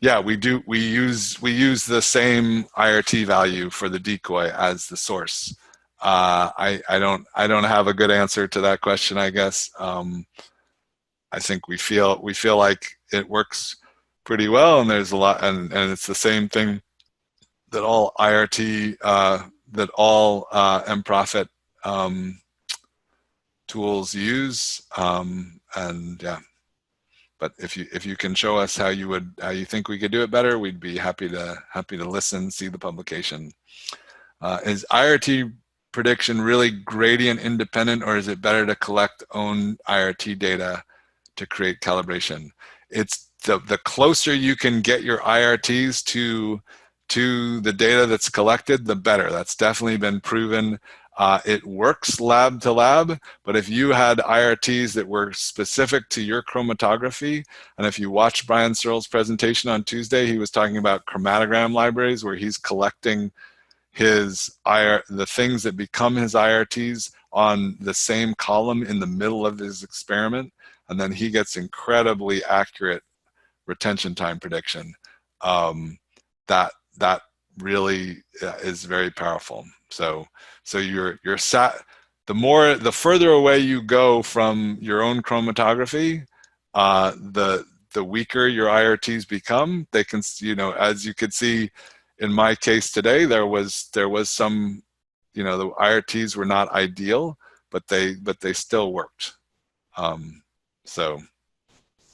[SPEAKER 2] Yeah, we do. We use the same IRT value for the decoy as the source. I don't have a good answer to that question, I guess. I think we feel like it works pretty well, and there's a lot, and it's the same thing that all IRT, that all MProfit tools use, and yeah. But if you can show us how you think we could do it better, we'd be happy to listen, see the publication. Is IRT prediction really gradient independent, or is it better to collect own IRT data to create calibration? It's the closer you can get your IRTs to the data that's collected, the better. That's definitely been proven. It works lab to lab, but if you had IRTs that were specific to your chromatography, and if you watch Brian Searle's presentation on Tuesday, he was talking about chromatogram libraries where he's collecting the things that become his IRTs on the same column in the middle of his experiment, and then he gets incredibly accurate retention time prediction. That really is very powerful. So the further away you go from your own chromatography, the weaker your IRTs become. They can, as you could see in my case today, there was some, the IRTs were not ideal, but they still worked. So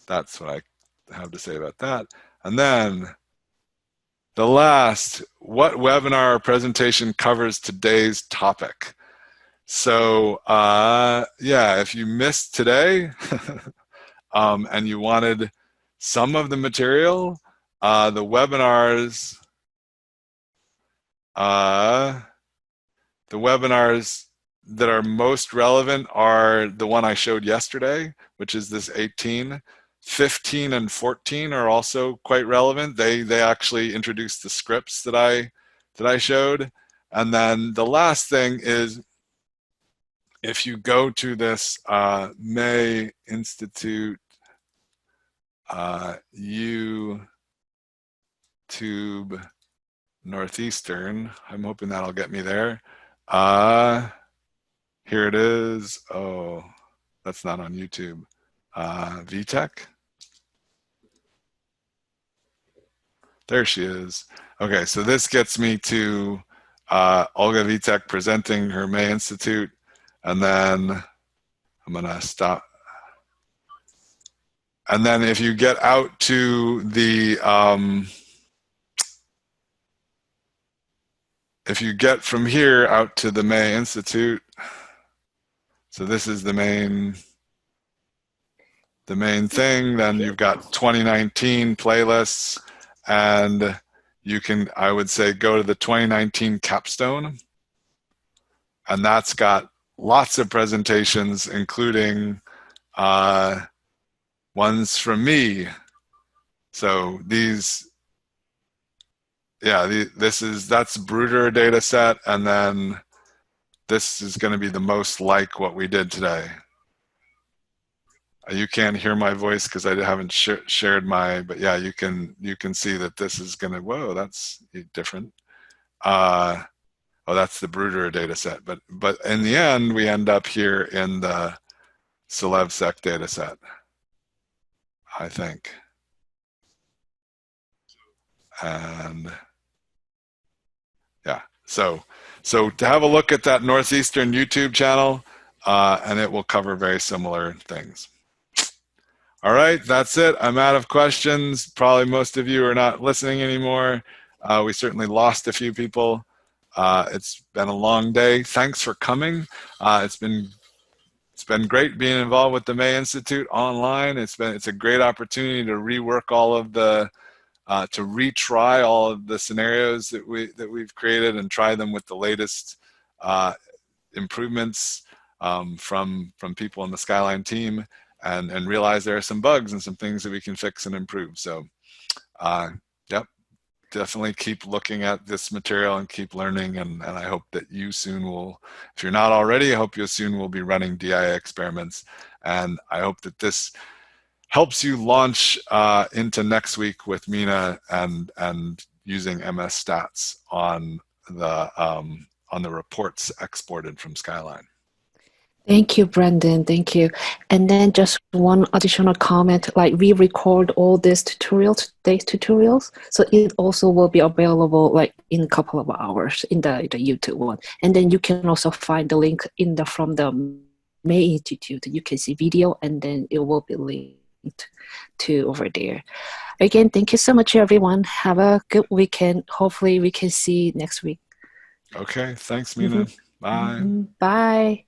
[SPEAKER 2] that's what I have to say about that. And then the last, what webinar or presentation covers today's topic? So yeah, if you missed today and you wanted some of the material, the webinars that are most relevant are the one I showed yesterday, which is this 18. 15 and 14 are also quite relevant. They actually introduced the scripts that I showed. And then the last thing is, if you go to this May Institute YouTube Northeastern, I'm hoping that'll get me there. Here it is. Oh, that's not on YouTube. VTech. There she is. Okay, so this gets me to Olga Vitek presenting her May Institute, and then I'm gonna stop. And then if you get out to the, if you get from here out to the May Institute, so this is the main thing, then you've got 2019 playlists, and you can, I would say, go to the 2019 capstone, and that's got lots of presentations, including ones from me. So these, yeah, that's Bruder Dataset, and then this is going to be the most like what we did today. You can't hear my voice because I haven't shared my, but yeah, you can see that this is gonna, whoa, that's different. Oh, that's the Bruder data set. But in the end, we end up here in the Celebsec data set. I think. And yeah, so to have a look at that Northeastern YouTube channel, and it will cover very similar things. All right, that's it. I'm out of questions. Probably most of you are not listening anymore. We certainly lost a few people. It's been a long day. Thanks for coming. It's been great being involved with the May Institute online. It's a great opportunity to rework all of the to retry all of the scenarios that we've created and try them with the latest improvements from people in the Skyline team, and realize there are some bugs and some things that we can fix and improve. So yep, definitely keep looking at this material and keep learning, and I hope that you soon will, if you're not already, I hope you soon will be running DIA experiments, and I hope that this helps you launch into next week with Mina and using MS Stats on the reports exported from Skyline.
[SPEAKER 1] Thank you, Brendan. Thank you. And then just one additional comment, like we record all these tutorials, so it also will be available like in a couple of hours in the YouTube one. And then you can also find the link from the May Institute. You can see video, and then it will be linked to over there. Again, thank you so much, everyone. Have a good weekend. Hopefully we can see next week.
[SPEAKER 2] Okay, thanks, Mina. Bye.
[SPEAKER 1] Bye.